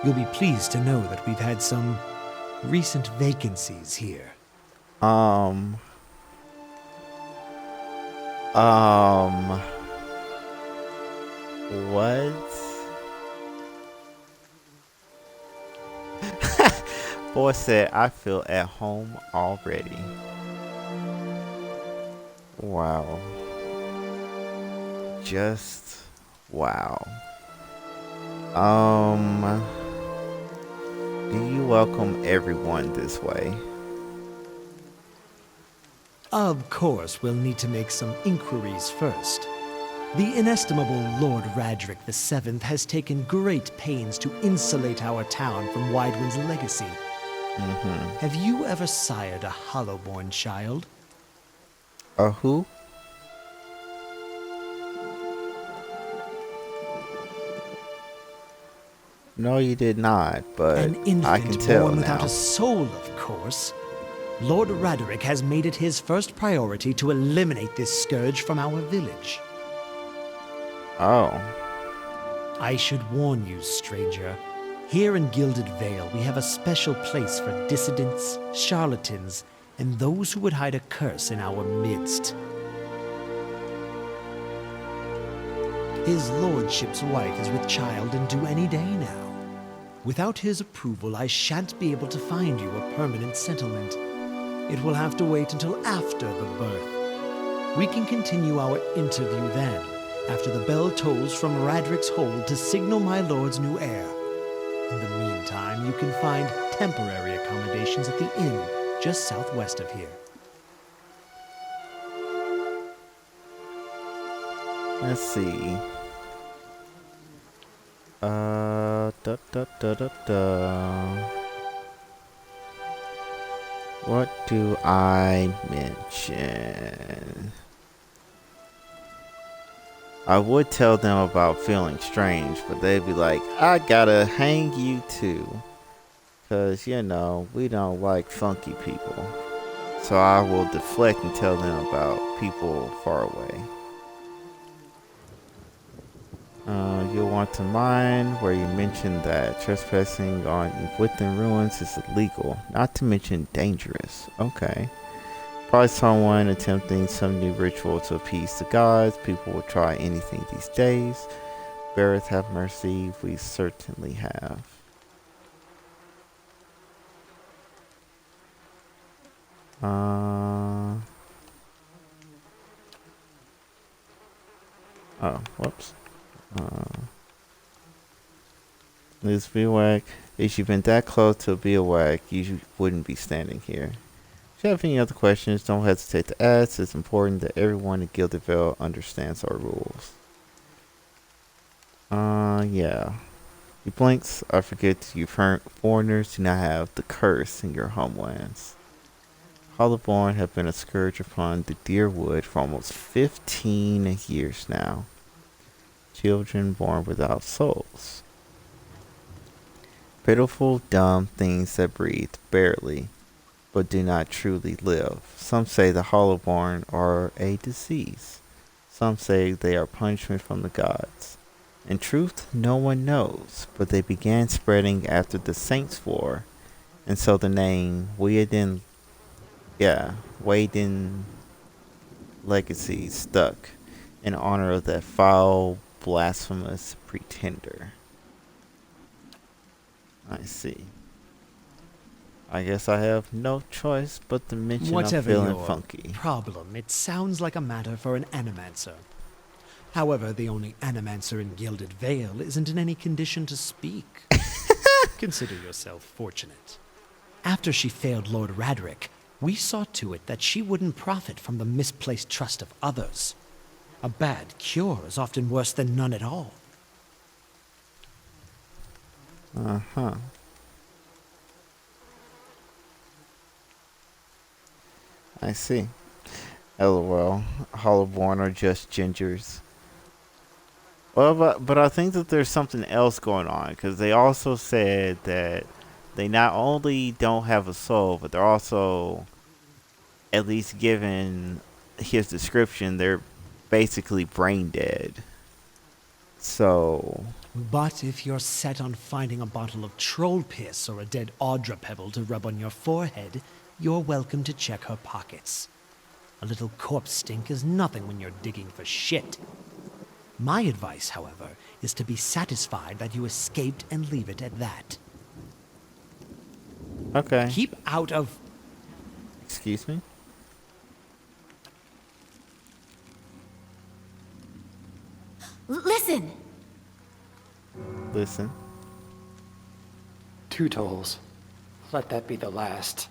You'll be pleased to know that we've had some recent vacancies here. What? Boy said, I feel at home already. Wow. Just wow. Do you welcome everyone this way? Of course, we'll need to make some inquiries first. The inestimable Lord Radric VII has taken great pains to insulate our town from Widewind's legacy. Have you ever sired a Hollowborn child? A who? No, you did not, but An infant I can tell born without now. a soul, of course. Lord Radric has made it his first priority to eliminate this scourge from our village. Oh. I should warn you, stranger. Here in Gilded Vale, we have a special place for dissidents, charlatans, and those who would hide a curse in our midst. His lordship's wife is with child and due any day now. Without his approval, I shan't be able to find you a permanent settlement. It will have to wait until after the birth. We can continue our interview then, after the bell tolls from Radric's hold to signal my lord's new heir. In the meantime, you can find temporary accommodations at the inn just southwest of here. Let's see. What do I mention? I would tell them about feeling strange, but they'd be like, I gotta hang you too. Cause, you know, we don't like funky people. So I will deflect and tell them about people far away. You'll want to mind where you mentioned that trespassing on within ruins is illegal, not to mention dangerous. Okay. Probably someone attempting some new ritual to appease the gods. People will try anything these days. Beareth have mercy, we certainly have. Oh, whoops. This bivouac. If you've been that close to a bivouac, you wouldn't be standing here. If you have any other questions, don't hesitate to ask. It's important that everyone in Gilded Vale understands our rules. Yeah. You blinks, I forget you foreigners do not have the curse in your homelands. Hollowborn have been a scourge upon the Deerwood for almost 15 years now. Children born without souls. Pitiful, dumb things that breathe barely, but do not truly live. Some say the Hollowborn are a disease. Some say they are punishment from the gods. In truth, no one knows, but they began spreading after the Saints' War, and so the name Waden legacy stuck in honor of that foul, blasphemous pretender. I see. I guess I have no choice but to mention Whatever I'm feeling your funky. problem, it sounds like a matter for an animancer. However, the only animancer in Gilded Vale isn't in any condition to speak. Consider yourself fortunate. After she failed Lord Radric, we saw to it that she wouldn't profit from the misplaced trust of others. A bad cure is often worse than none at all. Uh-huh. I see. LOL. Hollowborn are just gingers. Well, but I think that there's something else going on, because they also said that they not only don't have a soul, but they're also, at least given his description, they're basically brain dead. So, But if you're set on finding a bottle of troll piss or a dead Audra pebble to rub on your forehead, you're welcome to check her pockets. A little corpse stink is nothing when you're digging for shit. My advice, however, is to be satisfied that you escaped and leave it at that. okay. Keep out of... Excuse me? Listen! Listen. 2 tolls. Let that be the last.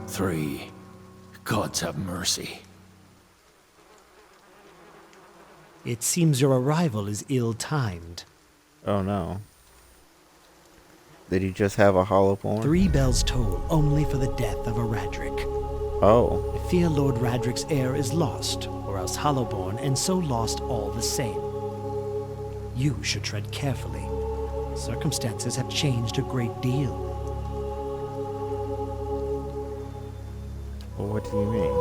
3. Gods have mercy. It seems your arrival is ill-timed. Oh no. Did he just have a hollow bone? 3 bells toll only for the death of a Radric. Oh. I fear Lord Radric's heir is lost, or else Hollowborn, and so lost all the same. You should tread carefully. Circumstances have changed a great deal. Well, what do you mean?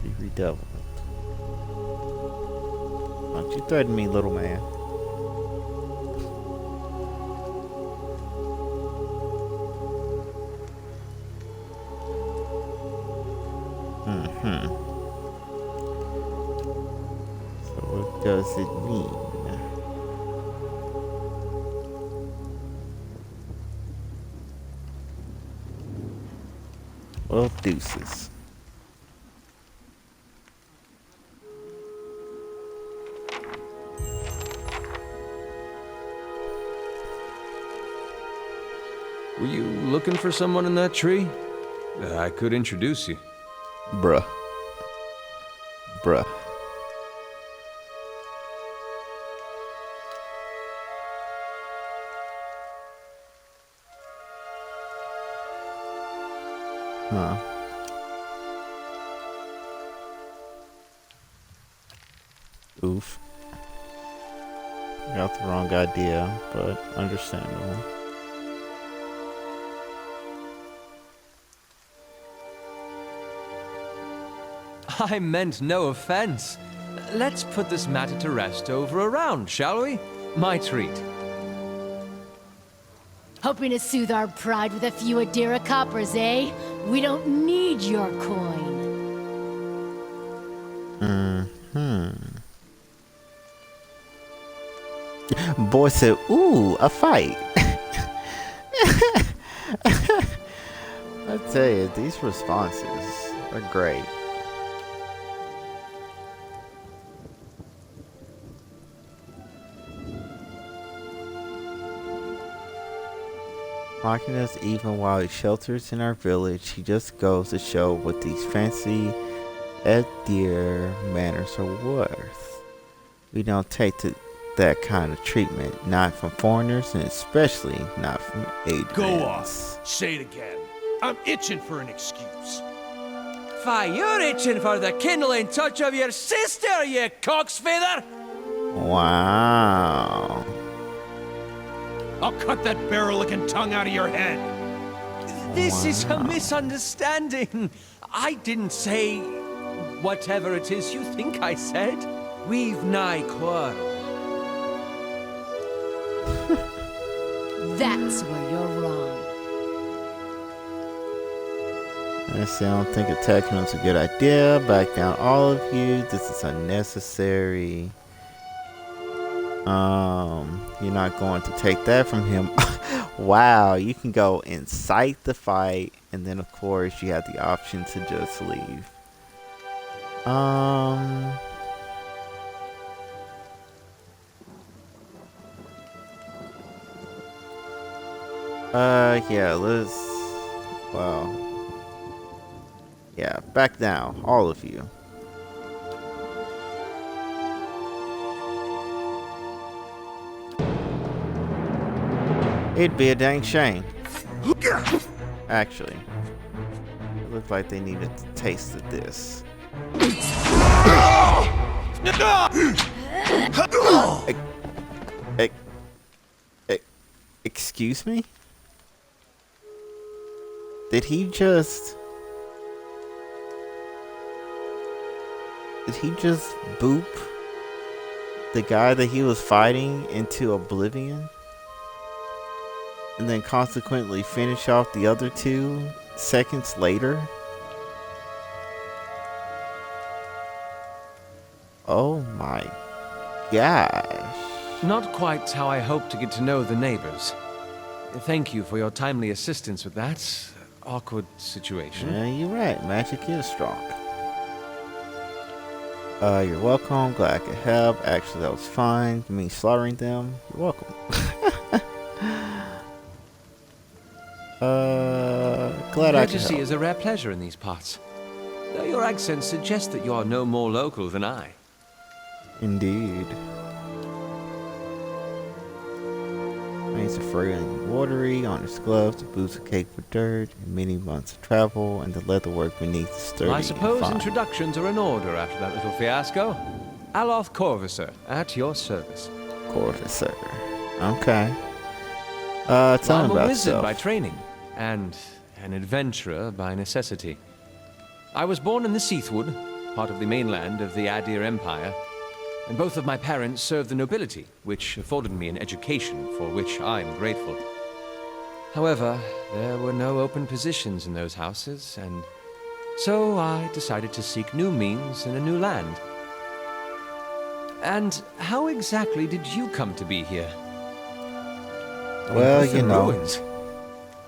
Be redoubled. Don't you threaten me, little man. So what does it mean? Well, deuces. Were you looking for someone in that tree? I could introduce you. Bruh. Bruh. Huh. Oof. Got the wrong idea, but understandable. I meant no offense. Let's put this matter to rest over a round, shall we? My treat. Hoping to soothe our pride with a few Adira coppers, eh? We don't need your coin. Boy said, ooh, a fight. I tell you, these responses are great. Mocking us even while he shelters in our village, he just goes to show what these fancy Edir manners are worth. We don't take that kind of treatment, not from foreigners and especially not from Adrians. Go off. Say it again. I'm itching for an excuse. Fie, you're itching for the kindling touch of your sister, you cocksfeather! Wow. I'll cut that barrel-licking tongue out of your head. This is a misunderstanding. I didn't say whatever it is you think I said. We've nigh quarrel. That's where you're wrong. I say I don't think attacking him's a good idea. Back down, all of you. This is unnecessary. You're not going to take that from him. Wow, you can go incite the fight, and then of course you have the option to just leave. Yeah, let's, well, yeah, back down, all of you. It'd be a dang shame. Actually, it looked like they needed to taste of this. Excuse me? Did he just boop the guy that he was fighting into oblivion? And then consequently finish off the other 2 seconds later? Oh my gosh. Not quite how I hoped to get to know the neighbors. Thank you for your timely assistance with that awkward situation. Yeah, you're right. Magic is strong. You're welcome. Glad I could help. Actually, that was fine. Me slaughtering them. You're welcome. Glad I could Courtesy help. is a rare pleasure in these parts. Though your accent suggests that you are no more local than I. Indeed. Rains are fragrant and watery, on his gloves, the boots are caked with dirt, and many months of travel, and the leatherwork beneath is sturdy I suppose and fine. introductions are in order after that little fiasco. Aloth Corvisor, at your service. Corvisor. Okay. Tell me I'm a about wizard yourself. by training, and an adventurer by necessity. I was born in the Seathwood, part of the mainland of the Adir Empire, and both of my parents served the nobility, which afforded me an education for which I'm grateful. However, there were no open positions in those houses, and so I decided to seek new means in a new land. And how exactly did you come to be here? Well, you know. Ruins.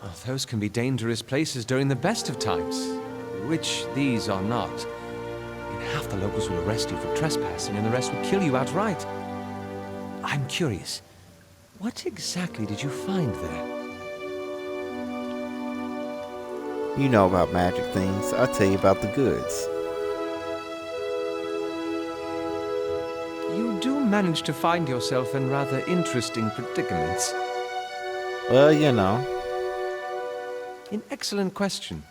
Oh, those can be dangerous places during the best of times, which these are not. Half the locals will arrest you for trespassing, and the rest will kill you outright. I'm curious, what exactly did you find there? You know about magic things. I'll tell you about the goods. You do manage to find yourself in rather interesting predicaments. Well, you know. An excellent question.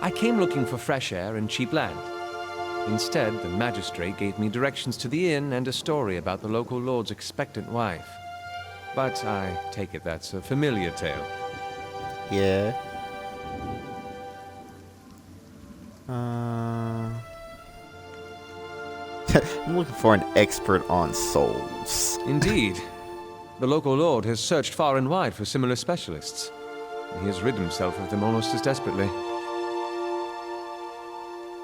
I came looking for fresh air and cheap land. Instead, the magistrate gave me directions to the inn and a story about the local lord's expectant wife. But I take it that's a familiar tale. Yeah. I'm looking for an expert on souls. Indeed. The local lord has searched far and wide for similar specialists. He has rid himself of them almost as desperately.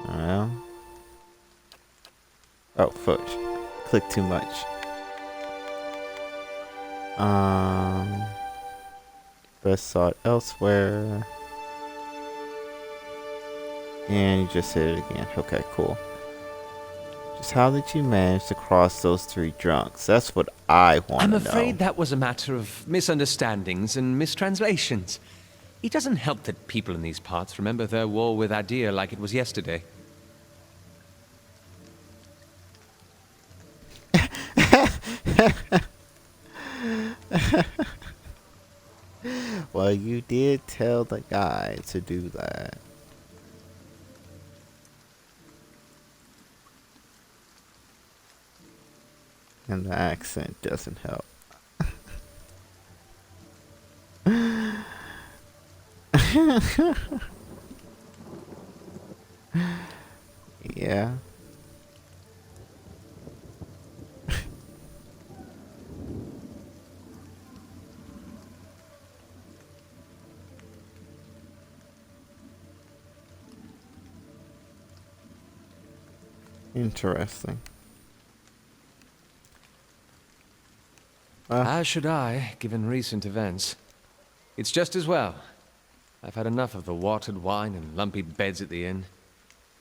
Well. Oh, fudge. Click too much. Best sought elsewhere. And you just hit it again. Okay, cool. Just how did you manage to cross those 3 drunks? That's what I want to know. I'm afraid that was a matter of misunderstandings and mistranslations. It doesn't help that people in these parts remember their war with Adir like it was yesterday. Well, you did tell the guy to do that. And the accent doesn't help. Yeah. Interesting. As should I, given recent events. It's just as well. I've had enough of the watered wine and lumpy beds at the inn.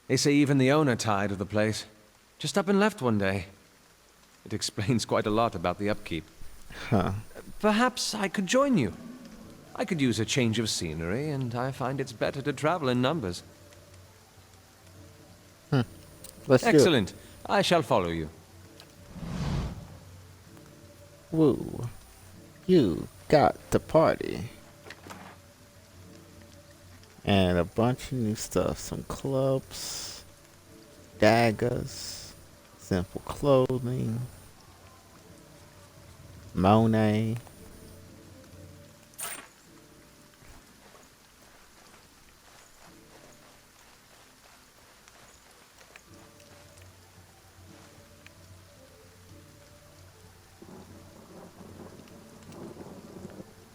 They say even the owner tired of the place. Just up and left one day. It explains quite a lot about the upkeep. Huh. Perhaps I could join you. I could use a change of scenery, and I find it's better to travel in numbers. Let's Excellent. do it. I shall follow you. Woo. You got the party. And a bunch of new stuff. Some clubs, daggers, simple clothing, Monet.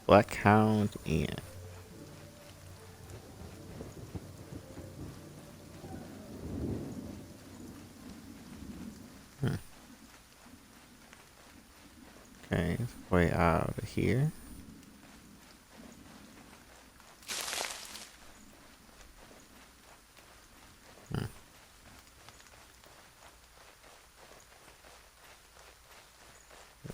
Blackhound Inn. Okay, it's way out of here.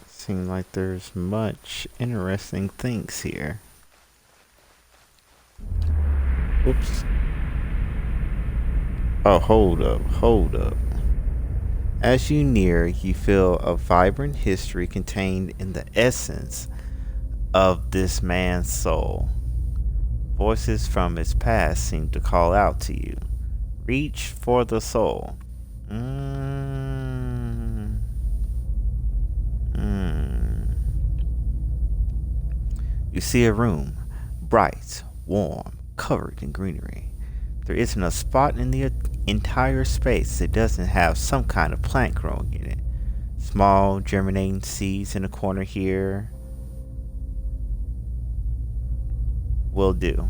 Seems like there's much interesting things here. Oops. Oh, hold up. As you near, you feel a vibrant history contained in the essence of this man's soul. Voices from his past seem to call out to you. Reach for the soul. You see a room, bright, warm, covered in greenery. There isn't a spot in the entire space that doesn't have some kind of plant growing in it. Small, germinating seeds in a corner here will do.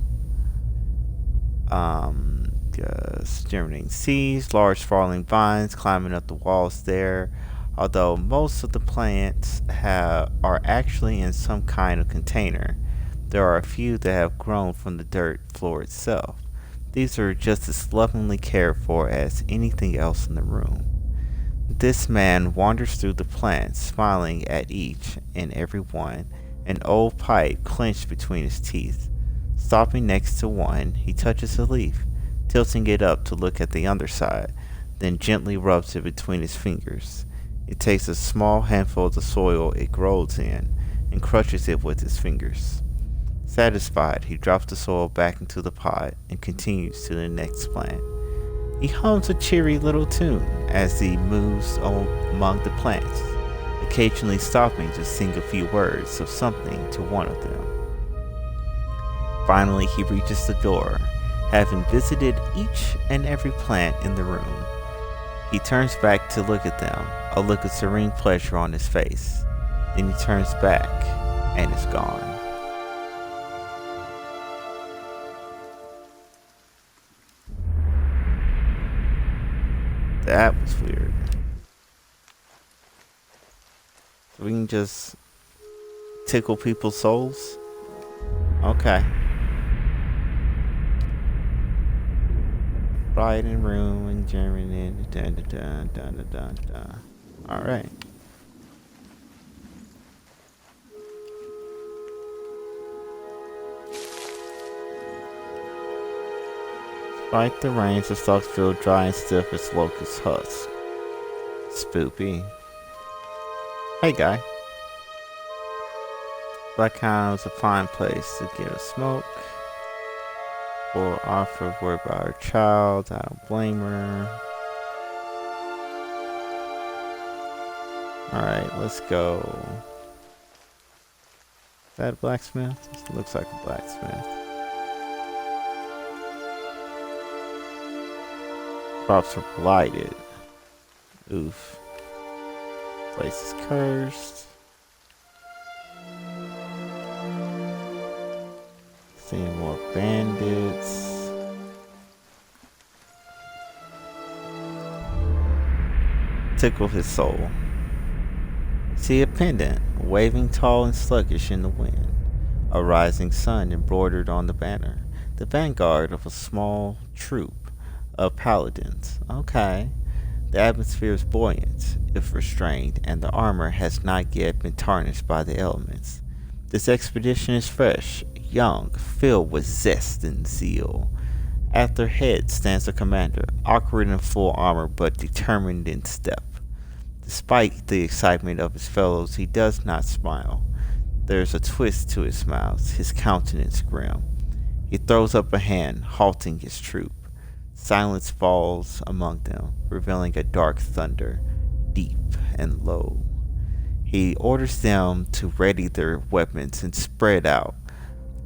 Just germinating seeds, large falling vines climbing up the walls there. Although most of the plants are actually in some kind of container, there are a few that have grown from the dirt floor itself. These are just as lovingly cared for as anything else in the room. This man wanders through the plants, smiling at each and every one, an old pipe clenched between his teeth. Stopping next to one, he touches a leaf, tilting it up to look at the underside, then gently rubs it between his fingers. He takes a small handful of the soil it grows in and crushes it with his fingers. Satisfied, he drops the soil back into the pot and continues to the next plant. He hums a cheery little tune as he moves among the plants, occasionally stopping to sing a few words of something to one of them. Finally, he reaches the door, having visited each and every plant in the room. He turns back to look at them, a look of serene pleasure on his face. Then he turns back and is gone. That was weird. So we can just tickle people's souls? Okay. Bright in room and germinated. Alright. Despite the rains, the stalks feel dry and stiff as locust husks. Spoopy. Hey, guy. Blackhound's a fine place to get a smoke. Or offer word about her child. I don't blame her. Alright, let's go. Is that a blacksmith? This looks like a blacksmith. Crops are blighted. Oof. Place is cursed. Seeing more bandits. Tickle his soul. See a pendant, waving tall and sluggish in the wind. A rising sun embroidered on the banner. The vanguard of a small troop of paladins. Okay. The atmosphere is buoyant, if restrained, and the armor has not yet been tarnished by the elements. This expedition is fresh, young, filled with zest and zeal. At their head stands the commander, awkward in full armor but determined in step. Despite the excitement of his fellows, he does not smile. There is a twist to his mouth, his countenance grim. He throws up a hand, halting his troop. Silence falls among them, revealing a dark thunder, deep and low. He orders them to ready their weapons and spread out.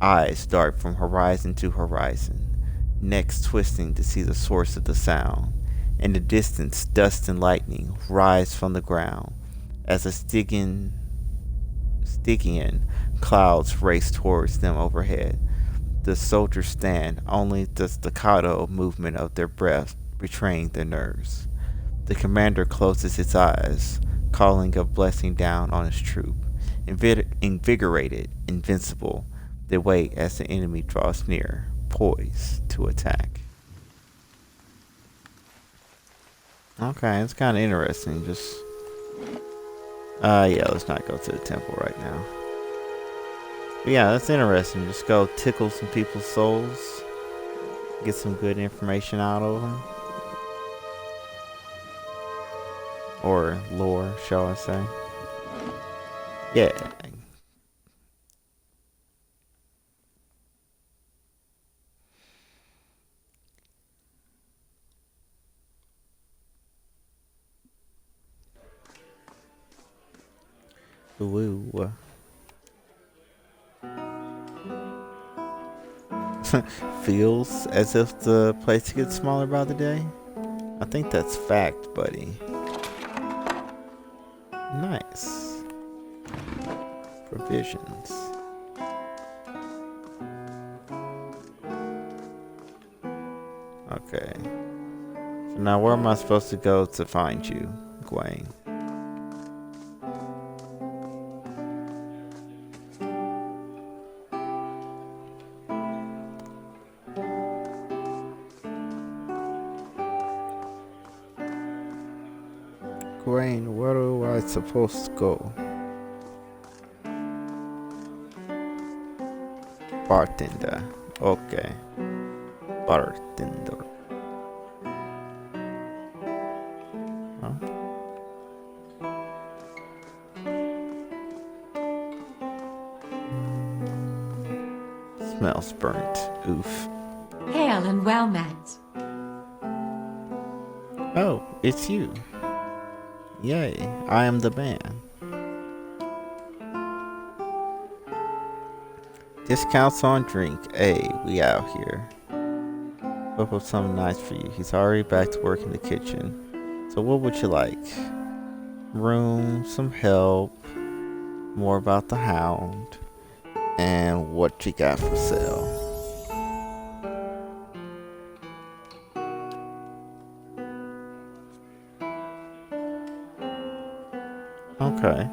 Eyes dart from horizon to horizon, necks twisting to see the source of the sound. In the distance, dust and lightning rise from the ground as a Stygian Stygian clouds race towards them overhead. The soldiers stand, only the staccato movement of their breath betraying their nerves. The commander closes his eyes, calling a blessing down on his troop. Invigorated, invincible, they wait as the enemy draws near, poised to attack. Okay, it's kind of interesting. Yeah, let's not go to the temple right now. But yeah, that's interesting. Just go tickle some people's souls, get some good information out of them. Or lore, shall I say. Yeah. Woo. Feels as if the place gets smaller by the day. I think that's fact, buddy. Nice. Provisions. Okay. So now where am I supposed to go to find you, Gwaine? Gwaine, where am I supposed to go? Bartender. Okay. Bartender. Huh? Smells burnt. Oof. Hail and well met. Oh, it's you. Yay, I am the man. Discounts on drink. Hey, we out here. Whip up something nice for you. He's already back to work in the kitchen. So what would you like? Room, some help, more about the hound, and what you got for sale. Okay.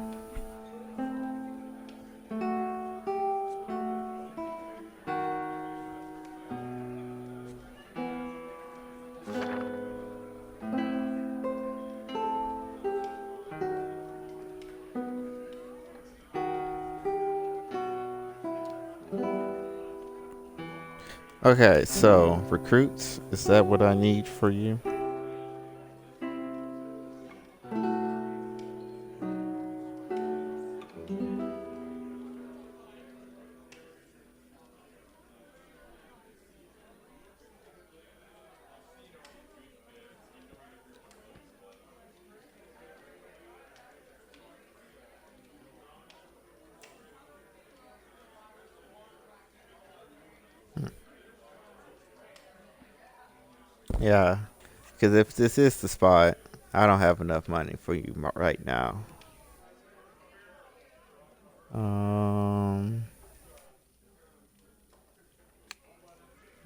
Okay, so recruits, is that what I need for you? Yeah, because if this is the spot, I don't have enough money for you right now.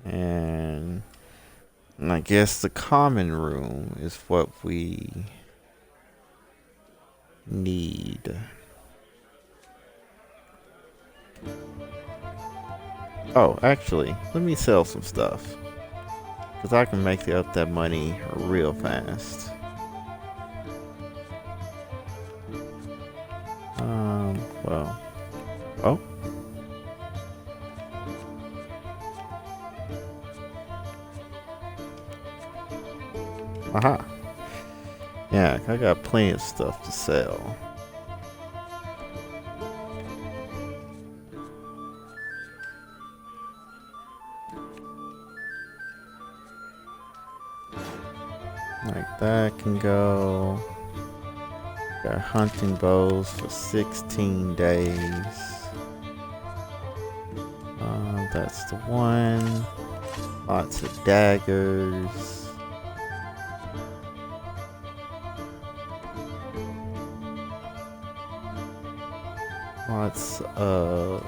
And I guess the common room is what we need. Oh, actually, let me sell some stuff. Because I can make up that money real fast. Well. Oh. Aha. Yeah, I got plenty of stuff to sell. Like that can go. Got hunting bows for 16 days. That's the one. Lots of daggers. Lots of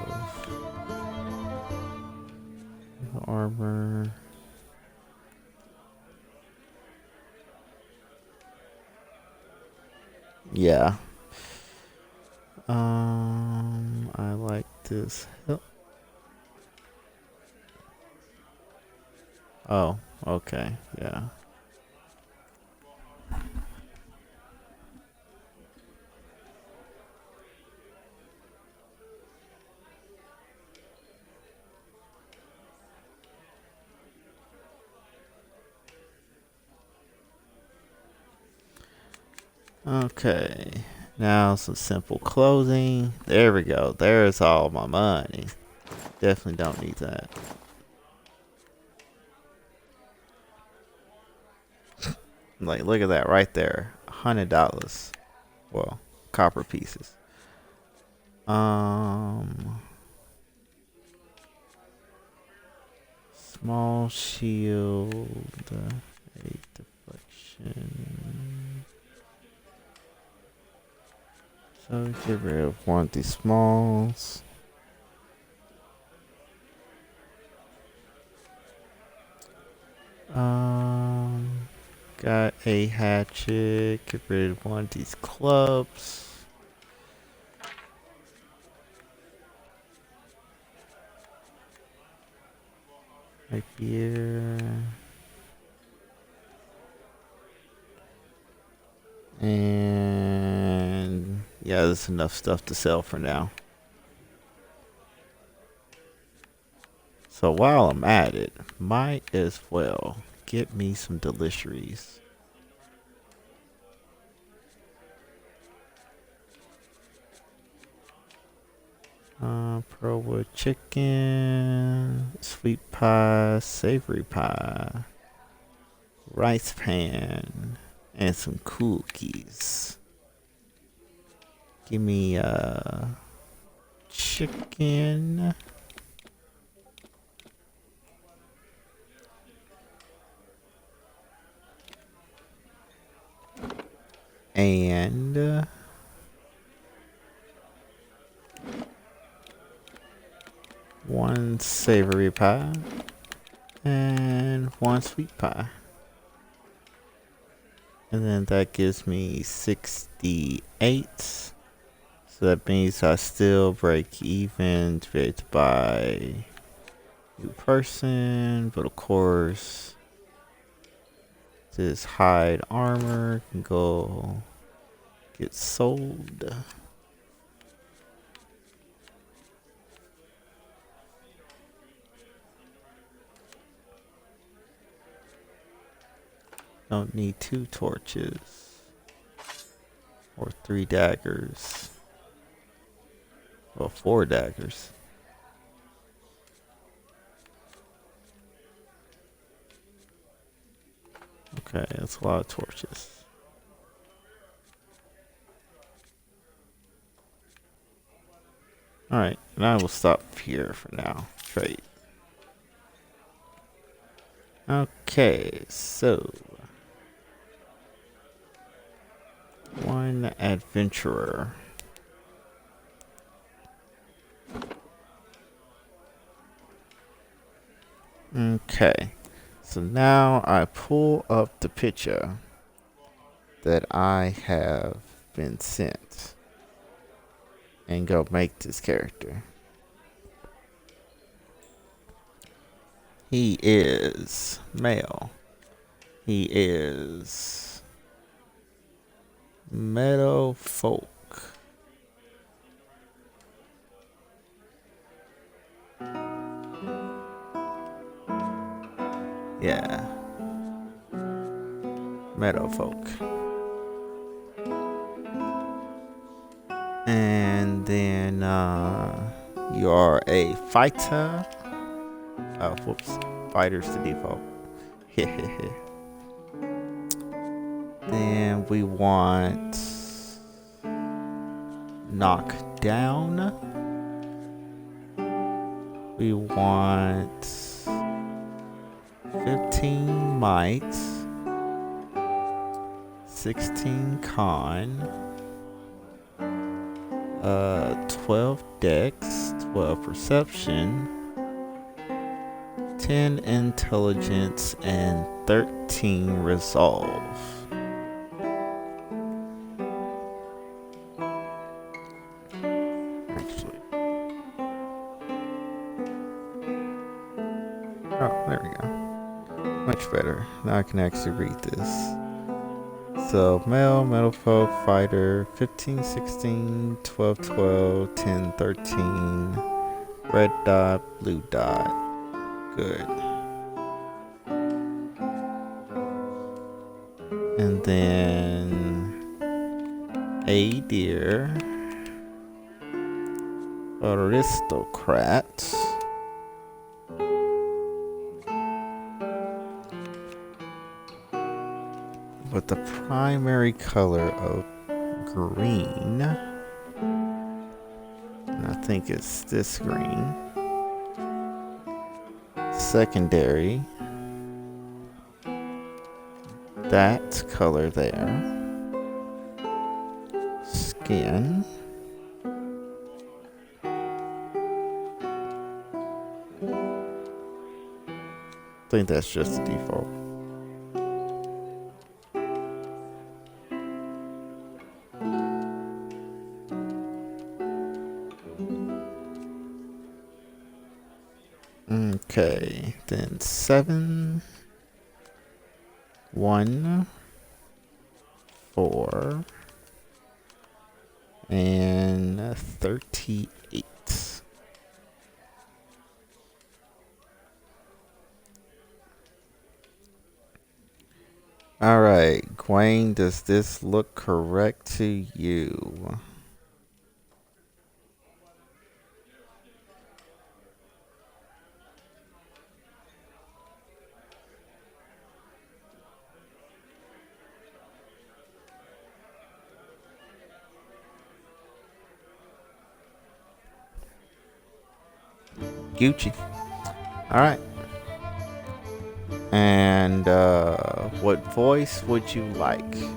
armor. Yeah. I like this. Oh, okay, yeah. Okay, now some simple clothing. There we go. There's all my money. Definitely don't need that. Like, look at that right there. $100. Well, copper pieces. Small shield. 8 deflection. So get rid of one of these smalls. Got a hatchet. Get rid of one of these clubs. Right here. And yeah, there's enough stuff to sell for now. So while I'm at it, might as well get me some delicious. Pearlwood chicken, sweet pie, savory pie, rice pan, and some cookies. Give me chicken. And one savory pie and one sweet pie. And then that gives me 68. So that means I still break even to be able to buy a new person. But of course, this hide armor can go get sold. Don't need 2 torches or 3 daggers. Well, 4 daggers. Okay, that's a lot of torches. Alright, and I will stop here for now. Trade. Okay, so one adventurer. Okay, so now I pull up the picture that I have been sent and go make this character. He is male. He is meadow folk. Yeah. Meadow folk. And then you are a fighter. Oh, whoops. Fighter's the default. Then we want knock down. We want 15 might, 16 con, 12 dex, 12 perception, 10 intelligence, and 13 resolve. Actually. Oh, there we go. Much better. Now I can actually read this. So, male, metal folk, fighter, 15, 16, 12, 12, 10, 13, red dot, blue dot. Good. And then a deer, aristocrat, with the primary color of green, and I think it's this green. Secondary, that color there. Skin. I think that's just the default. Okay, then 7, 1, 4, and 38. All right, Gwaine, does this look correct to you? Gucci. All right. And what voice would you like? You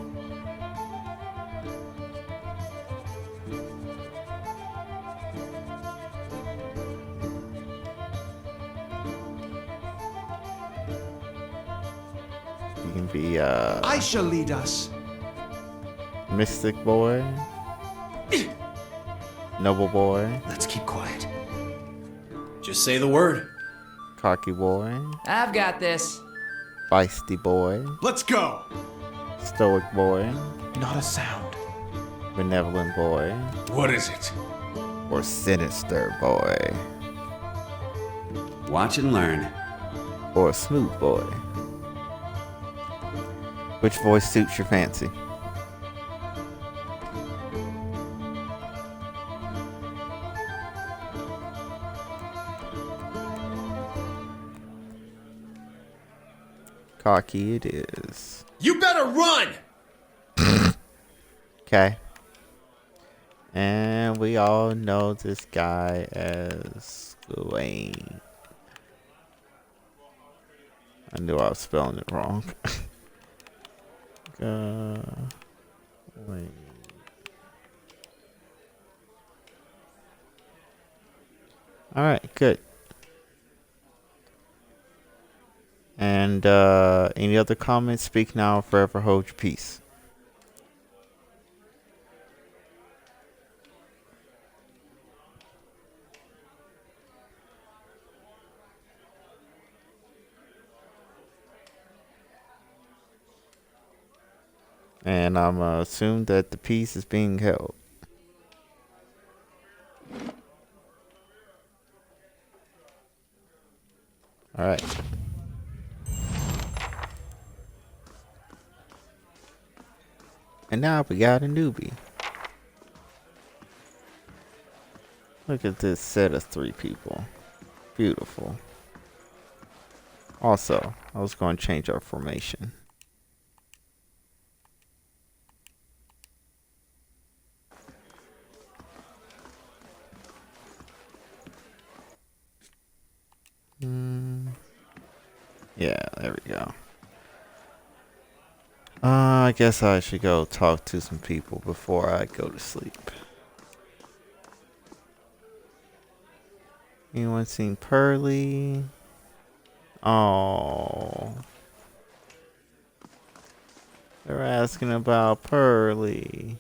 can be I shall lead us. Mystic Boy, Noble Boy. Let's keep quiet. Just say the word. Cocky Boy. I've got this. Feisty Boy. Let's go. Stoic Boy. Not a sound. Benevolent Boy. What is it? Or Sinister Boy. Watch and learn. Or Smooth Boy. Which voice suits your fancy? Cocky it is. You better run! Okay. And we all know this guy as Gwaine. I knew I was spelling it wrong. Gwaine. Alright, good. And any other comments? Speak now or forever hold your peace. And I'm assume that the peace is being held. All right. And now we got a newbie. Look at this set of 3 people. Beautiful. Also, I was going to change our formation. Yeah, there we go. I guess I should go talk to some people before I go to sleep. Anyone seen Pearly? Oh. They're asking about Pearly.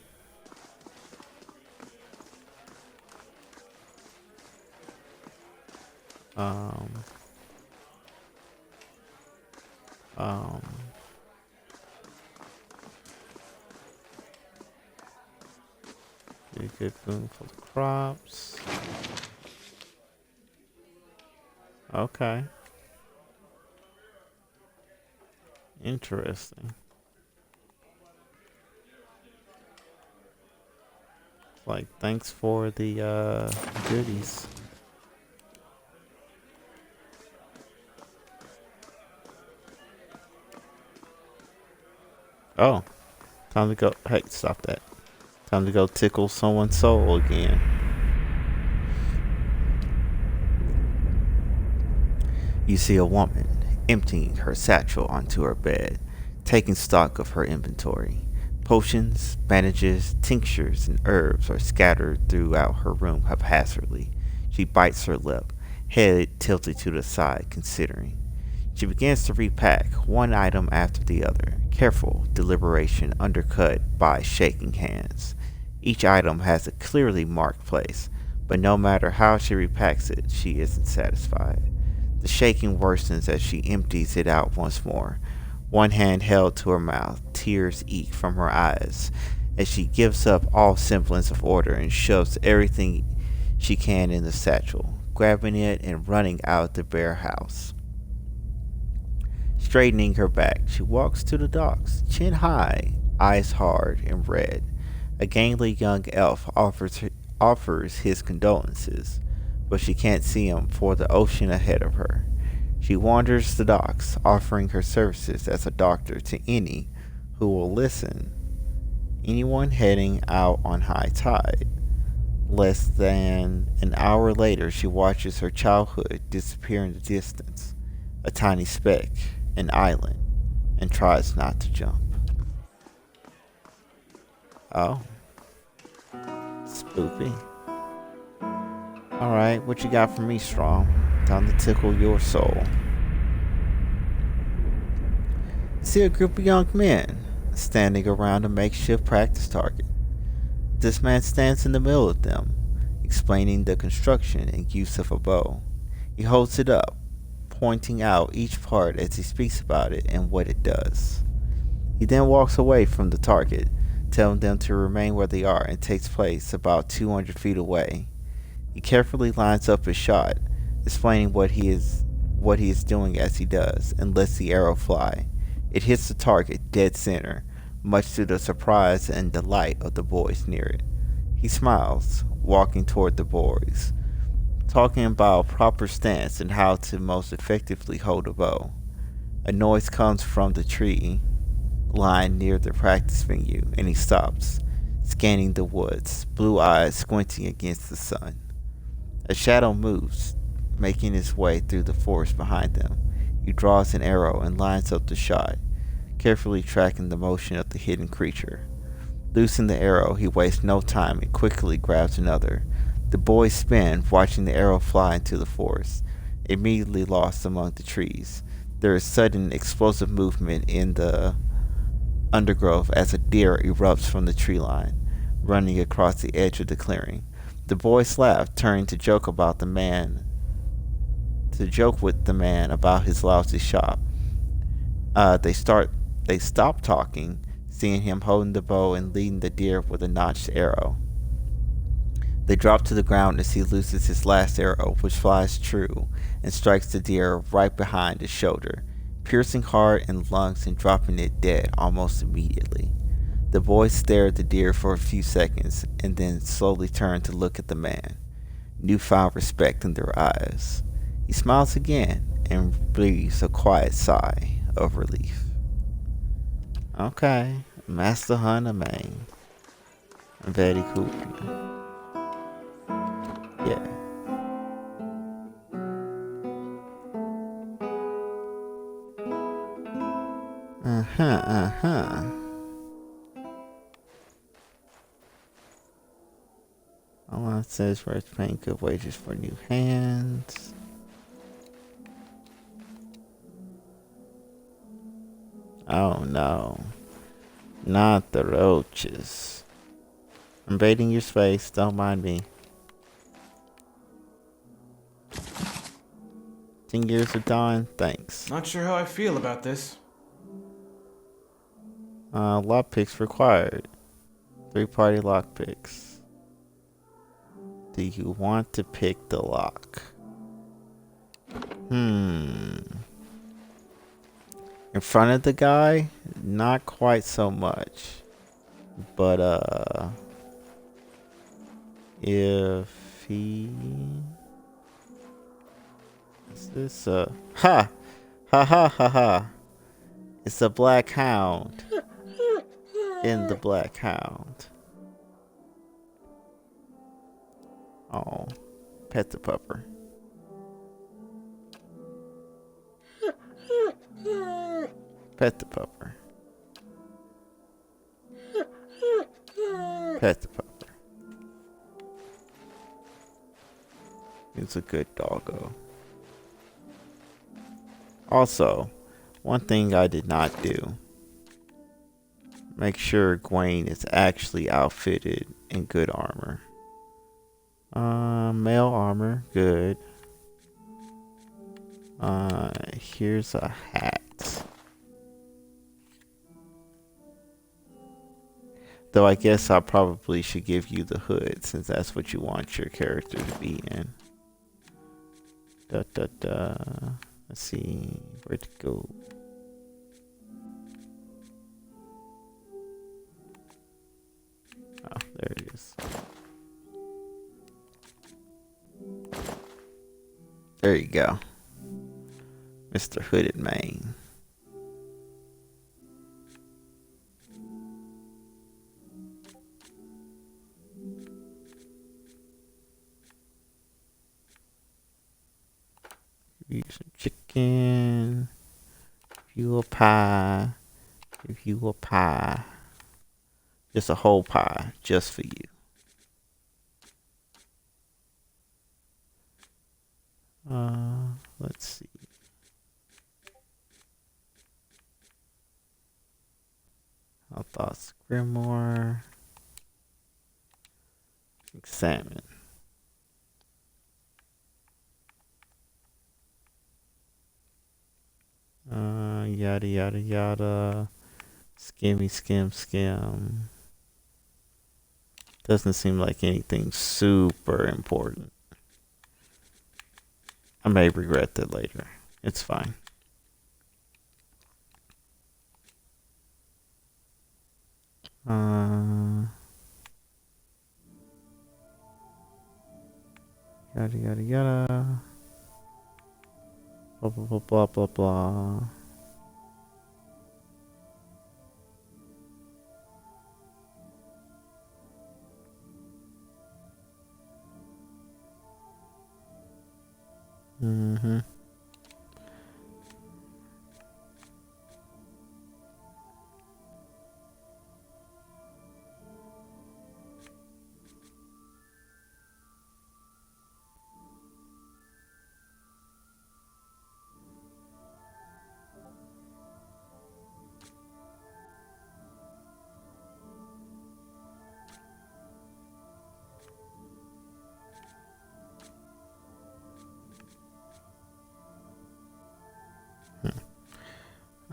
Be good food for the crops. Okay. Interesting. Like, thanks for the goodies. Oh, time to go. Hey, stop that. Time to go tickle someone's soul again. You see a woman emptying her satchel onto her bed, taking stock of her inventory. Potions, bandages, tinctures, and herbs are scattered throughout her room haphazardly. She bites her lip, head tilted to the side, considering. She begins to repack one item after the other, careful deliberation undercut by shaking hands. Each item has a clearly marked place, but no matter how she repacks it, she isn't satisfied. The shaking worsens as she empties it out once more, one hand held to her mouth, tears eke from her eyes as she gives up all semblance of order and shoves everything she can in the satchel, grabbing it and running out the bare house. Straightening her back, she walks to the docks, chin high, eyes hard and red. A gangly young elf offers his condolences, but she can't see him for the ocean ahead of her. She wanders the docks, offering her services as a doctor to any who will listen. Anyone heading out on high tide. Less than an hour later, she watches her childhood disappear in the distance, a tiny speck, an island, and tries not to jump. Oh. Spoopy. Alright, what you got for me, Strong? Time to tickle your soul. See a group of young men standing around a makeshift practice target. This man stands in the middle of them, explaining the construction and use of a bow. He holds it up, pointing out each part as he speaks about it and what it does. He then walks away from the target, telling them to remain where they are, and takes place about 200 feet away. He carefully lines up his shot, explaining what he is doing as he does, and lets the arrow fly. It hits the target dead center, much to the surprise and delight of the boys near it. He smiles, walking toward the boys, talking about proper stance and how to most effectively hold a bow. A noise comes from the tree line near the practice venue, and he stops, scanning the woods, blue eyes squinting against the sun. A shadow moves, making its way through the forest behind them. He draws an arrow and lines up the shot, carefully tracking the motion of the hidden creature. Loosing the arrow, he wastes no time and quickly grabs another. The boys spin, watching the arrow fly into the forest, immediately lost among the trees. There is sudden explosive movement in the undergrowth as a deer erupts from the tree line, running across the edge of the clearing. The boys laugh, turning to joke with the man about his lousy shot. They stop talking, seeing him holding the bow and leading the deer with a notched arrow. They drop to the ground as he loses his last arrow, which flies true and strikes the deer right behind his shoulder, piercing hard in the lungs and dropping it dead almost immediately. The boys stare at the deer for a few seconds and then slowly turn to look at the man, newfound respect in their eyes. He smiles again and breathes a quiet sigh of relief. Okay, Master Hunter Main. Very cool. Yeah. I want to says we're paying good wages for new hands. Oh no. Not the roaches. I'm invading your space, don't mind me. 10 years of dawn, thanks. Not sure how I feel about this. Lockpicks required. 3-party lockpicks. Do you want to pick the lock? In front of the guy, not quite so much. But if he is this ha ha. It's a black hound. In the black hound. Oh, pet the pupper. Pet the pupper. Pet the pupper. He's a good doggo. Also, one thing I did not do. Make sure Gwaine is actually outfitted in good armor. Male armor, good. Here's a hat. Though I guess I probably should give you the hood since that's what you want your character to be in. Let's see, where'd it go? Oh, there it is. There you go. Mr. Hooded Mane. Give you some chicken. Give you a pie. Give you a pie. Just a whole pie, just for you. Let's see. Thoughts Grimoire. Salmon. Yada yada yada. Skimmy skim skim. Doesn't seem like anything super important. I may regret that later. It's fine. Yada yada yada. Blah blah blah blah blah. Mm-hmm.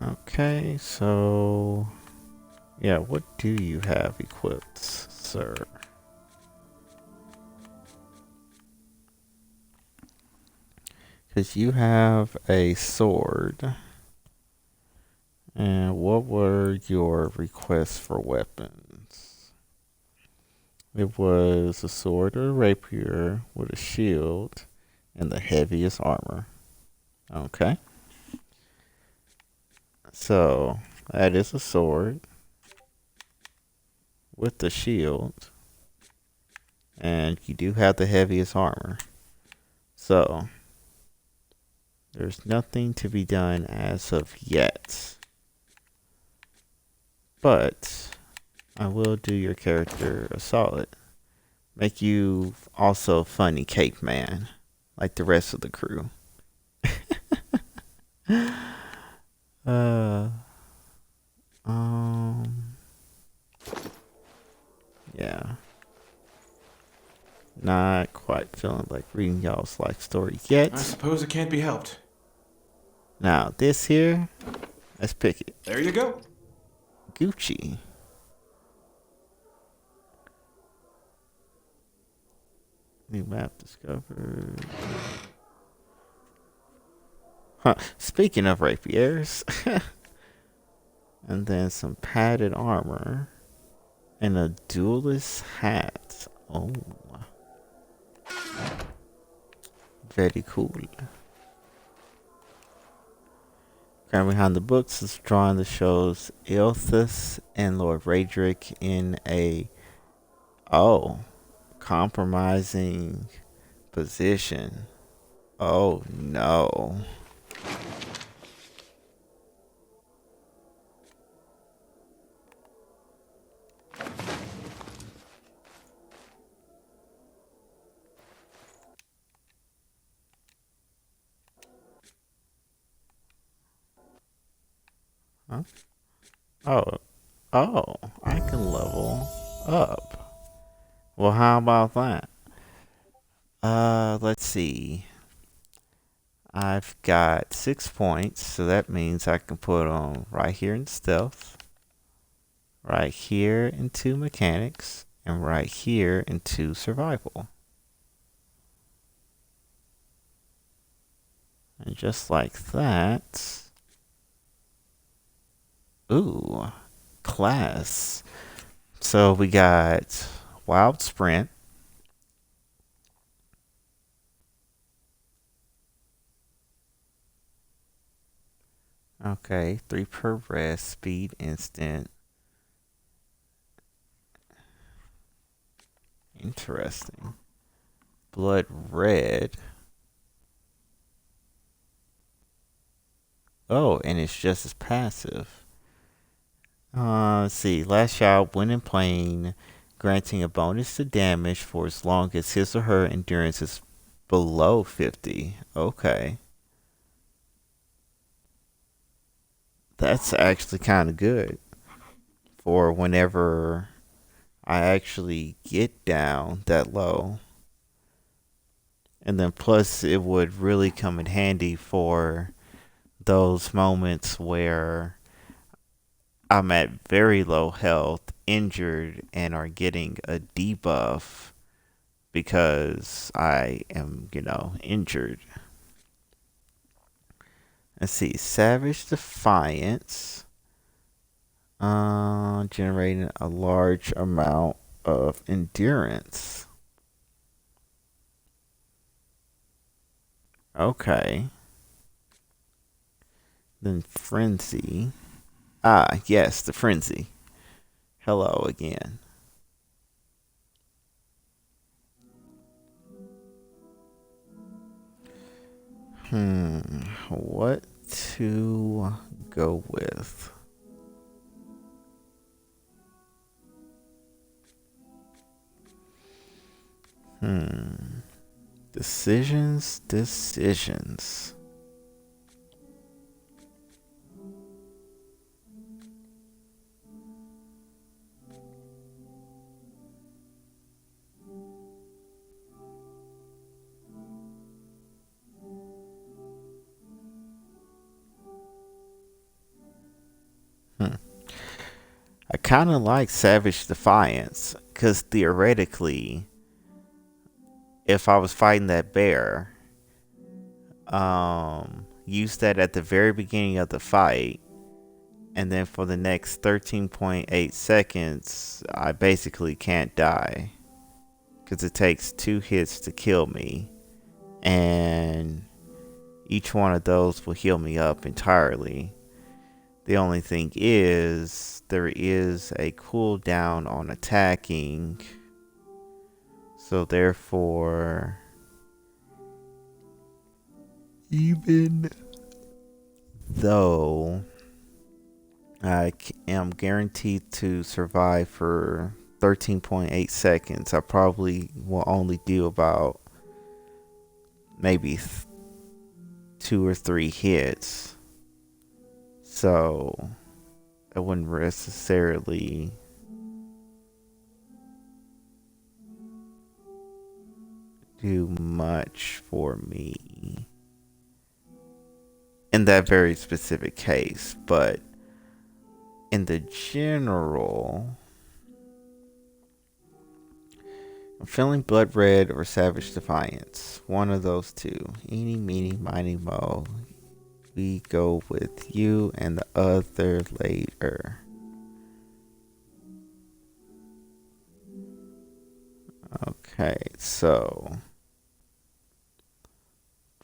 Okay, so yeah, what do you have equipped, sir? Because you have a sword. And what were your requests for weapons? It was a sword or a rapier with a shield and the heaviest armor. Okay. So, that is a sword with the shield. And you do have the heaviest armor. So, there's nothing to be done as of yet. But, I will do your character a solid Make you also funny cape man, like the rest of the crew. uh, yeah. Not quite feeling like reading y'all's life story yet. I suppose it can't be helped. Now, this here, let's pick it. There you go. Gucci. New map discovered. Huh. Speaking of rapiers. And then some padded armor. And a duelist hat. Oh. Very cool. Ground behind the books is drawing that shows Ilthus and Lord Raedric in a compromising position. Oh no. Huh? Oh, I can level up. Well, how about that? Let's see. I've got 6 points, so that means I can put on right here in stealth, right here into mechanics, and right here into survival. And just like that. Ooh, class. So we got Wild Sprint. Okay, 3 per rest, speed instant. Interesting. Blood red. Oh, and it's just as passive. Let's see. Last shot when in plane, granting a bonus to damage for as long as his or her endurance is below 50. Okay. That's actually kind of good for whenever I actually get down that low. And then plus it would really come in handy for those moments where I'm at very low health, injured, and are getting a debuff because I am, injured. Let's see, Savage Defiance. Generating a large amount of endurance. Okay. Then Frenzy. Ah, yes, the Frenzy. Hello again. What to go with? Decisions. I kind of like Savage Defiance because theoretically, if I was fighting that bear, use that at the very beginning of the fight, and then for the next 13.8 seconds, I basically can't die because it takes 2 hits to kill me, and each one of those will heal me up entirely. The only thing is, there is a cooldown on attacking. So therefore, even though I am guaranteed to survive for 13.8 seconds, I probably will only do about maybe 2 or 3 hits. So I wouldn't necessarily do much for me in that very specific case, but in the general, I'm feeling Blood Red or Savage Defiance. One of those two. Eeny, meeny, miny, mo. We go with you and the other later. Okay, so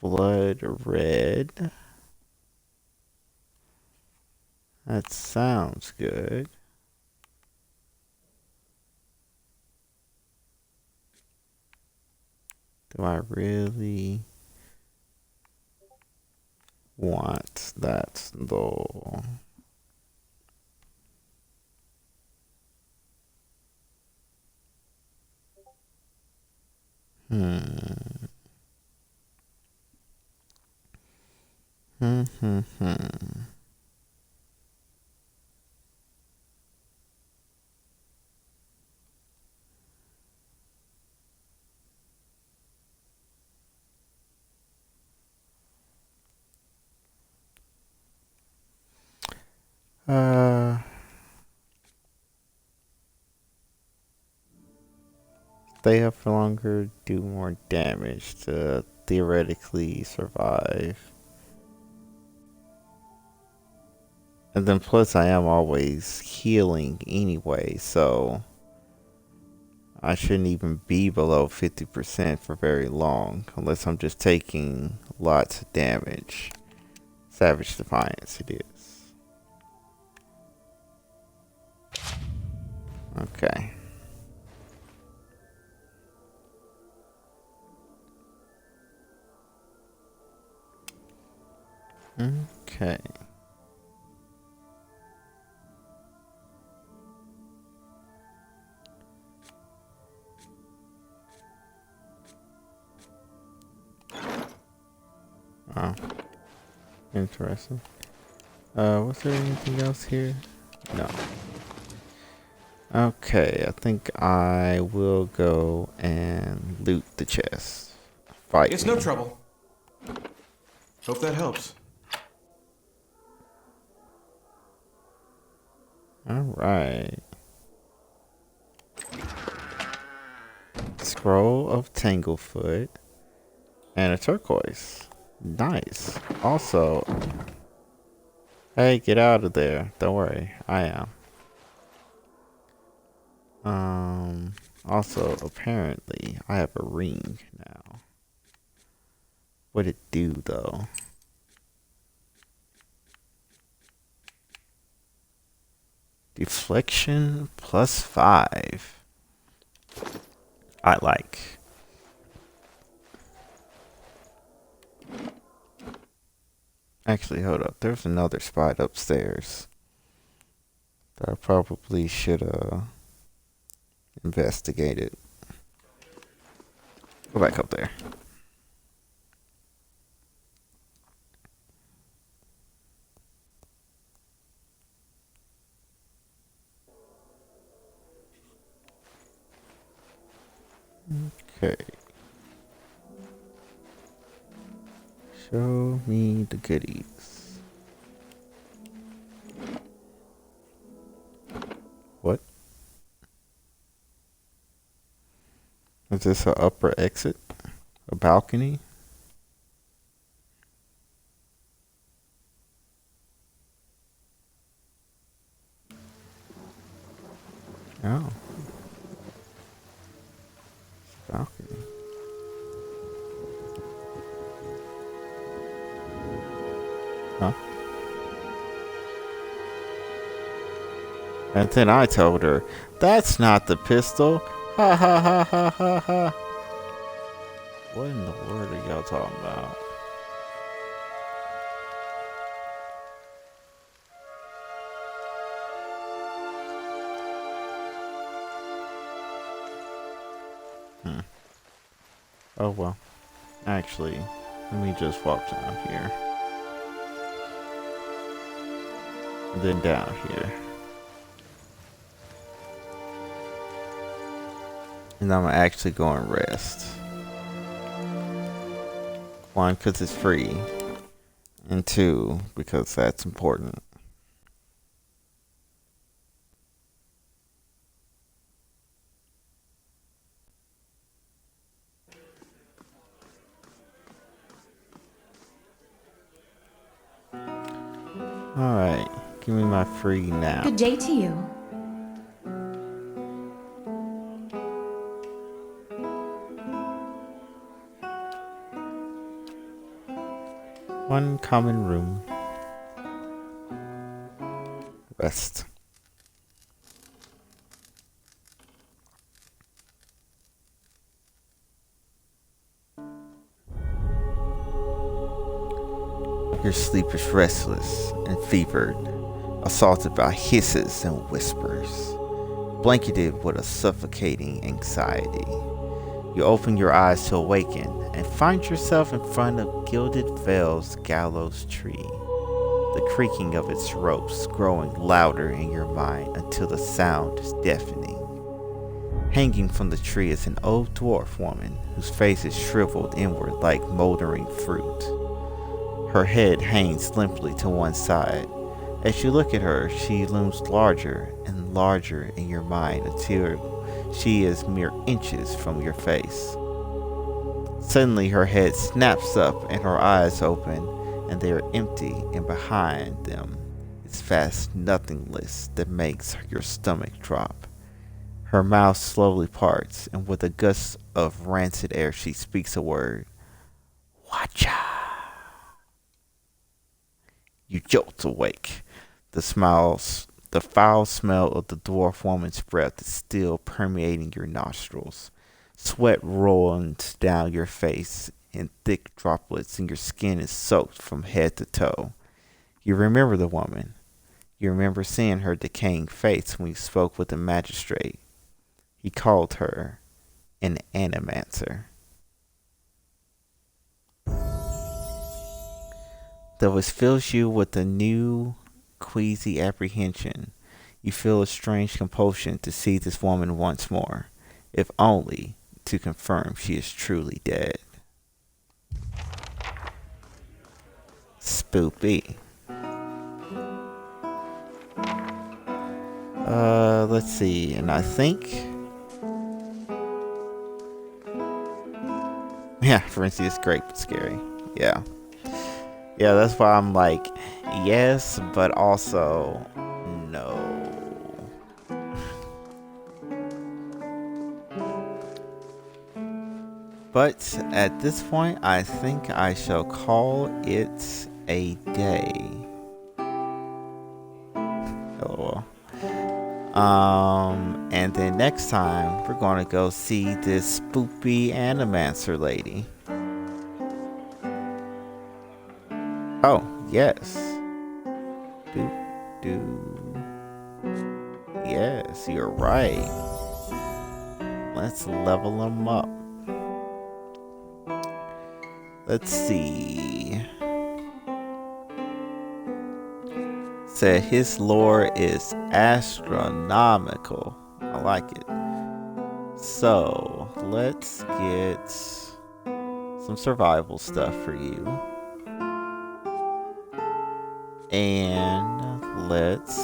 Blood Red. That sounds good. Do I really want that though? Stay up for longer, do more damage to theoretically survive. And then plus I am always healing anyway, so I shouldn't even be below 50% for very long, unless I'm just taking lots of damage. Savage Defiance it is. Okay. Okay. Oh. Interesting. Was there anything else here? No. Okay, I think I will go and loot the chest. Fight. It's no trouble. Hope that helps. Alright. Scroll of Tanglefoot. And a turquoise. Nice. Also, hey, get out of there. Don't worry, I am. Also, apparently, I have a ring now. What'd it do, though? Deflection +5. I like. Actually, hold up. There's another spot upstairs that I probably should investigate. Go back up there. Okay. Show me the goodies. What? Is this an upper exit? A balcony? Oh. Balcony. Huh? And then I told her, that's not the pistol. Ha ha ha ha ha ha. What in the world are y'all talking about? Oh well. Actually, let me just walk down here. And then down here. And I'm actually going to rest. One, because it's free. And two, because that's important. Alright, give me my free now. Good day to you. One common room. Rest. Your sleep is restless and fevered, assaulted by hisses and whispers, blanketed with a suffocating anxiety. You open your eyes to awaken and find yourself in front of Gilded Vale's gallows tree, the creaking of its ropes growing louder in your mind until the sound is deafening. Hanging from the tree is an old dwarf woman whose face is shriveled inward like moldering fruit. Her head hangs limply to one side. As you look at her, she looms larger and larger in your mind until she is mere inches from your face. Suddenly her head snaps up and her eyes open, and they are empty, and behind them is vast nothingness that makes your stomach drop. Her mouth slowly parts, and with a gust of rancid air she speaks a word. Watcha! You jolt awake. The foul smell of the dwarf woman's breath is still permeating your nostrils. Sweat rolls down your face in thick droplets, and your skin is soaked from head to toe. You remember the woman. You remember seeing her decaying face when you spoke with the magistrate. He called her an animancer. Though it fills you with a new, queasy apprehension, you feel a strange compulsion to see this woman once more, if only to confirm she is truly dead. Spoopy. Let's see, and I think... Yeah, Forensic is great but scary. Yeah. Yeah, that's why I'm like, yes, but also, no. But at this point, I think I shall call it a day. LOL. And then next time, we're gonna go see this spoopy animancer lady. Oh, yes. Yes, you're right. Let's level him up. Let's see. Said his lore is astronomical. I like it. So, let's get some survival stuff for you. And let's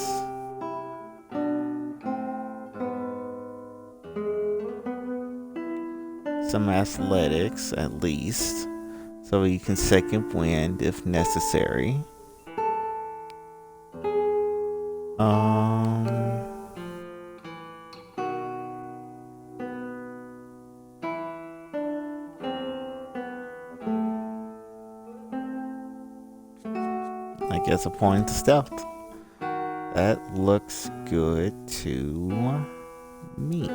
some athletics at least, so you can second wind if necessary. I guess a point to stealth. That looks good to me.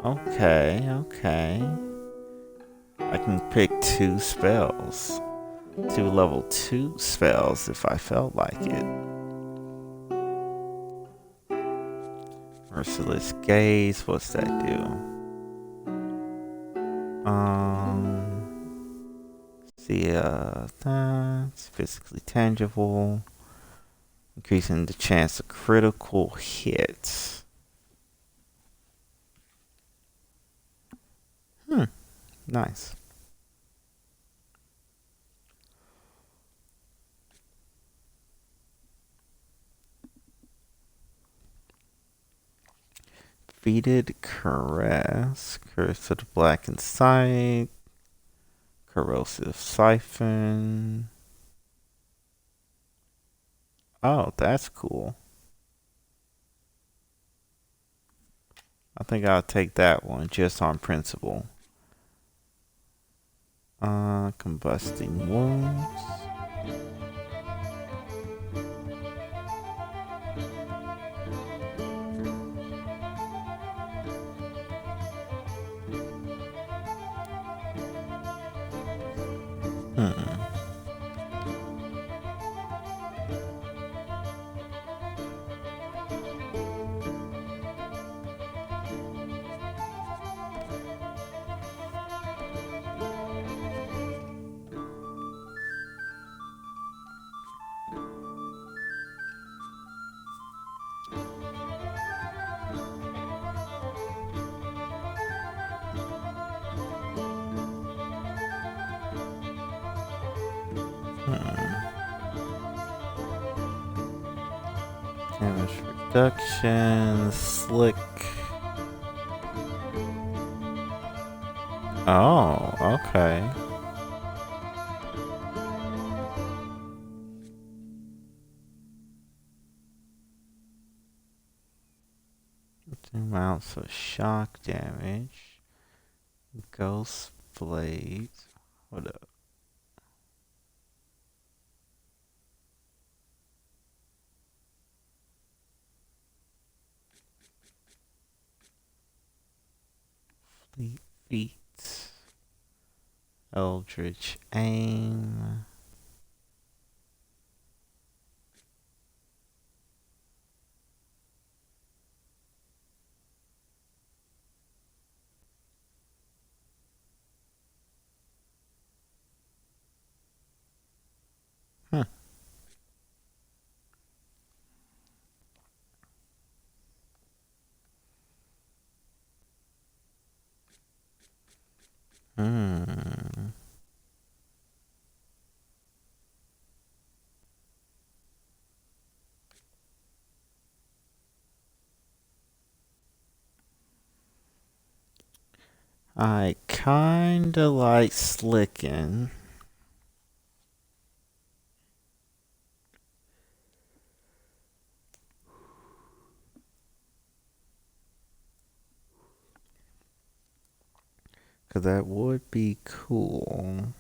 Okay. I can pick 2 spells. 2 level 2 spells if I felt like it. Merciless Gaze, what's that do? See, that's physically tangible. Increasing the chance of critical hits. Nice. Defeated Caress. Curse of the Blackened Sight. Corrosive Siphon. Oh, that's cool. I think I'll take that one just on principle. Combusting Wounds. Damage reduction, slick. Oh, okay. Amounts of shock damage. Ghost Blade. What up? Fleet Feet. Eldritch Aim. I kinda like Slickin'. Cause that would be cool.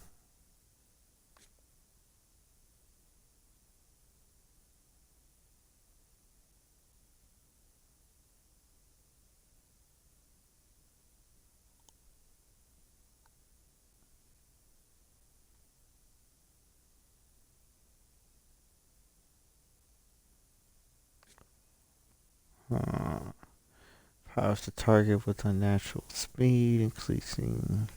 Powers the target with unnatural speed, increasing.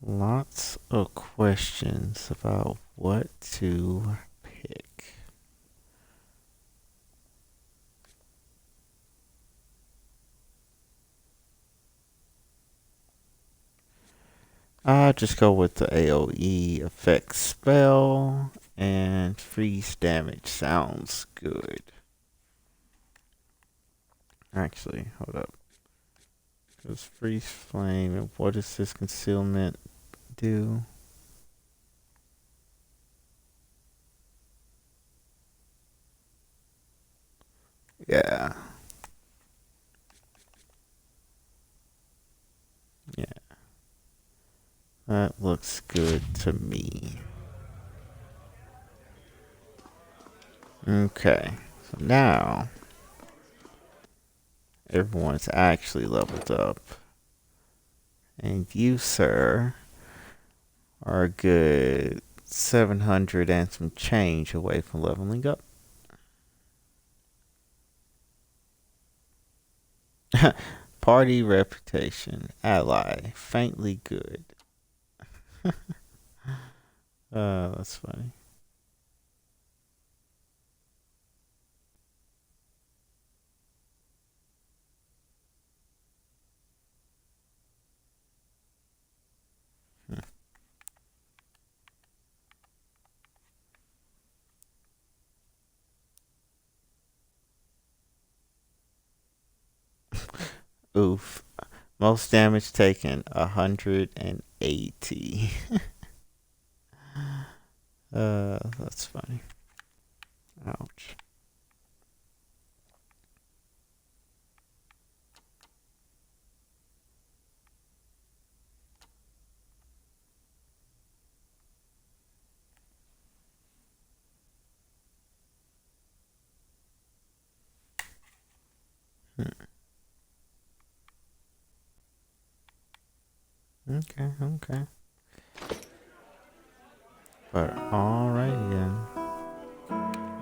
Lots of questions about what to pick. I'll just go with the AoE effect spell, and freeze damage sounds good. Actually, hold up. Because freeze flame, and what does this concealment do? Yeah. Yeah. That looks good to me. Okay. So now everyone's actually leveled up. And you, sir, are a good 700 and some change away from leveling up. Party reputation. Ally. Faintly good. That's funny. Oof. Most damage taken, 180. That's funny. Ouch. Okay, okay. But alright then.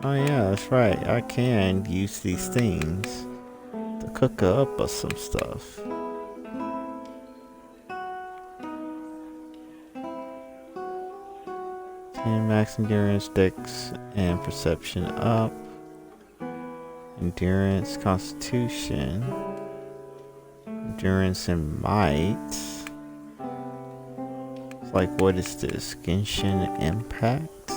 Oh yeah, that's right. I can use these things to cook up some stuff. And max endurance, dex, and perception up. Endurance, constitution. Endurance and might. Like, what is this? Genshin Impact?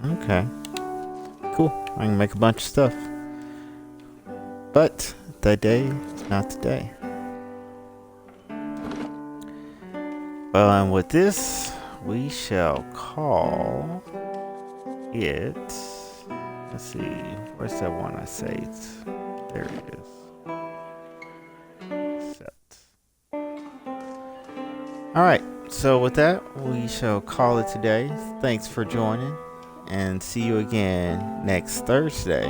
Okay. Cool. I can make a bunch of stuff. But today is not today. Well, and with this, we shall call it. Let's see. Where's that one I saved? There it is. Alright, so with that, we shall call it today. Thanks for joining, and see you again next Thursday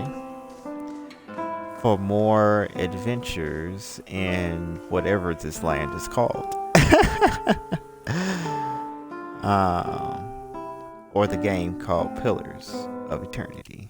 for more adventures in whatever this land is called. Or the game called Pillars of Eternity.